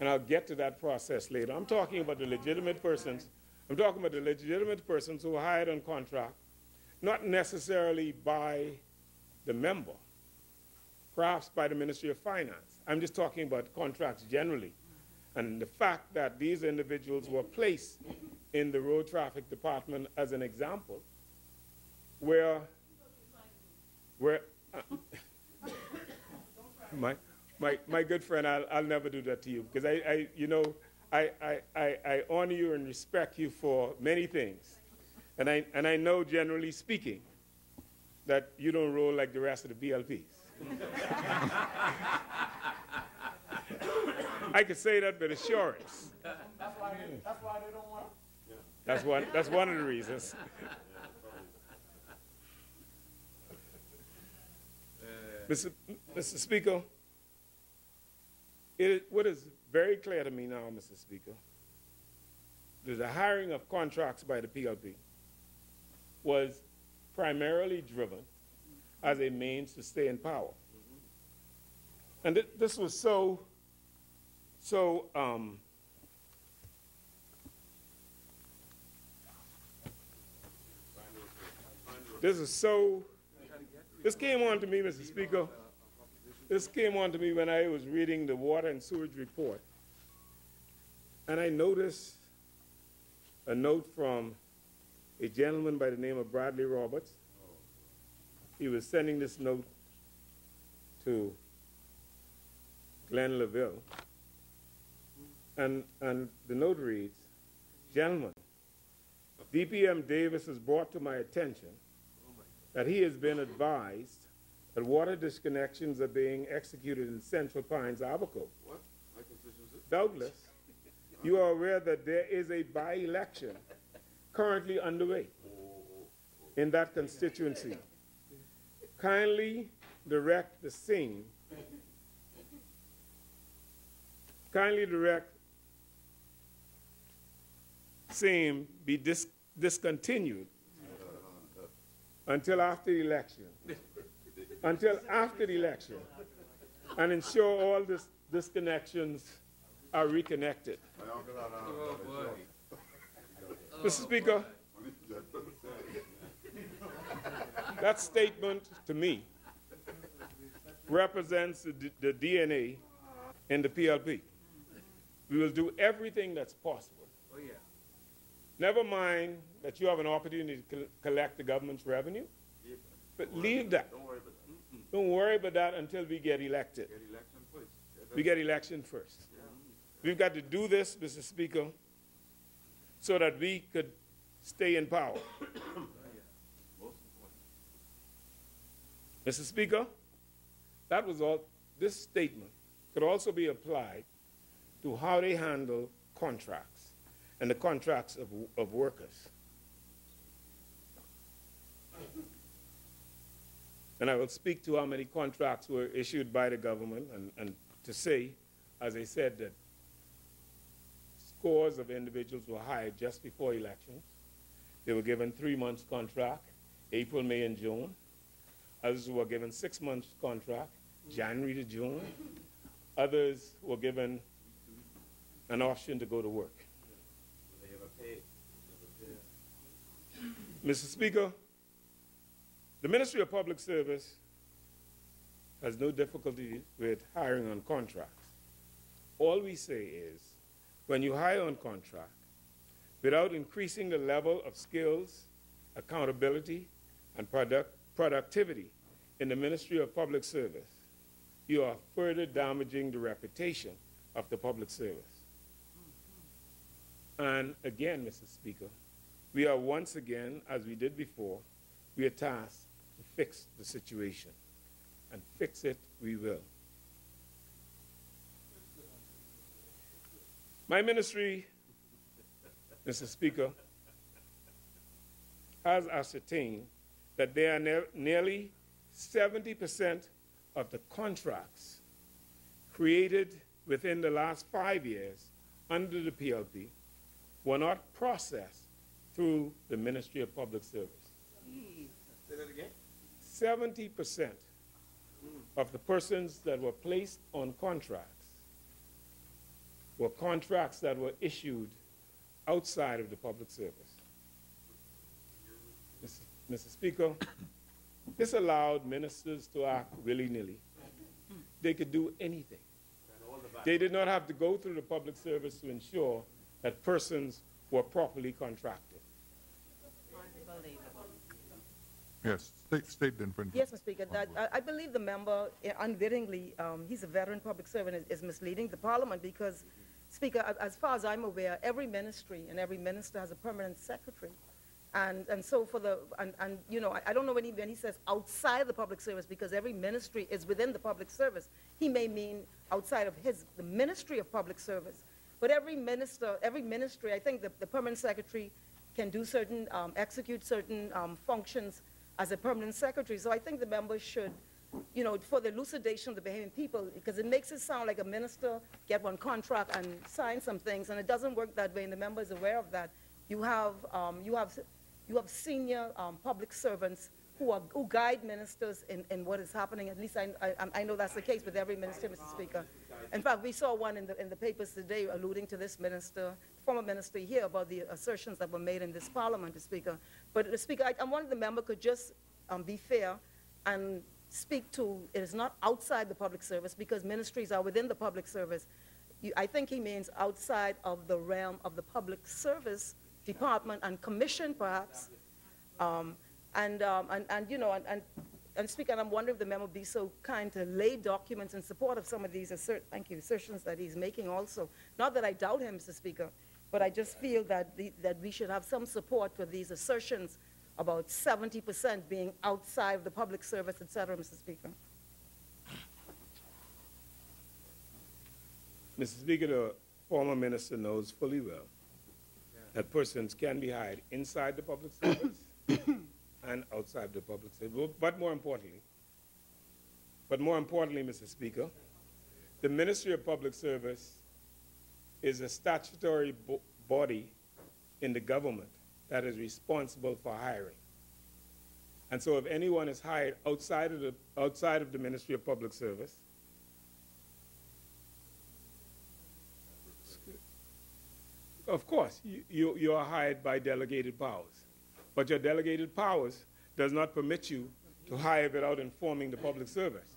[SPEAKER 6] And I'll get to that process later. I'm talking about the legitimate persons. I'm talking about the legitimate persons who were hired on contract, not necessarily by the member, perhaps by the Ministry of Finance. I'm just talking about contracts generally. And the fact that these individuals were placed in the Road Traffic Department as an example, where my good friend, I'll never do that to you, because I honor you and respect you for many things. And I know, generally speaking, that you don't roll like the rest of the BLPs. I could say that with assurance.
[SPEAKER 3] That's why they don't want to.
[SPEAKER 6] That's one of the reasons. Mr. Speaker, what is very clear to me now, Mr. Speaker, the hiring of contracts by the PLP was primarily driven as a means to stay in power. And this was this came on to me, Mr. Speaker. This came on to me when I was reading the water and sewage report. And I noticed a note from a gentleman by the name of Bradley Roberts. He was sending this note to Glenn LaVille. And the note reads, "Gentlemen, DPM Davis has brought to my attention that he has been advised that water disconnections are being executed in Central Pines, Abaco. What? Douglas, you are aware that there is a by-election currently underway in that constituency. Kindly direct the same. Be discontinued until after the election. And ensure all disconnections are reconnected." Mr. Speaker, that statement to me represents the DNA in the PLP. We will do everything that's possible. Oh, yeah. Never mind that you have an opportunity to collect the government's revenue, but leave that. Don't worry about that. Don't worry about that until we get elected. We get election first. Yeah. We've got to do this, Mr. Speaker, so that we could stay in power. Mr. Speaker, that was all. This statement could also be applied to how they handle contracts and the contracts of workers. And I will speak to how many contracts were issued by the government and to say, as I said, that scores of individuals were hired just before elections. They were given 3 months contract, April, May, and June. Others were given 6 months contract, January to June. Others were given an option to go to work. They ever paid? Mr. Speaker, the Ministry of Public Service has no difficulty with hiring on contracts. All we say is, when you hire on contract, without increasing the level of skills, accountability, and productivity in the Ministry of Public Service, you are further damaging the reputation of the public service. And again, Mr. Speaker, we are once again, as we did before, we are tasked to fix the situation. And fix it we will. My ministry, Mr. Speaker, has ascertained that there are nearly 70% of the contracts created within the last 5 years under the PLP were not processed through the Ministry of Public Service. Say that again? 70% of the persons that were placed on contracts were contracts that were issued outside of the public service. Mr. Speaker, this allowed ministers to act willy-nilly. They could do anything. They did not have to go through the public service to ensure that persons were properly contracted.
[SPEAKER 2] Yes, state the infringement.
[SPEAKER 4] Yes, Mr. Speaker. I believe the member, unwittingly, he's a veteran public servant, is misleading the Parliament because, Speaker, as far as I'm aware, every ministry and every minister has a permanent secretary. And so for the, you know, I don't know when he says outside the public service because every ministry is within the public service. He may mean outside of the Ministry of Public Service. But every ministry, I think the permanent secretary can do certain, execute certain functions as a permanent secretary. So I think the members should you know, for the elucidation of the Bahamian people, because it makes it sound like a minister get one contract and sign some things, and it doesn't work that way, and the member is aware of that. You have senior public servants who guide ministers in what is happening. At least I know that's the case with every minister, Mr. Speaker. In fact, we saw one in the papers today alluding to this minister, former minister here, about the assertions that were made in this Parliament, Mr. Speaker. But, Mr. Speaker, I wanted the member could just be fair and speak to, it is not outside the public service, because ministries are within the public service. I think he means outside of the realm of the public service department and commission, perhaps. You know, and Speaker, I'm wondering if the member would be so kind to lay documents in support of some of these assertions that he's making also. Not that I doubt him, Mr. Speaker, but I just feel that we should have some support for these assertions about 70% being outside of the public service, et cetera, Mr. Speaker.
[SPEAKER 6] Mr. Speaker, the former minister knows fully well that persons can be hired inside the public service and outside the public service. But more importantly, Mr. Speaker, the Ministry of Public Service is a statutory body in the government that is responsible for hiring. And so if anyone is hired outside of the Ministry of Public Service, of course, you are hired by delegated powers. But your delegated powers does not permit you to hire without informing the public service.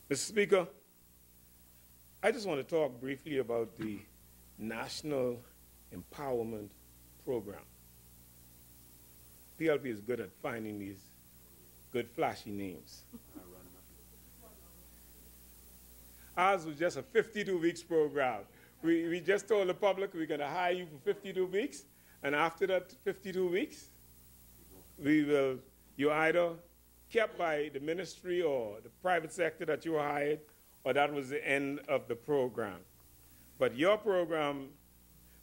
[SPEAKER 6] Mr. Speaker, I just want to talk briefly about the National Empowerment Program. PLP is good at finding these good flashy names. Ours was just a 52 weeks program. We just told the public we're going to hire you for 52 weeks, and after that 52 weeks, you're either kept by the ministry or the private sector that you were hired, or that was the end of the program. But your program,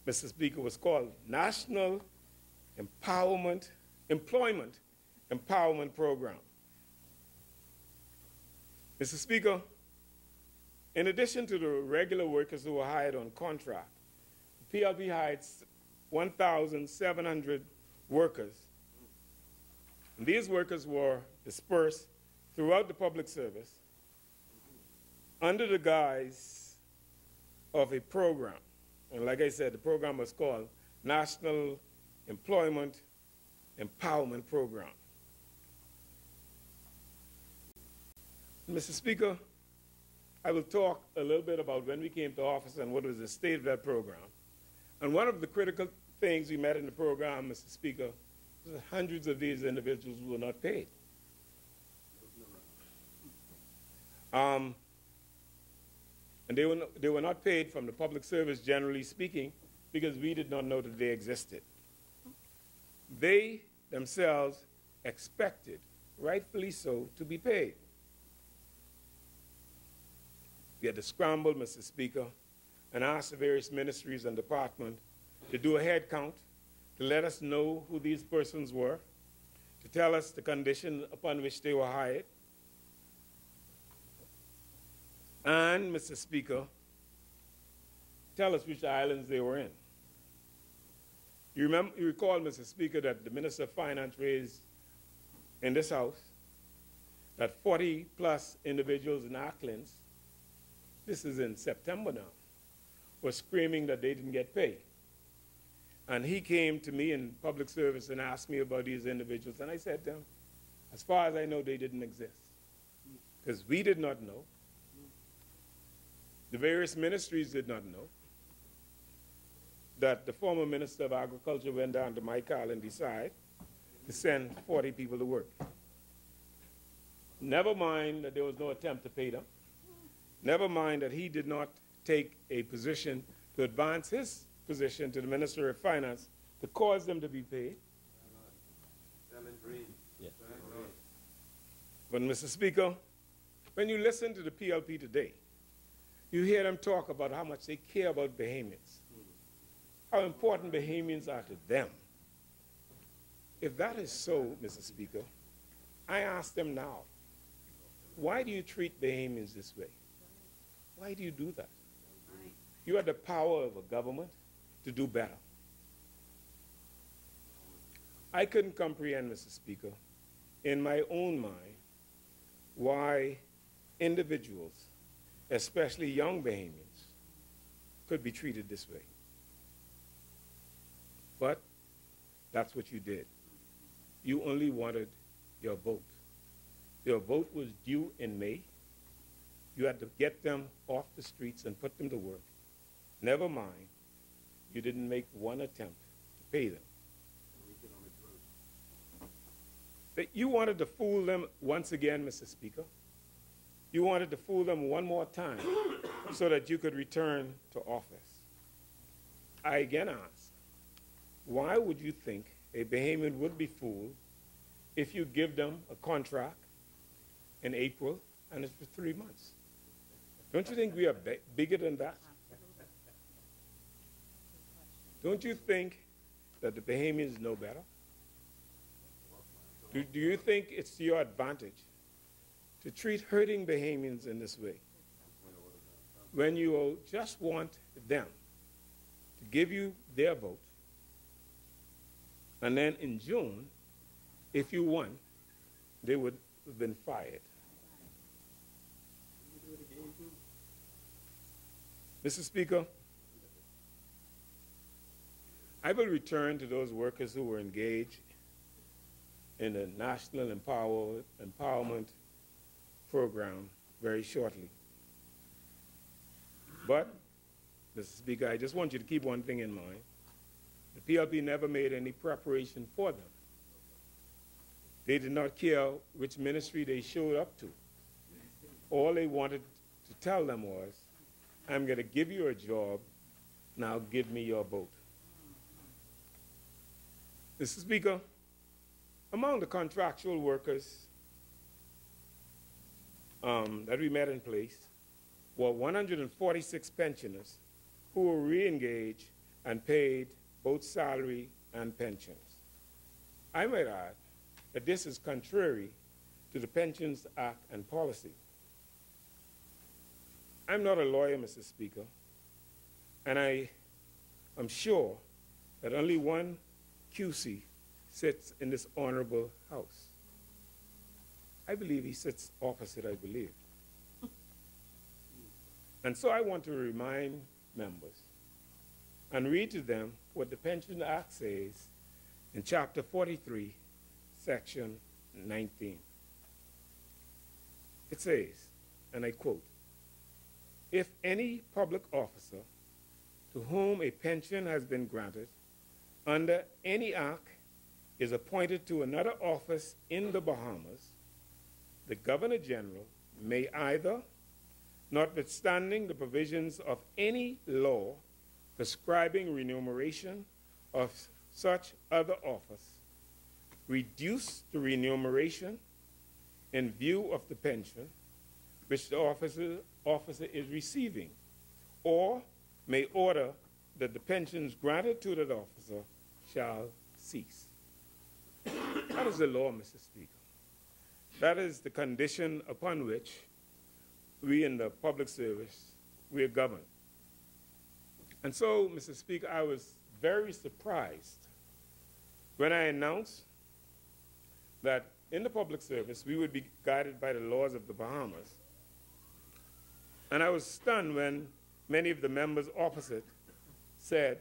[SPEAKER 6] Mr. Speaker, was called National Employment Empowerment Program. Mr. Speaker, in addition to the regular workers who were hired on contract, the PLP hired 1,700 workers. And these workers were dispersed throughout the public service under the guise of a program. And like I said, the program was called National Employment Empowerment Program. Mr. Speaker, I will talk a little bit about when we came to office and what was the state of that program. And one of the critical things we met in the program, Mr. Speaker, was that hundreds of these individuals were not paid. And they were not paid from the public service, generally speaking, because we did not know that they existed. They themselves expected, rightfully so, to be paid. We had to scramble, Mr. Speaker, and ask the various ministries and departments to do a head count, to let us know who these persons were, to tell us the condition upon which they were hired, and, Mr. Speaker, tell us which islands they were in. You recall, Mr. Speaker, that the Minister of Finance raised in this House that 40-plus individuals in Auckland, this is in September now, were screaming that they didn't get paid. And he came to me in public service and asked me about these individuals, and I said to him, as far as I know, they didn't exist, because we did not know. The various ministries did not know that the former Minister of Agriculture went down to Mike and decided to send 40 people to work. Never mind that there was no attempt to pay them. Never mind that he did not take a position to advance his position to the Minister of Finance to cause them to be paid. But, Mr. Speaker, when you listen to the PLP today, you hear them talk about how much they care about Bahamians, how important Bahamians are to them. If that is so, Mr. Speaker, I ask them now, why do you treat Bahamians this way? Why do you do that? You have the power of a government to do better. I couldn't comprehend, Mr. Speaker, in my own mind, why individuals, especially young Bahamians, could be treated this way. But that's what you did. You only wanted your vote. Your vote was due in May. You had to get them off the streets and put them to work. Never mind, you didn't make one attempt to pay them. But you wanted to fool them once again, Mr. Speaker. You wanted to fool them one more time so that you could return to office. I again ask, why would you think a Bahamian would be fooled if you give them a contract in April and it's for 3 months? Don't you think we are bigger than that? Don't you think that the Bahamians know better? Do you think it's to your advantage to treat hurting Bahamians in this way when you just want them to give you their vote, and then in June, if you won, they would have been fired? Mr. Speaker, I will return to those workers who were engaged in the National Empowerment Program very shortly. But, Mr. Speaker, I just want you to keep one thing in mind. The PLP never made any preparation for them. They did not care which ministry they showed up to. All they wanted to tell them was, I'm going to give you a job, now give me your vote. Mr. Speaker, among the contractual workers that we met in place were 146 pensioners who were re-engaged and paid both salary and pensions. I might add that this is contrary to the Pensions Act and policy. I'm not a lawyer, Mr. Speaker, and I am sure that only one QC sits in this honorable house. I believe he sits opposite, I believe. And so I want to remind members and read to them what the Pension Act says in Chapter 43, Section 19. It says, and I quote, if any public officer to whom a pension has been granted under any act is appointed to another office in the Bahamas, the Governor General may either, notwithstanding the provisions of any law prescribing remuneration of such other office, reduce the remuneration in view of the pension which the officer is receiving, or may order that the pensions granted to that officer shall cease. That is the law, Mr. Speaker. That is the condition upon which we in the public service, we are governed. And so, Mr. Speaker, I was very surprised when I announced that in the public service, we would be guided by the laws of the Bahamas. And I was stunned when many of the members opposite said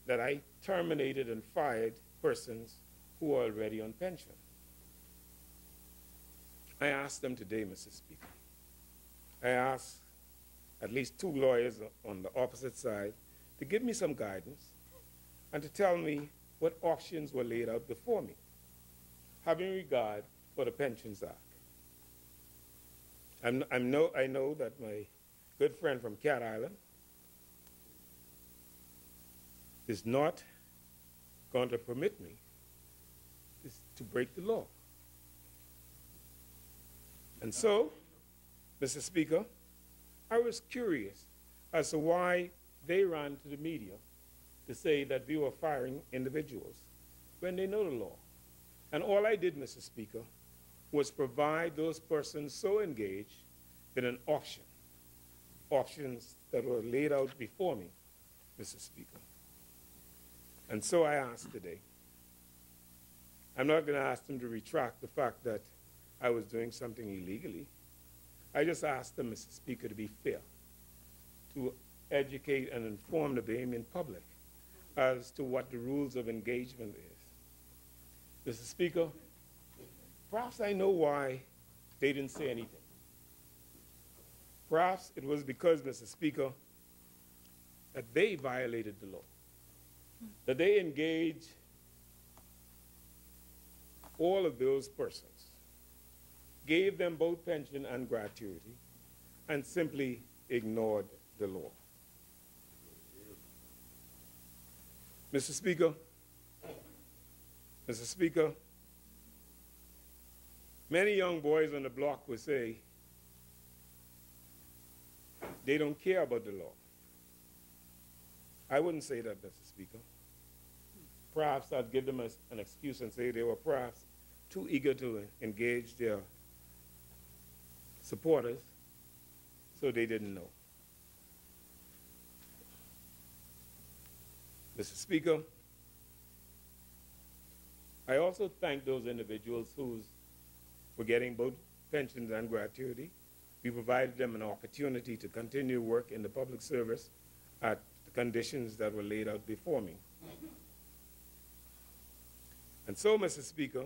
[SPEAKER 6] that I terminated and fired persons who are already on pension. I asked them today, Mr. Speaker. I asked at least 2 lawyers on the opposite side to give me some guidance and to tell me what options were laid out before me, having regard for the Pensions Act. I know that my good friend from Cat Island is not going to permit me to break the law. And so, Mr. Speaker, I was curious as to why they ran to the media to say that we were firing individuals when they know the law. And all I did, Mr. Speaker, was provide those persons so engaged with an option, options that were laid out before me, Mr. Speaker. And so I ask today, I'm not going to ask them to retract the fact that I was doing something illegally. I just asked them, Mr. Speaker, to be fair, to educate and inform the Bahamian public as to what the rules of engagement is. Mr. Speaker, perhaps I know why they didn't say anything. Perhaps it was because, Mr. Speaker, that they violated the law, that they engaged all of those persons, gave them both pension and gratuity, and simply ignored the law. Mr. Speaker, many young boys on the block would say they don't care about the law. I wouldn't say that, Mr. Speaker. Perhaps I'd give them an excuse and say they were perhaps too eager to engage their supporters, so they didn't know. Mr. Speaker, I also thank those individuals who were getting both pensions and gratuity. We provided them an opportunity to continue work in the public service at the conditions that were laid out before me. And so, Mr. Speaker,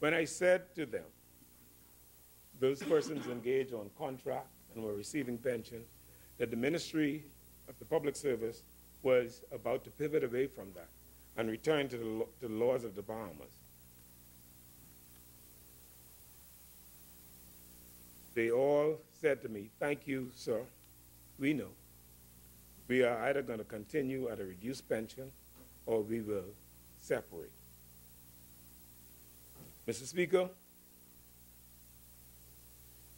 [SPEAKER 6] when I said to them, those persons engaged on contract and were receiving pension, that the Ministry of the Public Service was about to pivot away from that and return to the laws of the Bahamas, they all said to me, "Thank you, sir. We know. We are either going to continue at a reduced pension or we will separate." Mr. Speaker,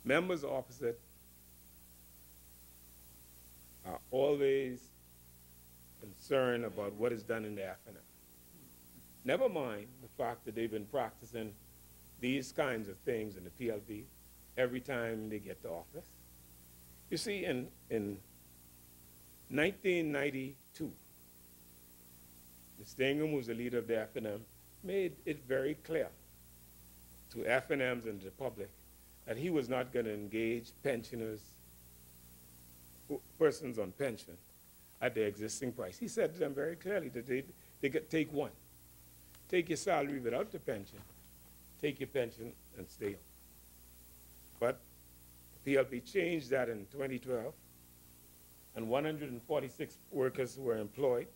[SPEAKER 6] members opposite are always concerned about what is done in the FNM. Never mind the fact that they've been practicing these kinds of things in the PLP every time they get to office. You see, in 1992, Mr. Ingham, who was the leader of the FNM, made it very clear to FNMs and the public that he was not going to engage pensioners, persons on pension, at the existing price. He said to them very clearly that they could take one. Take your salary without the pension, take your pension and stay on. But the PLP changed that in 2012, and 146 workers were employed.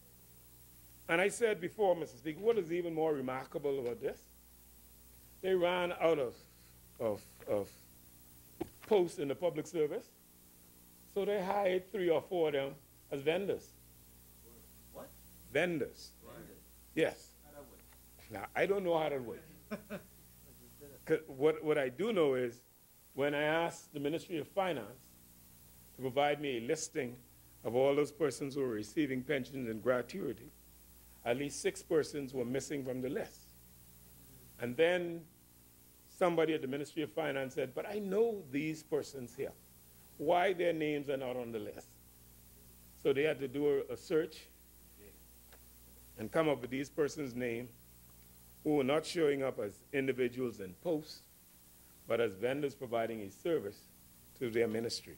[SPEAKER 6] And I said before, Mr. Speaker, what is even more remarkable about this? They ran out of posts in the public service, so they hired 3 or 4 of them as vendors.
[SPEAKER 5] What?
[SPEAKER 6] Vendors.
[SPEAKER 5] Vendors.
[SPEAKER 6] Yes.
[SPEAKER 5] How that work?
[SPEAKER 6] Now, I don't know how that works. 'Cause what I do know is when I asked the Ministry of Finance to provide me a listing of all those persons who were receiving pensions and gratuity, at least 6 persons were missing from the list. And then somebody at the Ministry of Finance said, "But I know these persons here. Why their names are not on the list?" So they had to do a search and come up with these persons' names who were not showing up as individuals in posts, but as vendors providing a service to their ministry.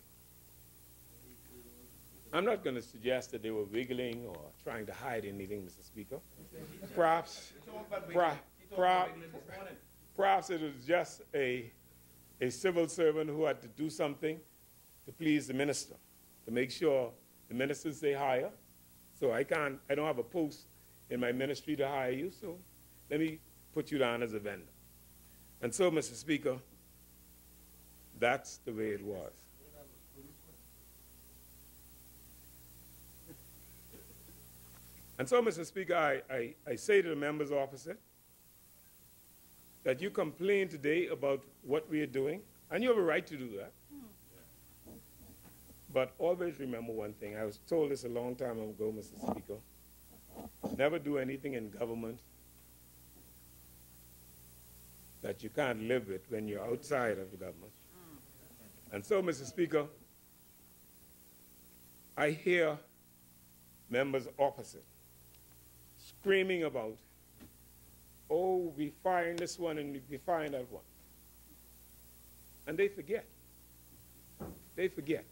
[SPEAKER 6] I'm not going to suggest that they were wiggling or trying to hide anything, Mr. Speaker. Perhaps it was just a civil servant who had to do something to please the minister, to make sure the ministers they hire. So I don't have a post in my ministry to hire you, so let me put you down as a vendor. And so, Mr. Speaker, that's the way it was. And so, Mr. Speaker, I say to the members opposite that you complain today about what we are doing, and you have a right to do that. But always remember one thing. I was told this a long time ago, Mr. Speaker. Never do anything in government that you can't live with when you're outside of the government. And so, Mr. Speaker, I hear members opposite screaming about, oh, we find this one and we find that one. And they forget. They forget.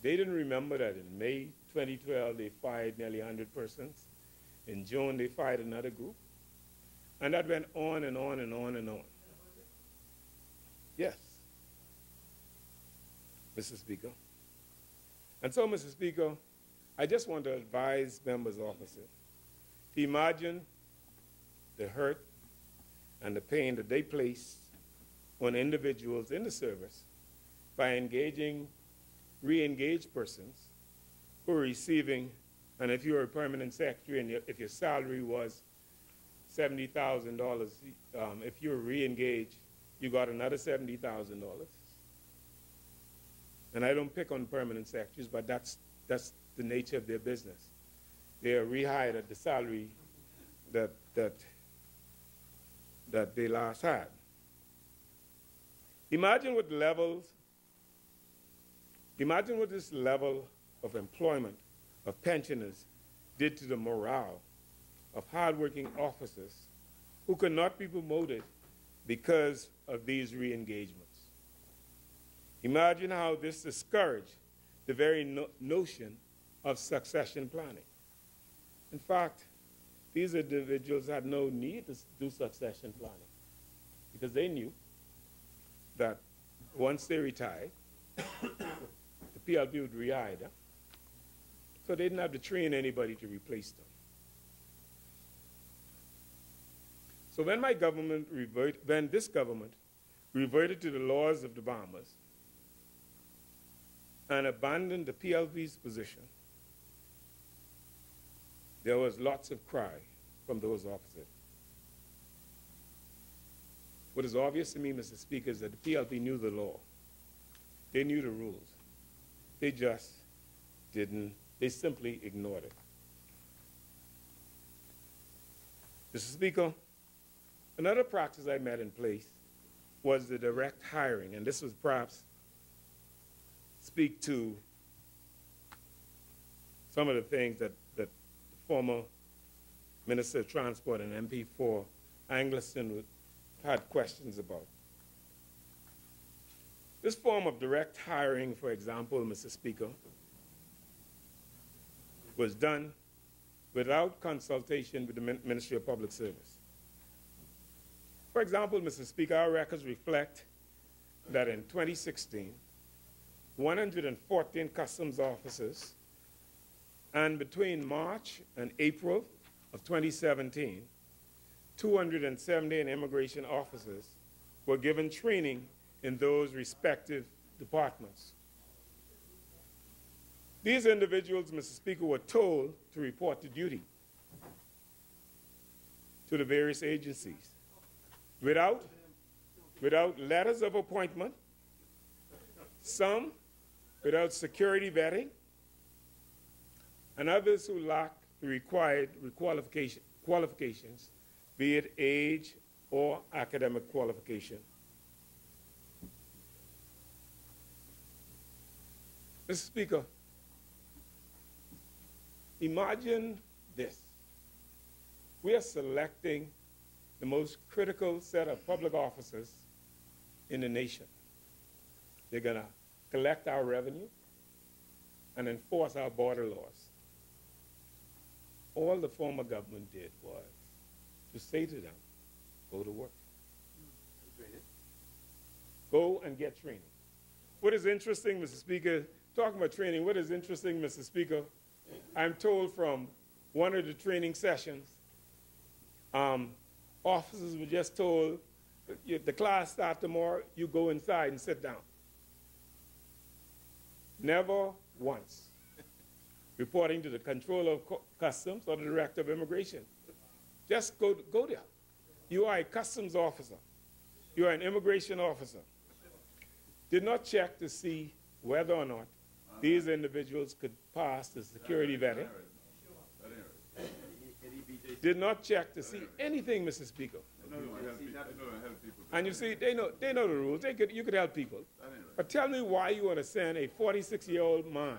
[SPEAKER 6] They didn't remember that in May 2012 they fired nearly 100 persons. In June they fired another group. And that went on and on and on and on. Yes, Mr. Speaker. And so, Mr. Speaker, I just want to advise members opposite to imagine the hurt and the pain that they place on individuals in the service by engaging re-engaged persons who are receiving, and if you're a permanent secretary and if your salary was $70,000, if you're re-engaged, you got another $70,000. And I don't pick on permanent secretaries, but that's the nature of their business. They are rehired at the salary that they last had. Imagine what this level of employment of pensioners did to the morale of hardworking officers who could not be promoted because of these re-engagements. Imagine how this discouraged the very notion of succession planning. In fact, these individuals had no need to do succession planning because they knew that once they retired, the PLP would rehire them, so they didn't have to train anybody to replace them. So when this government reverted to the laws of the Bahamas and abandoned the PLP's position, there was lots of cry from those opposite. What is obvious to me, Mr. Speaker, is that the PLP knew the law. They knew the rules. They just didn't, they simply ignored it. Mr. Speaker, another practice I met in place was the direct hiring, and this was perhaps speak to some of the things that the former Minister of Transport and MP for Angleton had questions about. This form of direct hiring, for example, Mr. Speaker, was done without consultation with the Ministry of Public Service. For example, Mr. Speaker, our records reflect that in 2016, 114 customs officers, and between March and April of 2017, 278 immigration officers were given training in those respective departments. These individuals, Mr. Speaker, were told to report to duty to the various agencies without letters of appointment, some without security vetting, and others who lacked the required qualifications, be it age or academic qualification. Mr. Speaker, imagine this. We are selecting the most critical set of public officers in the nation. They're going to collect our revenue and enforce our border laws. All the former government did was to say to them, go to work. Go and get training. What is interesting, Mr. Speaker, talking about training, what is interesting, Mr. Speaker, I'm told from one of the training sessions, officers were just told, the class starts tomorrow, you go inside and sit down. Never once reporting to the Controller of Customs or the Director of Immigration. Just go there. You are a customs officer. You are an immigration officer. Did not check to see whether or not these individuals could pass the security vetting. did not check to see anything, Mr. Speaker. And you see, they know the rules. You could help people. But tell me why you want to send a 46-year-old man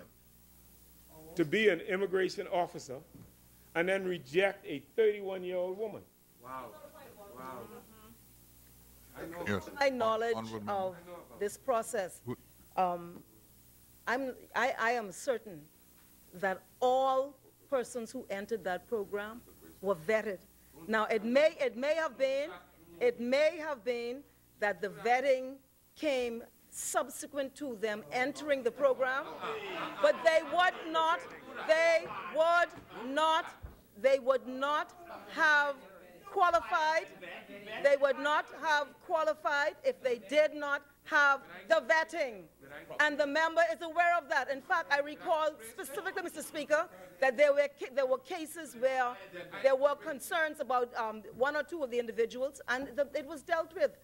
[SPEAKER 6] to be an immigration officer and then reject a 31-year-old woman.
[SPEAKER 5] Wow. Wow.
[SPEAKER 2] Yes.
[SPEAKER 4] My knowledge
[SPEAKER 2] Honorable member.
[SPEAKER 4] of this process, I am certain that all persons who entered that program were vetted. Now, it may have been that the vetting came subsequent to them entering the program, but they would not have qualified. They would not have qualified if they did not have the vetting. And the member is aware of that. In fact, I recall specifically, Mr. Speaker, that there were cases where there were concerns about one or two of the individuals, and it was dealt with.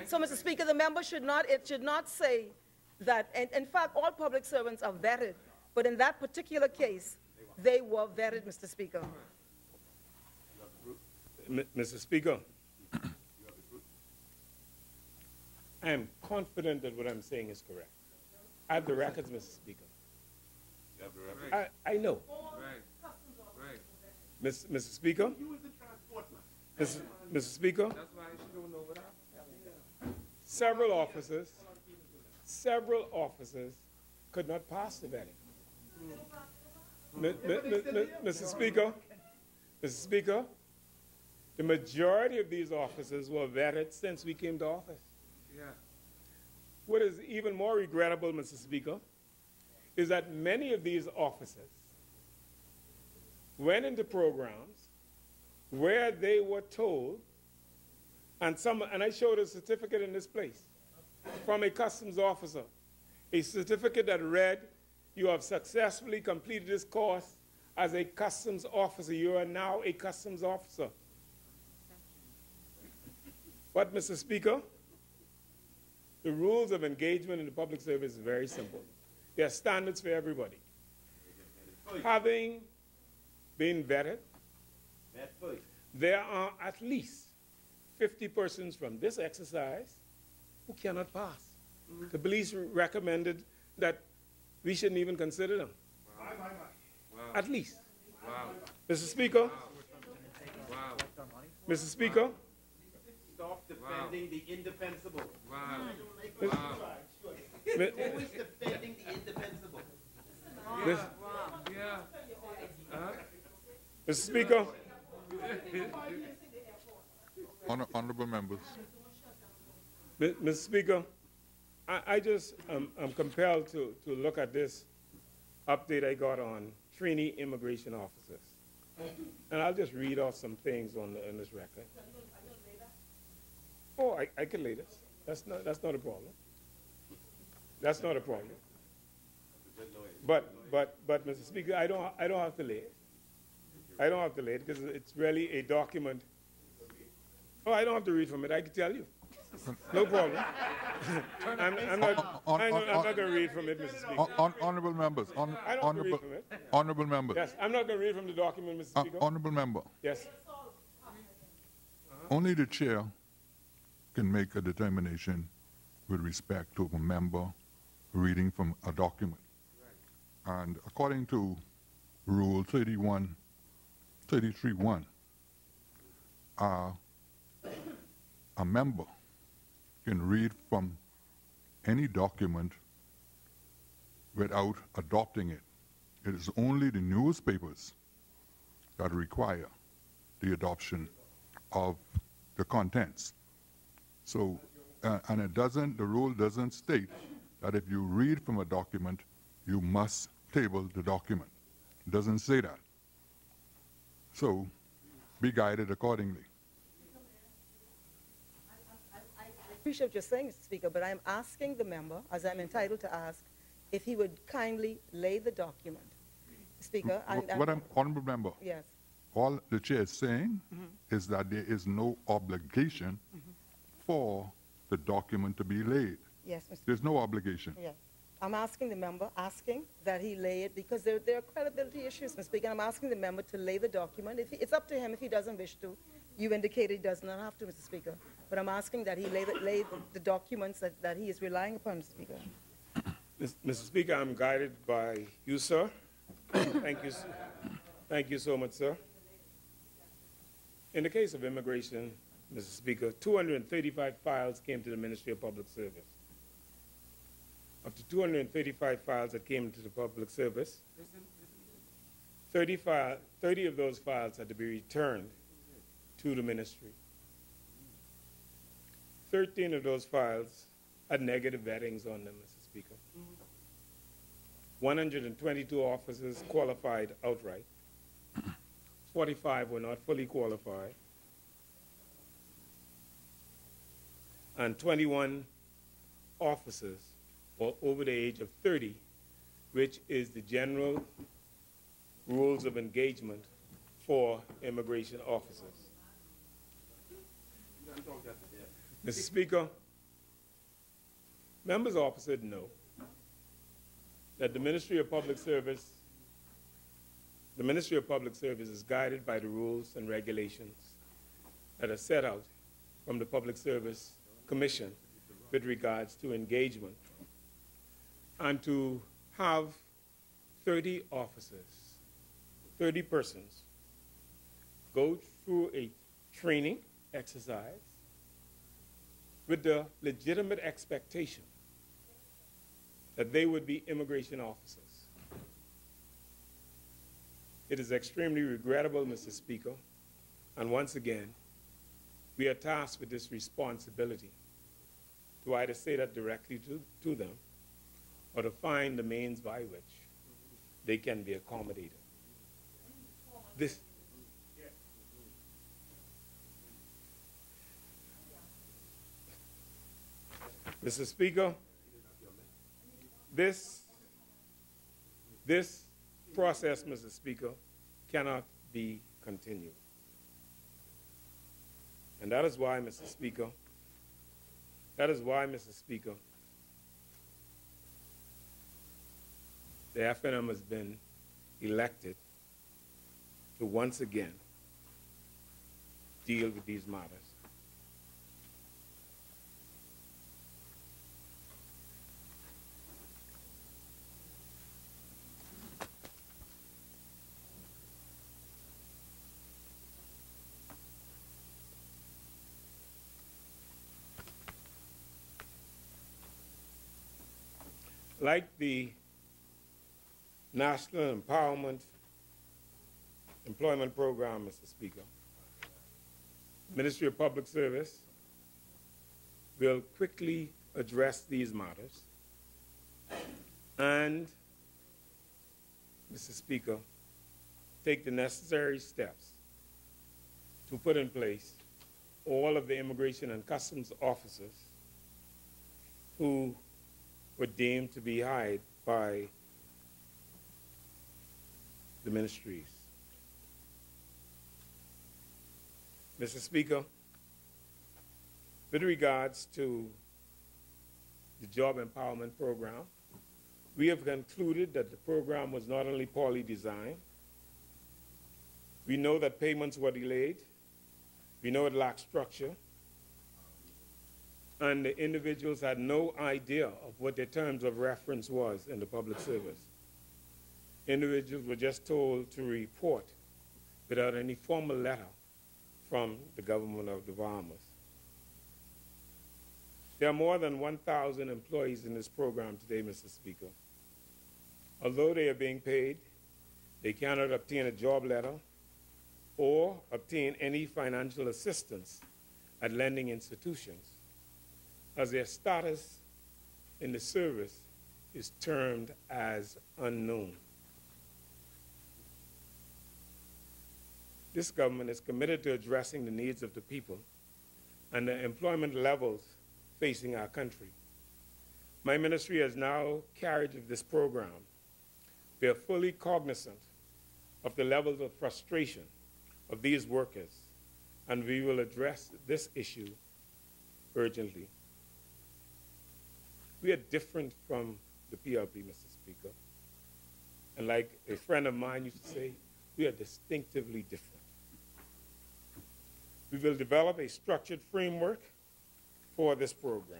[SPEAKER 4] So, Mr. Speaker, the member should not say that, and in fact, all public servants are vetted, but in that particular case, they were vetted, Mr. Speaker.
[SPEAKER 6] Mr. Speaker, I am confident that what I'm saying is correct. I have the records, Mr. Speaker. I know. Mr. Speaker? Mr. Speaker? Several officers could not pass the vetting. Mr. Speaker, the majority of these officers were vetted since we came to office.
[SPEAKER 5] Yeah.
[SPEAKER 6] What is even more regrettable, Mr. Speaker, is that many of these officers went into programs where they were told, and I showed a certificate in this place from a customs officer, a certificate that read, "You have successfully completed this course as a customs officer. You are now a customs officer." But, Mr. Speaker, the rules of engagement in the public service is very simple. There are standards for everybody. Having been vetted, there are at least 50 persons from this exercise who cannot pass. The police recommended that we shouldn't even consider them.
[SPEAKER 5] Wow.
[SPEAKER 6] At least.
[SPEAKER 5] Wow.
[SPEAKER 6] Mr. Speaker,
[SPEAKER 5] Wow.
[SPEAKER 6] Mr. Speaker,
[SPEAKER 7] Stop defending the indefensible.
[SPEAKER 5] Wow.
[SPEAKER 7] Always defending the indefensible.
[SPEAKER 6] Mr.
[SPEAKER 5] Yeah.
[SPEAKER 6] Mr. Speaker,
[SPEAKER 2] Honorable members.
[SPEAKER 6] Mr. Speaker, I just am compelled to look at this update I got on trainee immigration officers. And I'll just read off some things on this record. Oh, I can lay this. That's not a problem. That's not a problem. But Mr. Speaker, I don't have to lay it. I don't have to lay it because it's really a document. Oh, I don't have to read from it. I can tell you. No problem. I'm not going to read from it, Mr. Speaker.
[SPEAKER 2] Honorable members.
[SPEAKER 6] I don't have to read from it.
[SPEAKER 2] Honorable members.
[SPEAKER 6] Yes, I'm not going to read from the document, Mr. Speaker.
[SPEAKER 2] Honorable member.
[SPEAKER 6] Yes.
[SPEAKER 2] Only the chair can make a determination with respect to a member reading from a document. And according to Rule 33.1, a member can read from any document without adopting it. It is only the newspapers that require the adoption of the contents. So, and the rule doesn't state that if you read from a document, you must table the document. It doesn't say that. So, be guided accordingly.
[SPEAKER 4] I appreciate what you're saying, Mr. Speaker, but I'm asking the member, as I'm entitled to ask, if he would kindly lay the document. Speaker,
[SPEAKER 2] Honorable member,
[SPEAKER 4] yes.
[SPEAKER 2] all the chair is saying is that there is no obligation for the document to be laid.
[SPEAKER 4] Yes, Mr.
[SPEAKER 2] There's no obligation.
[SPEAKER 4] Yes. I'm asking the member, that he lay it, because there are credibility issues, Mr. Speaker. I'm asking the member to lay the document. It's up to him if he doesn't wish to. You indicated he does not have to, Mr. Speaker. But I'm asking that he lay the documents that he is relying upon, Mr. Speaker.
[SPEAKER 6] Mr. Speaker, I'm guided by you, sir. Thank you. Thank you so much, sir. In the case of immigration, Mr. Speaker, 235 files came to the Ministry of Public Service. Of the 235 files that came to the public service, 30 of those files had to be returned to the ministry. 13 of those files had negative vettings on them, Mr. Speaker. 122 officers qualified outright. 45 were not fully qualified. And 21 officers were over the age of 30, which is the general rules of engagement for immigration officers. Mr. Speaker, members officers know that the Ministry of Public Service is guided by the rules and regulations that are set out from the Public Service Commission with regards to engagement. And to have 30 officers, 30 persons, go through a training exercise with the legitimate expectation that they would be immigration officers. It is extremely regrettable, Mr. Speaker, and once again, we are tasked with this responsibility to either say that directly to them or to find the means by which they can be accommodated. Mr. Speaker, this process, Mr. Speaker, cannot be continued. And that is why, Mr. Speaker, the FNM has been elected to once again deal with these matters. Like the National Empowerment Employment Program, Mr. Speaker, Ministry of Public Service will quickly address these matters and, Mr. Speaker, take the necessary steps to put in place all of the immigration and customs officers who were deemed to be hired by the ministries. Mr. Speaker, with regards to the Job Empowerment Program, we have concluded that the program was not only poorly designed, we know that payments were delayed, we know it lacked structure, and the individuals had no idea of what their terms of reference was in the public service. Individuals were just told to report without any formal letter from the government of the Bahamas. There are more than 1,000 employees in this program today, Mr. Speaker. Although they are being paid, they cannot obtain a job letter or obtain any financial assistance at lending institutions, as their status in the service is termed as unknown. This government is committed to addressing the needs of the people and the employment levels facing our country. My ministry has now carried this program. We are fully cognizant of the levels of frustration of these workers, and we will address this issue urgently. We are different from the PLP, Mr. Speaker. And like a friend of mine used to say, we are distinctively different. We will develop a structured framework for this program,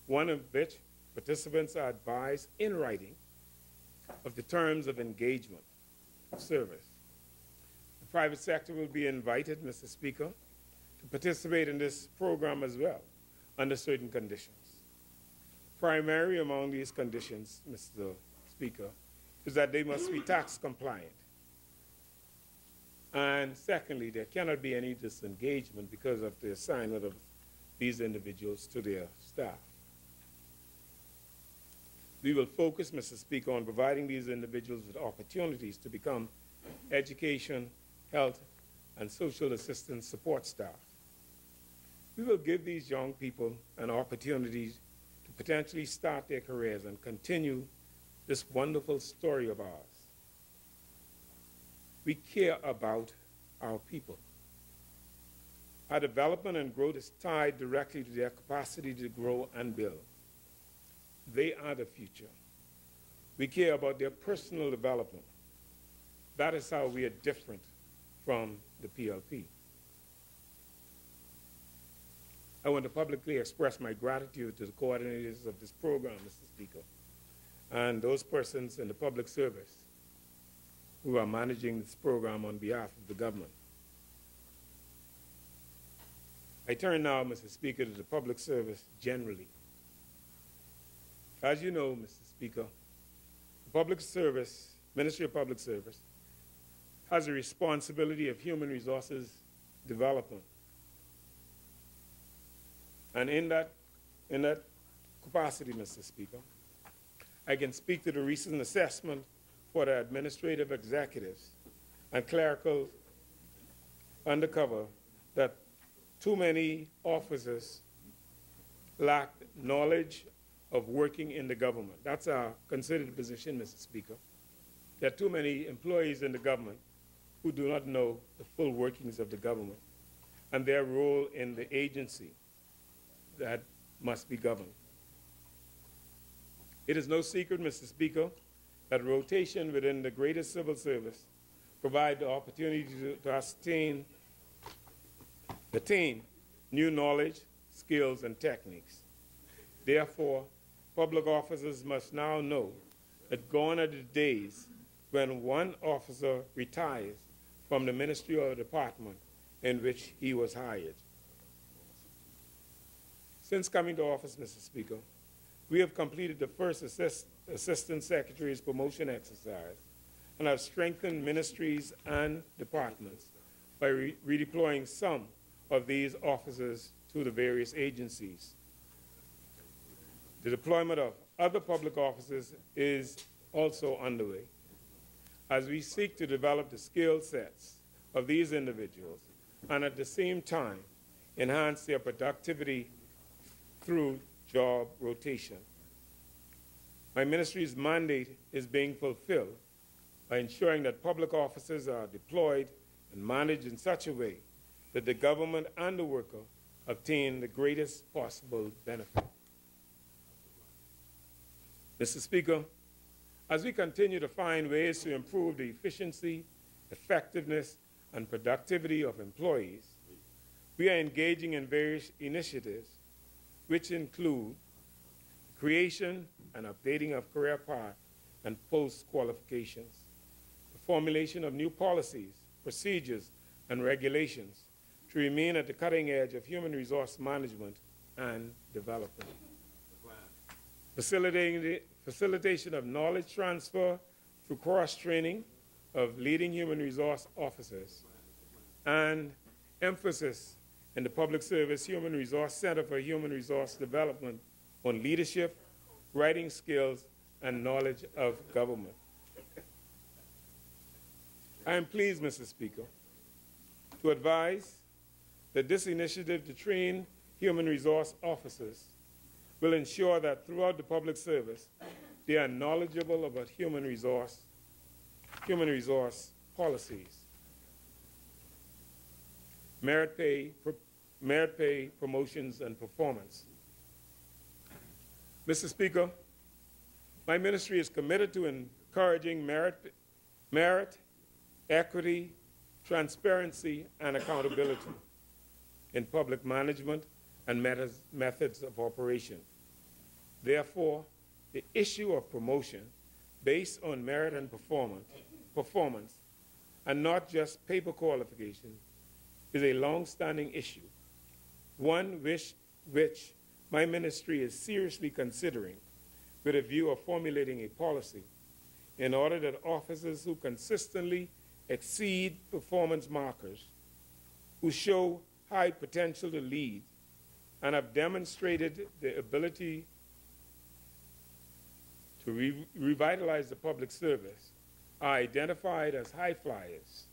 [SPEAKER 6] one of which participants are advised in writing of the terms of engagement of service. The private sector will be invited, Mr. Speaker, to participate in this program as well, under certain conditions. Primary among these conditions, Mr. Speaker, is that they must be tax compliant. And secondly, there cannot be any disengagement because of the assignment of these individuals to their staff. We will focus, Mr. Speaker, on providing these individuals with opportunities to become education, health, and social assistance support staff. We will give these young people an opportunity to potentially start their careers and continue this wonderful story of ours. We care about our people. Our development and growth is tied directly to their capacity to grow and build. They are the future. We care about their personal development. That is how we are different from the PLP. I want to publicly express my gratitude to the coordinators of this program, Mr. Speaker, and those persons in the public service who are managing this program on behalf of the government. I turn now, Mr. Speaker, to the public service generally. As you know, Mr. Speaker, the public service, Ministry of Public Service, has a responsibility of human resources development. And in that capacity, Mr. Speaker, I can speak to the recent assessment for the administrative executives and clerical undercover that too many officers lack knowledge of working in the government. That's our considered position, Mr. Speaker. There are too many employees in the government who do not know the full workings of the government and their role in the agency that must be governed. It is no secret, Mr. Speaker, that rotation within the greatest civil service provides the opportunity to attain new knowledge, skills, and techniques. Therefore, public officers must now know that gone are the days when one officer retires from the ministry or department in which he was hired. Since coming to office, Mr. Speaker, we have completed the first Assistant Secretary's promotion exercise and have strengthened ministries and departments by redeploying some of these officers to the various agencies. The deployment of other public officers is also underway as we seek to develop the skill sets of these individuals and at the same time enhance their productivity through job rotation. My ministry's mandate is being fulfilled by ensuring that public officers are deployed and managed in such a way that the government and the worker obtain the greatest possible benefit. Mr. Speaker, as we continue to find ways to improve the efficiency, effectiveness, and productivity of employees, we are engaging in various initiatives which include creation and updating of career path and post-qualifications, the formulation of new policies, procedures, and regulations to remain at the cutting edge of human resource management and development, facilitating the facilitation of knowledge transfer through cross-training of leading human resource officers, and emphasis in the Public Service Human Resource Center for Human Resource Development on leadership, writing skills, and knowledge of government. I am pleased, Mr. Speaker, to advise that this initiative to train human resource officers will ensure that throughout the public service, they are knowledgeable about human resource policies, merit pay, promotions, and performance. Mr. Speaker, My ministry is committed to encouraging merit, equity, transparency, and accountability in public management and methods of operation. Therefore, the issue of promotion based on merit and performance, and not just paper qualification, is a long-standing issue, one which my ministry is seriously considering with a view of formulating a policy in order that officers who consistently exceed performance markers, who show high potential to lead, and have demonstrated the ability to revitalize the public service, are identified as high flyers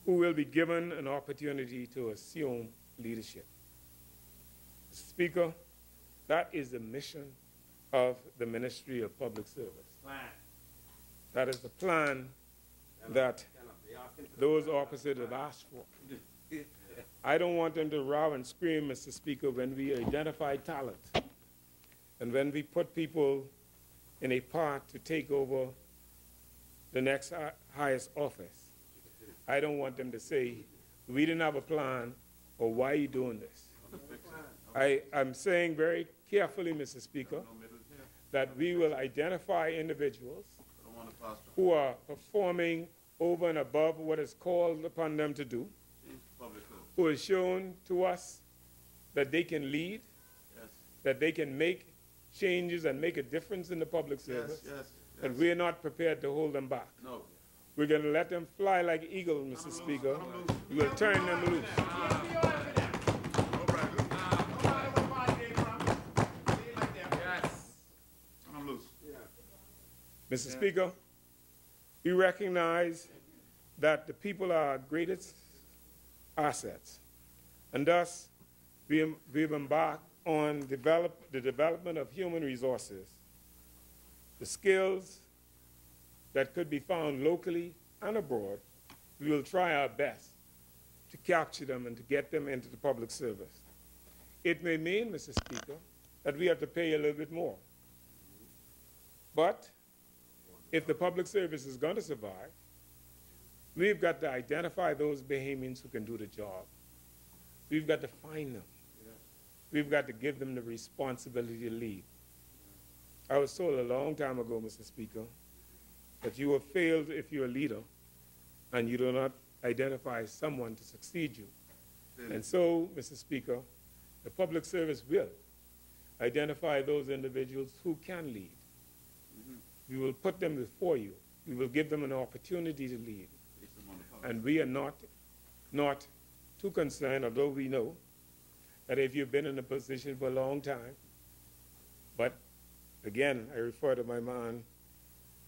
[SPEAKER 6] who will be given an opportunity to assume leadership. Mr. Speaker, that is the mission of the Ministry of Public Service. That is the plan that those officers have asked for. I don't want them to roar and scream, Mr. Speaker, when we identify talent and when we put people in a path to take over the next highest office. I don't want them to say, we didn't have a plan, or why are you doing this? I'm saying very carefully, Mr. Speaker, that we will identify individuals who are performing over and above what is called upon them to do, who has shown to us that they can lead, that they can make changes and make a difference in the public service, and we're not prepared to hold them back.
[SPEAKER 7] No.
[SPEAKER 6] We're going to let them fly like eagles, Mr. Speaker. We will turn them loose. Mr. Speaker, we recognize that the people are our greatest assets, and thus we've embarked on the development of human resources, the skills that could be found locally and abroad. We will try our best to capture them and to get them into the public service. It may mean, Mr. Speaker, that we have to pay a little bit more. But if the public service is going to survive, we've got to identify those Bahamians who can do the job. We've got to find them. We've got to give them the responsibility to lead. I was told a long time ago, Mr. Speaker, that you have failed if you're a leader and you do not identify someone to succeed you. And so, Mr. Speaker, the public service will identify those individuals who can lead. We will put them before you. We will give them an opportunity to lead. And we are not too concerned, although we know that if you've been in a position for a long time, but again, I refer to my man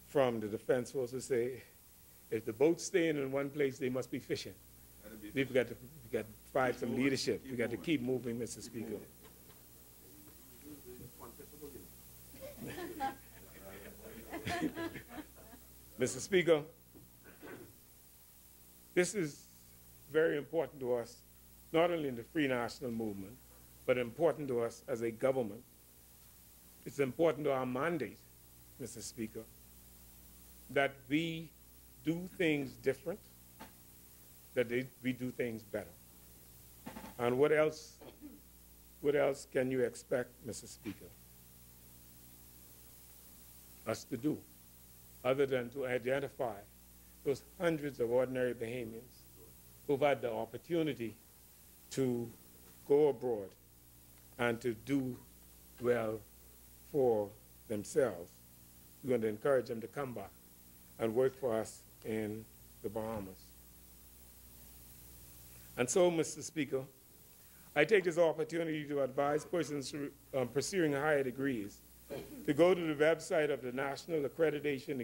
[SPEAKER 6] from the Defense Force who say, if the boat's staying in one place, they must be fishing. We've got to find some leadership. We've got to keep moving, Mr. Speaker. Mr. Speaker, this is very important to us, not only in the Free National Movement, but important to us as a government. It's important to our mandate, Mr. Speaker, that we do things different, that we do things better. And what else can you expect, Mr. Speaker, us to do, other than to identify those hundreds of ordinary Bahamians who've had the opportunity to go abroad and to do well for themselves. We're going to encourage them to come back and work for us in the Bahamas. And so, Mr. Speaker, I take this opportunity to advise persons pursuing higher degrees to go to the website of the National Accreditation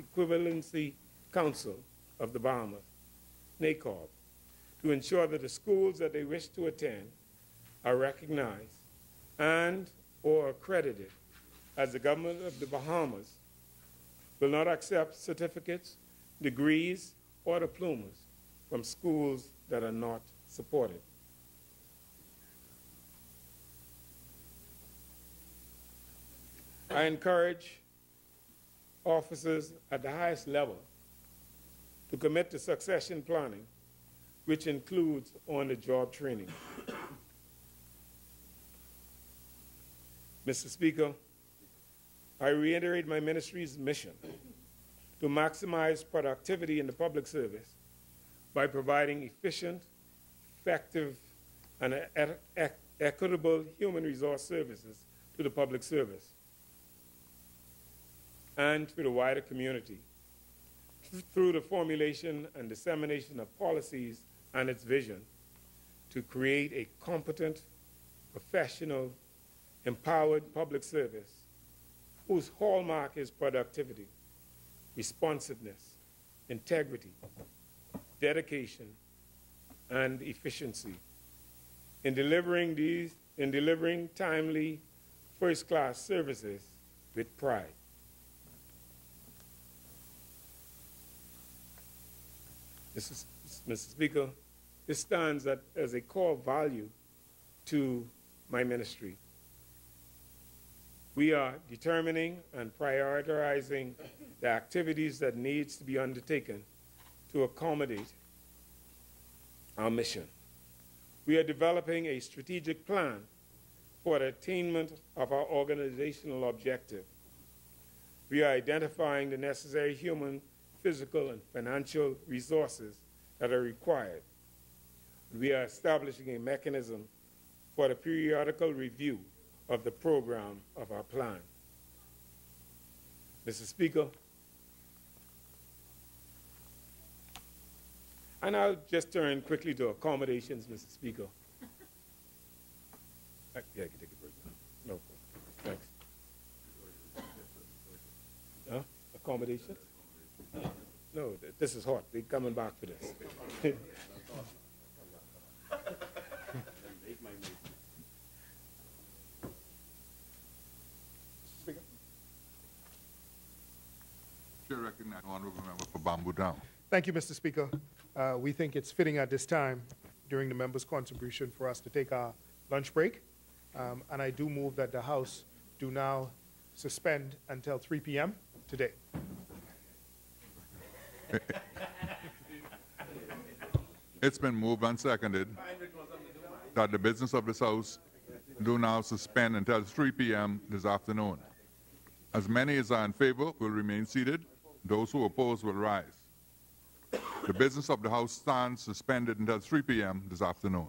[SPEAKER 6] Equivalency Council of the Bahamas, NACOB, to ensure that the schools that they wish to attend are recognized and or accredited, as the government of the Bahamas will not accept certificates, degrees, or diplomas from schools that are not supported. I encourage officers at the highest level to commit to succession planning, which includes on-the-job training. Mr. Speaker, I reiterate my ministry's mission to maximize productivity in the public service by providing efficient, effective, and equitable human resource services to the public service and to the wider community through the formulation and dissemination of policies and its vision to create a competent, professional, empowered public service whose hallmark is productivity, responsiveness, integrity, dedication, and efficiency in delivering timely, first-class services with pride. Mr. Speaker, this stands as a core value to my ministry. We are determining and prioritizing the activities that needs to be undertaken to accommodate our mission. We are developing a strategic plan for the attainment of our organizational objective. We are identifying the necessary human, physical, and financial resources that are required. We are establishing a mechanism for the periodical review of the program of our plan. Mr. Speaker, and I'll just turn quickly to accommodations, Mr. Speaker. Yeah, I can take a break now. No, thanks. Huh? Accommodations? No, this is hot. They're coming back for this.
[SPEAKER 2] Chair recognizes honorable member for Bamboo Down.
[SPEAKER 8] Thank you, Mr. Speaker. We think it's fitting at this time during the members' contribution for us to take our lunch break. And I do move that the House do now suspend until 3 p.m. today.
[SPEAKER 2] It's been moved and seconded that the business of this House do now suspend until 3 p.m. this afternoon. As many as are in favor will remain seated. Those who oppose will rise. The business of the House stands suspended until 3 p.m. this afternoon.